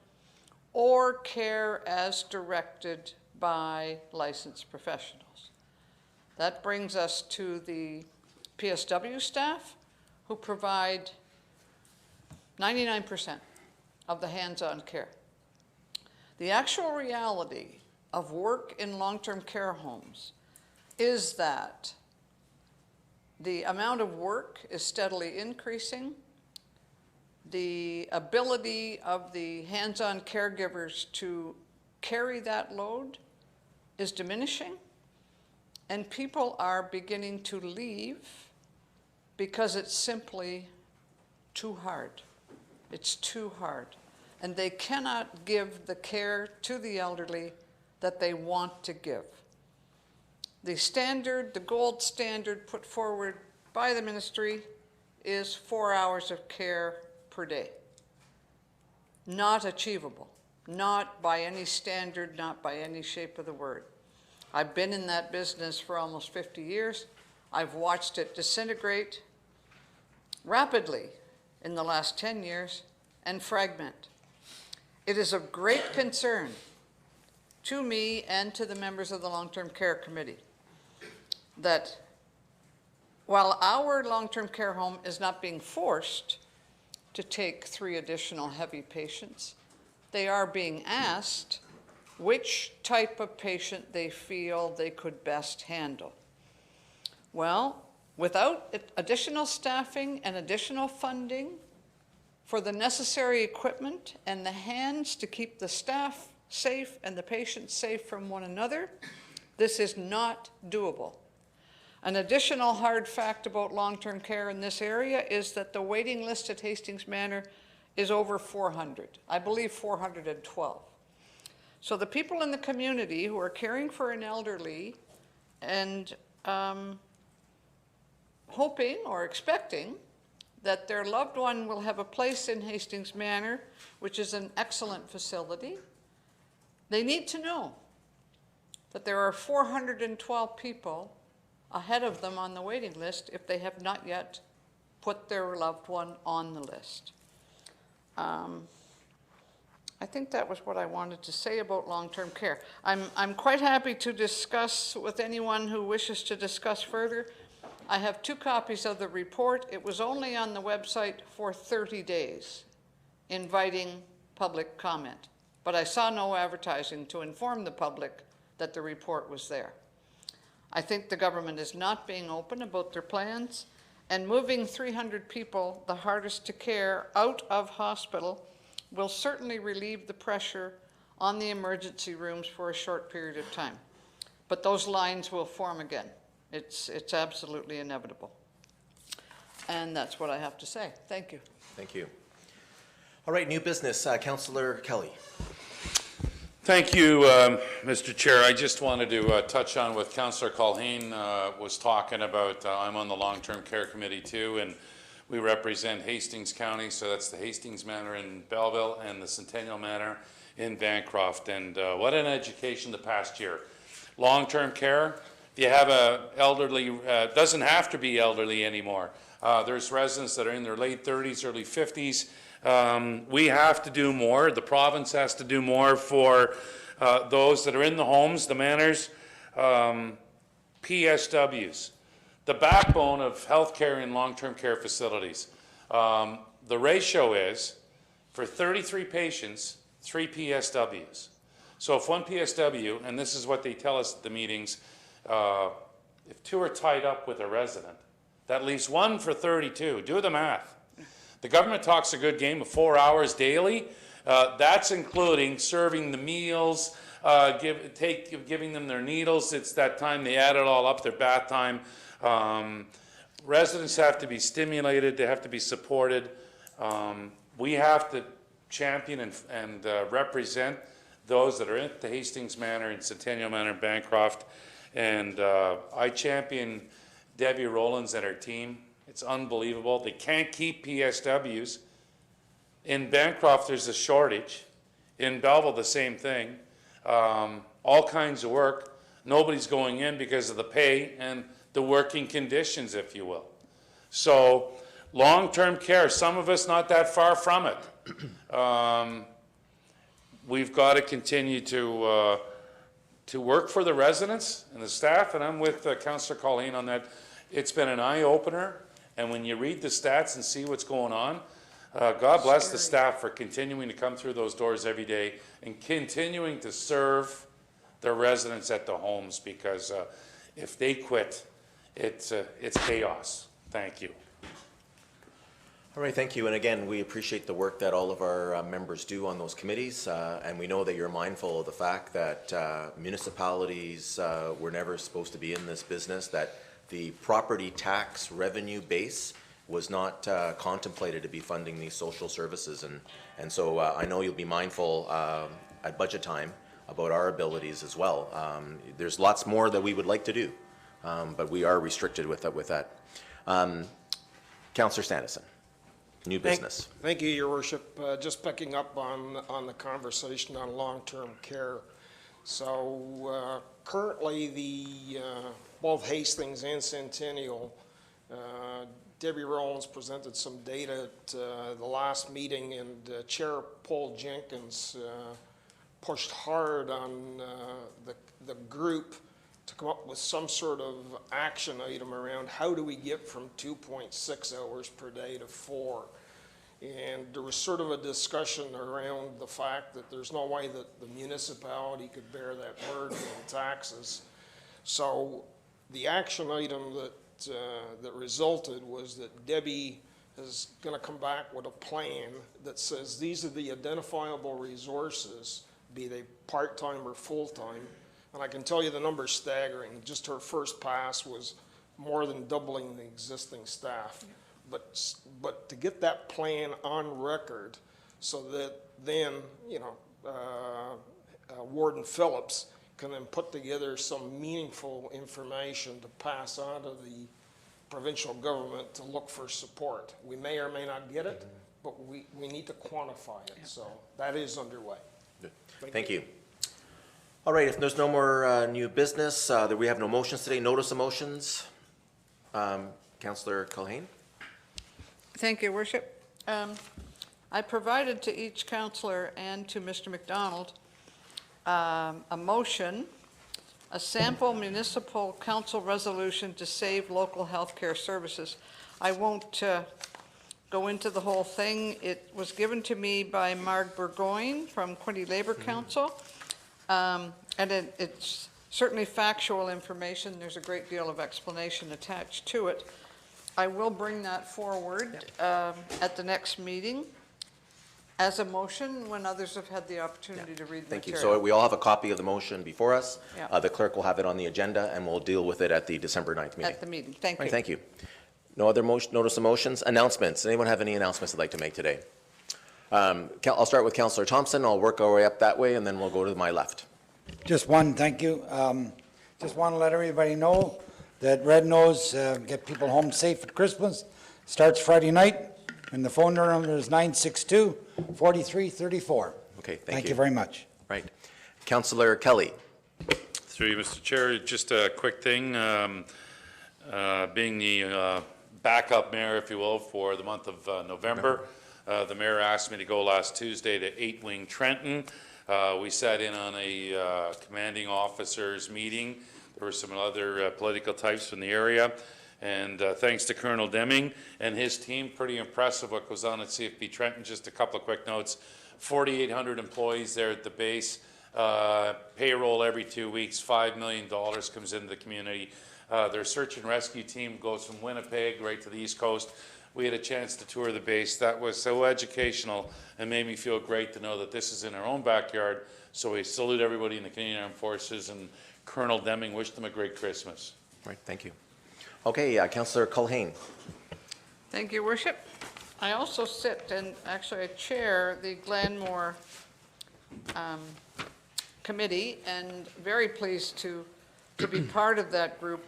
or care as directed by licensed professionals. That brings us to the PSW staff, who provide 99% of the hands-on care. The actual reality of work in long-term care homes is that the amount of work is steadily increasing. The ability of the hands-on caregivers to carry that load is diminishing, and people are beginning to leave because it's simply too hard. It's too hard. And they cannot give the care to the elderly that they want to give. The standard, the gold standard put forward by the ministry is 4 hours of care per day. Not achievable, not by any standard, not by any shape of the word. I've been in that business for almost 50 years. I've watched it disintegrate rapidly in the last 10 years and fragment. It is of great concern to me and to the members of the Long-Term Care Committee that while our long-term care home is not being forced to take 3 additional heavy patients, they are being asked which type of patient they feel they could best handle. Well, without additional staffing and additional funding for the necessary equipment and the hands to keep the staff safe and the patients safe from one another, this is not doable. An additional hard fact about long-term care in this area is that the waiting list at Hastings Manor is over 400. I believe 412. So the people in the community who are caring for an elderly and hoping or expecting that their loved one will have a place in Hastings Manor, which is an excellent facility, they need to know that there are 412 people ahead of them on the waiting list if they have not yet put their loved one on the list. I think that was what I wanted to say about long-term care. I'm quite happy to discuss with anyone who wishes to discuss further. I have 2 copies of the report. It was only on the website for 30 days, inviting public comment. But I saw no advertising to inform the public that the report was there. I think the government is not being open about their plans, and moving 300 people, the hardest to care, out of hospital will certainly relieve the pressure on the emergency rooms for a short period of time. But those lines will form again. It's absolutely inevitable. And that's what I have to say. Thank you. Thank you. All right, new business, Councillor Kelly. Thank you, Mr. Chair. I just wanted to touch on what Councillor Culhane was talking about. I'm on the Long-Term Care Committee too, and we represent Hastings County, so that's the Hastings Manor in Belleville and the Centennial Manor in Bancroft. And what an education the past year. Long-term care, if you have an elderly, doesn't have to be elderly anymore. There's residents that are in their late 30s, early 50s. We have to do more. The province has to do more for those that are in the homes, the manors, PSWs, the backbone of healthcare in long-term care facilities. The ratio is, for 33 patients, 3 PSWs. So if 1 PSW, and this is what they tell us at the meetings, if 2 are tied up with a resident, that leaves 1 for 32. Do the math. The government talks a good game of 4 hours daily. That's including serving the meals, giving them their needles. It's that time they add it all up, their bath time. Residents have to be stimulated. They have to be supported. We have to champion and represent those that are at the Hastings Manor and Centennial Manor and Bancroft. And I champion Debbie Rowlands and her team. It's unbelievable. They can't keep PSWs. In Bancroft, there's a shortage. In Belleville, the same thing. All kinds of work. Nobody's going in because of the pay and the working conditions, if you will. So long-term care, some of us not that far from it. We've got to continue to work for the residents and the staff, and I'm with Councillor Colleen on that. It's been an eye-opener, and when you read the stats and see what's going on, God bless the staff for continuing to come through those doors every day and continuing to serve the residents at the homes, because if they quit, it's chaos. Thank you. All right, thank you. And again, we appreciate the work that all of our members do on those committees. And we know that you're mindful of the fact that municipalities were never supposed to be in this business, that the property tax revenue base was not contemplated to be funding these social services. And so I know you'll be mindful at budget time about our abilities as well. There's lots more that we would like to do, but we are restricted with that. Councillor Standison, new business. Thank you, Your Worship. Just picking up on the conversation on long-term care. So currently, both Hastings and Centennial, Debbie Rollins presented some data at the last meeting, and Chair Paul Jenkins pushed hard on the group to come up with some sort of action item around how do we get from 2.6 hours per day to 4. And there was sort of a discussion around the fact that there's no way that the municipality could bear that burden in taxes. So the action item that resulted was that Debbie is going to come back with a plan that says these are the identifiable resources, be they part-time or full-time. And I can tell you the number's staggering. Just her first pass was more than doubling the existing staff. But to get that plan on record so that then, Warden Phillips can then put together some meaningful information to pass on to the provincial government to look for support. We may or may not get it, but we need to quantify it. So that is underway. Thank you. All right, if there's no more new business, that we have no motions today, notice of motions. Councillor Culhane. Thank you, Worship. I provided to each councillor and to Mr. McDonald a motion, a sample municipal council resolution to save local healthcare services. I won't go into the whole thing. It was given to me by Marg Burgoyne from Quinte Labour Council, and it's certainly factual information. There's a great deal of explanation attached to it. I will bring that forward at the next meeting as a motion when others have had the opportunity to read the Thank you. material. So we all have a copy of the motion before us. Yeah. The clerk will have it on the agenda, and we'll deal with it at the December 9th meeting. At the meeting. Thank you. Right, thank you. No other notice of motions? Announcements. Anyone have any announcements they'd like to make today? I'll start with Councillor Thompson. I'll work our way up that way, and then we'll go to my left. Just one, thank you. Just want to let everybody know that Red Nose get people home safe at Christmas starts Friday night, and the phone number is 962-4334. Okay, Thank you very much. Right. Councillor Kelly. Through you, Mr. Chair, just a quick thing. Being the backup mayor, if you will, for the month of November, the mayor asked me to go last Tuesday to 8 Wing Trenton. We sat in on a commanding officers meeting. There were some other political types from the area. And thanks to Colonel Deming and his team, pretty impressive what goes on at CFB Trenton. Just a couple of quick notes. 4,800 employees there at the base. Payroll every 2 weeks. $5 million comes into the community. Their search and rescue team goes from Winnipeg right to the East Coast. We had a chance to tour the base. That was so educational and made me feel great to know that this is in our own backyard. So we salute everybody in the Canadian Armed Forces, and Colonel Deming, wish them a great Christmas. Right, thank you. Okay, Councillor Culhane. Thank you, Worship. I also sit and actually I chair the Glenmore committee, and very pleased to be part of that group.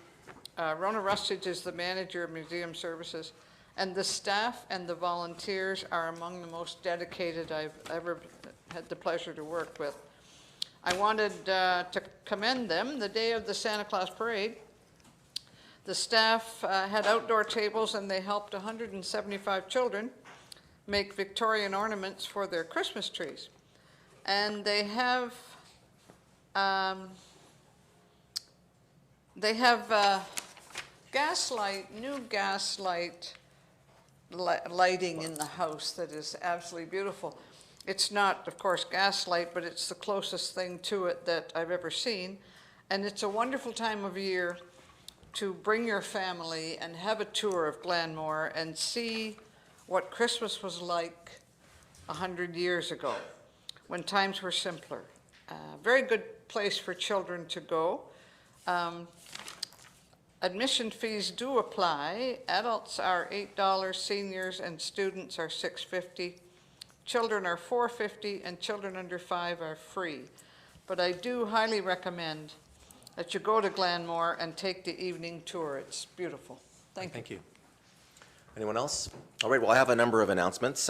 Rona Rustage is the manager of museum services, and the staff and the volunteers are among the most dedicated I've ever had the pleasure to work with. I wanted to commend them. The day of the Santa Claus Parade, the staff had outdoor tables and they helped 175 children make Victorian ornaments for their Christmas trees. And they have new gaslight lighting in the house that is absolutely beautiful. It's not, of course, gaslight, but it's the closest thing to it that I've ever seen. And it's a wonderful time of year to bring your family and have a tour of Glenmore and see what Christmas was like 100 years ago, when times were simpler. Very good place for children to go. Admission fees do apply. Adults are $8, seniors and students are $6.50. Children are $4.50, and children under 5 are free. But I do highly recommend that you go to Glenmore and take the evening tour. It's beautiful. Thank you. Anyone else? All right, well, I have a number of announcements.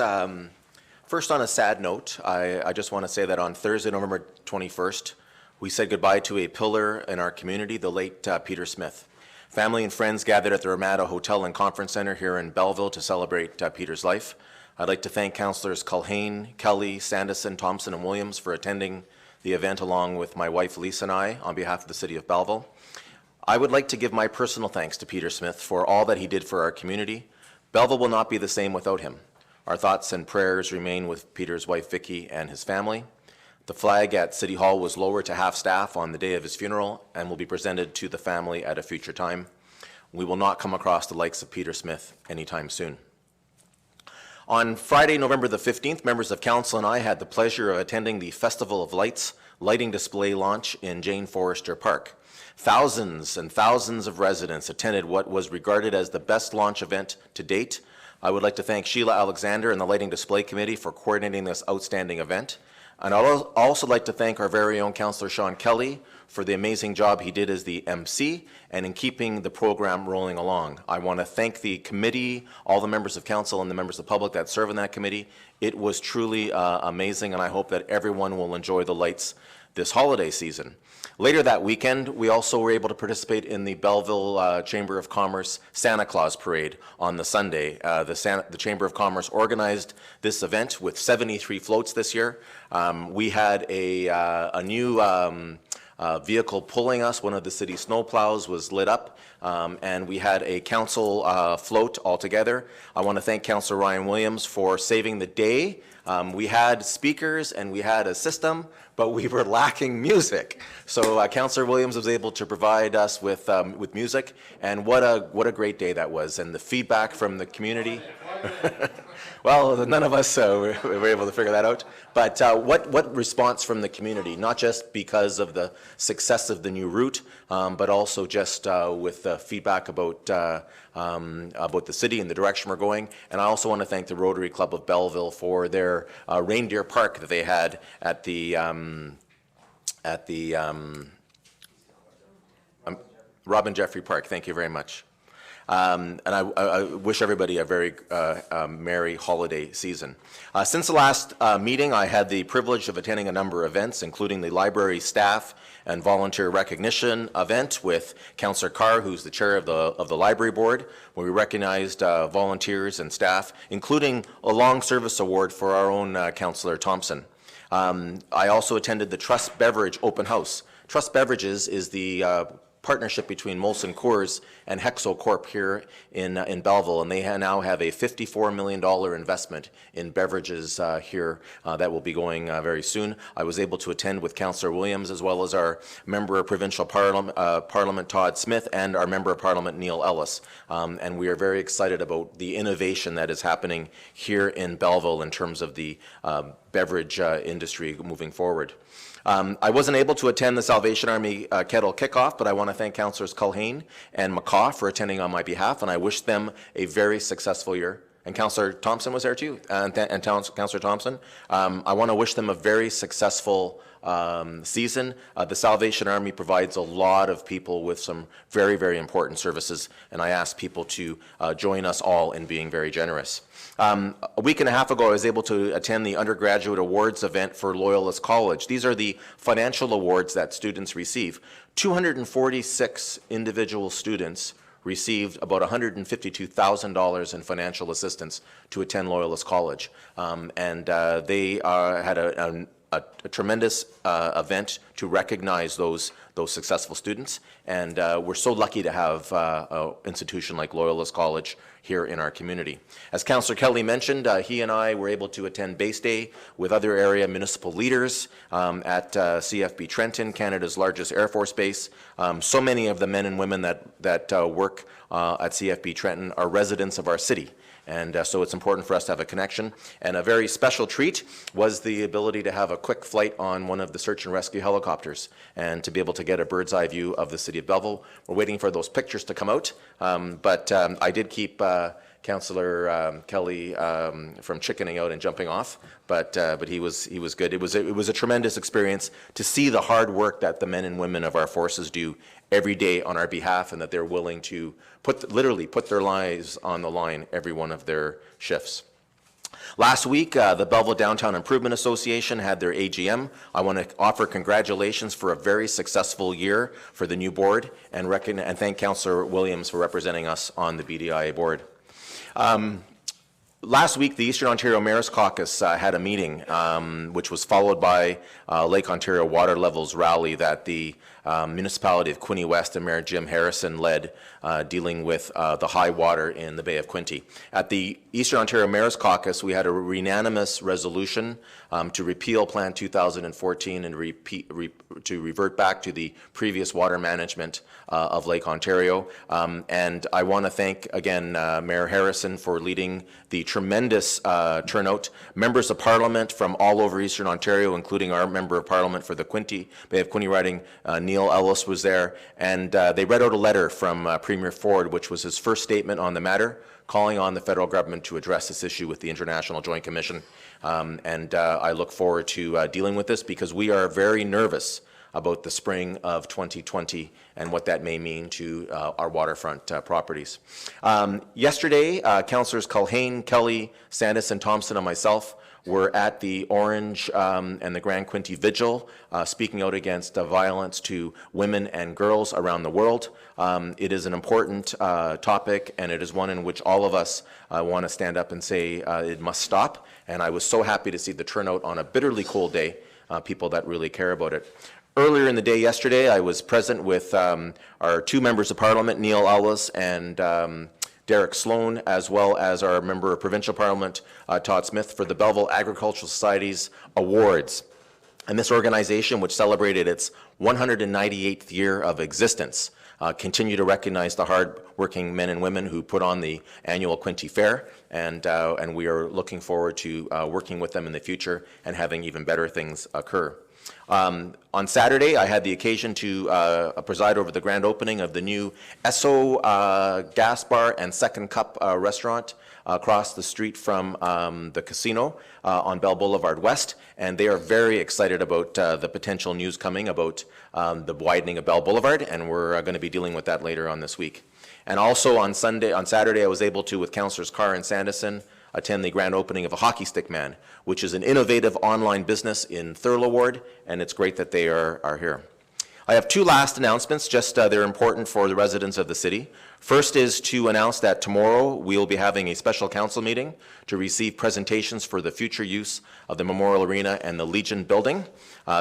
First, on a sad note, I just want to say that on Thursday, November 21st, we said goodbye to a pillar in our community, the late Peter Smith. Family and friends gathered at the Ramada Hotel and Conference Center here in Belleville to celebrate Peter's life. I'd like to thank Councillors Culhane, Kelly, Sanderson, Thompson, and Williams for attending the event along with my wife Lisa and I on behalf of the City of Belleville. I would like to give my personal thanks to Peter Smith for all that he did for our community. Belleville will not be the same without him. Our thoughts and prayers remain with Peter's wife Vicky and his family. The flag at City Hall was lowered to half-staff on the day of his funeral and will be presented to the family at a future time. We will not come across the likes of Peter Smith anytime soon. On Friday, November the 15th, members of council and I had the pleasure of attending the Festival of Lights lighting display launch in Jane Forrester Park. Thousands and thousands of residents attended what was regarded as the best launch event to date. I would like to thank Sheila Alexander and the Lighting Display Committee for coordinating this outstanding event. And I'd also like to thank our very own Councillor Sean Kelly for the amazing job he did as the MC and in keeping the program rolling along. I want to thank the committee, all the members of council and the members of the public that serve in that committee. It was truly amazing, and I hope that everyone will enjoy the lights this holiday season. Later that weekend, we also were able to participate in the Belleville Chamber of Commerce Santa Claus Parade on the Sunday. The Chamber of Commerce organized this event with 73 floats this year. We had a new vehicle pulling us. One of the city snowplows was lit up, and we had a council float altogether. I want to thank Councillor Ryan Williams for saving the day. We had speakers and we had a system, but we were lacking music. So Councillor Williams was able to provide us with music, and what a great day that was, and the feedback from the community. Well, none of us were able to figure that out. But what response from the community, not just because of the success of the new route, but also just with feedback about the city and the direction we're going. And I also want to thank the Rotary Club of Belleville for their reindeer park that they had at the Robin Jeffrey Park. Thank you very much. And I wish everybody a very merry holiday season. Since the last meeting, I had the privilege of attending a number of events, including the library staff and volunteer recognition event with Councillor Carr, who's the chair of the library board, where we recognized volunteers and staff, including a long service award for our own Councillor Thompson. I also attended the Trust Beverage Open House. Trust Beverages is the partnership between Molson Coors and Hexo Corp here in Belleville, and they now have a $54 million investment in beverages here that will be going very soon. I was able to attend with Councillor Williams, as well as our Member of Provincial Parliament Todd Smith and our Member of Parliament Neil Ellis, and we are very excited about the innovation that is happening here in Belleville in terms of the beverage industry moving forward. I wasn't able to attend the Salvation Army Kettle Kickoff, but I want to thank Councillors Culhane and McCaw for attending on my behalf, and I wish them a very successful year. And Councillor Thompson was there too, and Councillor Thompson. I want to wish them a very successful season. The Salvation Army provides a lot of people with some very, very important services, and I ask people to join us all in being very generous. A week and a half ago, I was able to attend the undergraduate awards event for Loyalist College. These are the financial awards that students receive. 246 individual students received about $152,000 in financial assistance to attend Loyalist College. They had a tremendous event to recognize those successful students. And we're so lucky to have an institution like Loyalist College here in our community. As Councillor Kelly mentioned, he and I were able to attend Base Day with other area municipal leaders at CFB Trenton, Canada's largest Air Force base. So many of the men and women that work at CFB Trenton are residents of our city. And so it's important for us to have a connection. And a very special treat was the ability to have a quick flight on one of the search and rescue helicopters and to be able to get a bird's eye view of the city of Belleville. We're waiting for those pictures to come out, but I did keep Councillor Kelly from chickening out and jumping off, but he was good. It was a tremendous experience to see the hard work that the men and women of our forces do every day on our behalf, and that they're willing to literally put their lives on the line every one of their shifts. Last week, the Belleville Downtown Improvement Association had their AGM. I want to offer congratulations for a very successful year for the new board, and thank Councillor Williams for representing us on the BDIA board. Last week, the Eastern Ontario Mayor's Caucus had a meeting, which was followed by Lake Ontario Water Levels Rally that the municipality of Quinte West and Mayor Jim Harrison led, dealing with the high water in the Bay of Quinte. At the Eastern Ontario Mayor's Caucus, we had a unanimous resolution to repeal Plan 2014 and to revert back to the previous water management of Lake Ontario. And I want to thank, again, Mayor Harrison for leading the tremendous turnout. Members of Parliament from all over Eastern Ontario, including our Member of Parliament for the Bay of Quinte riding, Neil Ellis, was there. And they read out a letter from Premier Ford, which was his first statement on the matter, calling on the federal government to address this issue with the International Joint Commission. I look forward to dealing with this, because we are very nervous about the spring of 2020 and what that may mean to our waterfront properties. Yesterday, Councillors Culhane, Kelly, Sandis, and Thompson and myself were at the Orange and the Grand Quinte Vigil, speaking out against violence to women and girls around the world. It is an important topic, and it is one in which all of us want to stand up and say it must stop. And I was so happy to see the turnout on a bitterly cold day, people that really care about it. Earlier in the day yesterday, I was present with our two members of Parliament, Neil Ellis and Derek Sloan, as well as our Member of Provincial Parliament, Todd Smith, for the Belleville Agricultural Society's Awards. And this organization, which celebrated its 198th year of existence, continue to recognize the hard-working men and women who put on the annual Quinte Fair, and we are looking forward to working with them in the future and having even better things occur. On Saturday, I had the occasion to preside over the grand opening of the new Esso Gas Bar and Second Cup restaurant across the street from the casino on Bell Boulevard West, and they are very excited about the potential news coming about the widening of Bell Boulevard, and we're going to be dealing with that later on this week. And also on Saturday, I was able to, with Councillors Carr and Sandison, attend the grand opening of a Hockey Stick Man, which is an innovative online business in Thurlow Ward, and it's great that they are here. I have two last announcements, just they're important for the residents of the city. First is to announce that tomorrow we will be having a special council meeting to receive presentations for the future use of the Memorial Arena and the Legion building.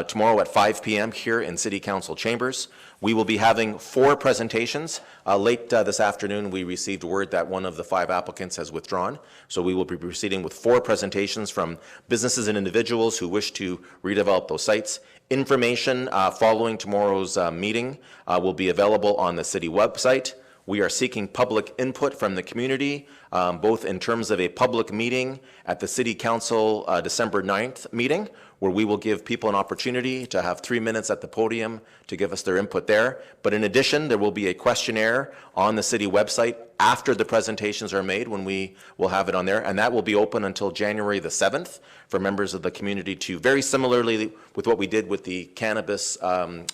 Tomorrow at 5 p.m. here in City Council chambers. We will be having 4 presentations. Late this afternoon, we received word that one of the 5 applicants has withdrawn. So we will be proceeding with 4 presentations from businesses and individuals who wish to redevelop those sites. Information following tomorrow's meeting will be available on the city website. We are seeking public input from the community, both in terms of a public meeting at the City Council December 9th meeting, where we will give people an opportunity to have 3 minutes at the podium to give us their input there. But in addition, there will be a questionnaire on the city website after the presentations are made, when we will have it on there, and that will be open until January the 7th for members of the community to, very similarly with what we did with the cannabis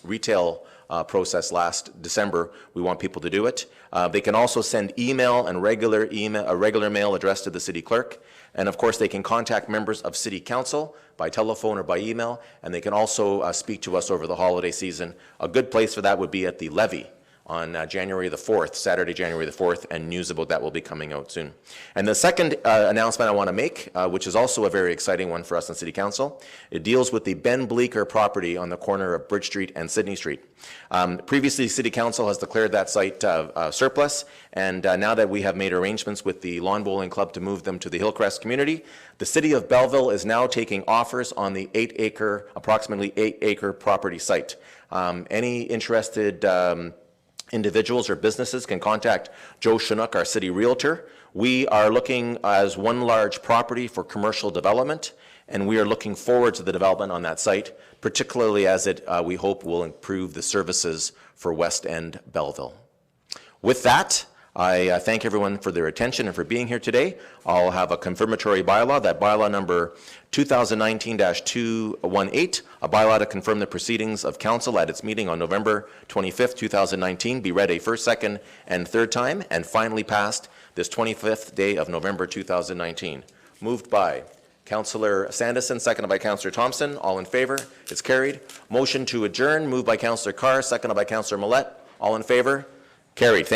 retail process last December, we want people to do it. They can also send email and regular mail addressed to the city clerk. And of course, they can contact members of city council by telephone or by email, and they can also speak to us over the holiday season. A good place for that would be at the levee on January the 4th, Saturday, January the 4th, and news about that will be coming out soon. And the second announcement I want to make, which is also a very exciting one for us in City Council, it deals with the Ben Bleeker property on the corner of Bridge Street and Sydney Street. Previously, City Council has declared that site surplus, and now that we have made arrangements with the Lawn Bowling Club to move them to the Hillcrest community, the City of Belleville is now taking offers on the approximately 8-acre property site. Any interested individuals or businesses can contact Joe Chinook, our city realtor. We are looking as one large property for commercial development, and we are looking forward to the development on that site, particularly as it, we hope, will improve the services for West End Belleville. With that, I thank everyone for their attention and for being here today. I'll have a confirmatory bylaw, that bylaw number 2019-218, a bylaw to confirm the proceedings of council at its meeting on November 25th, 2019, be read a first, second, and third time, and finally passed this 25th day of November 2019. Moved by Councillor Sandison, seconded by Councillor Thompson. All in favor? It's carried. Motion to adjourn, moved by Councillor Carr, seconded by Councillor Millette. All in favor? Carried.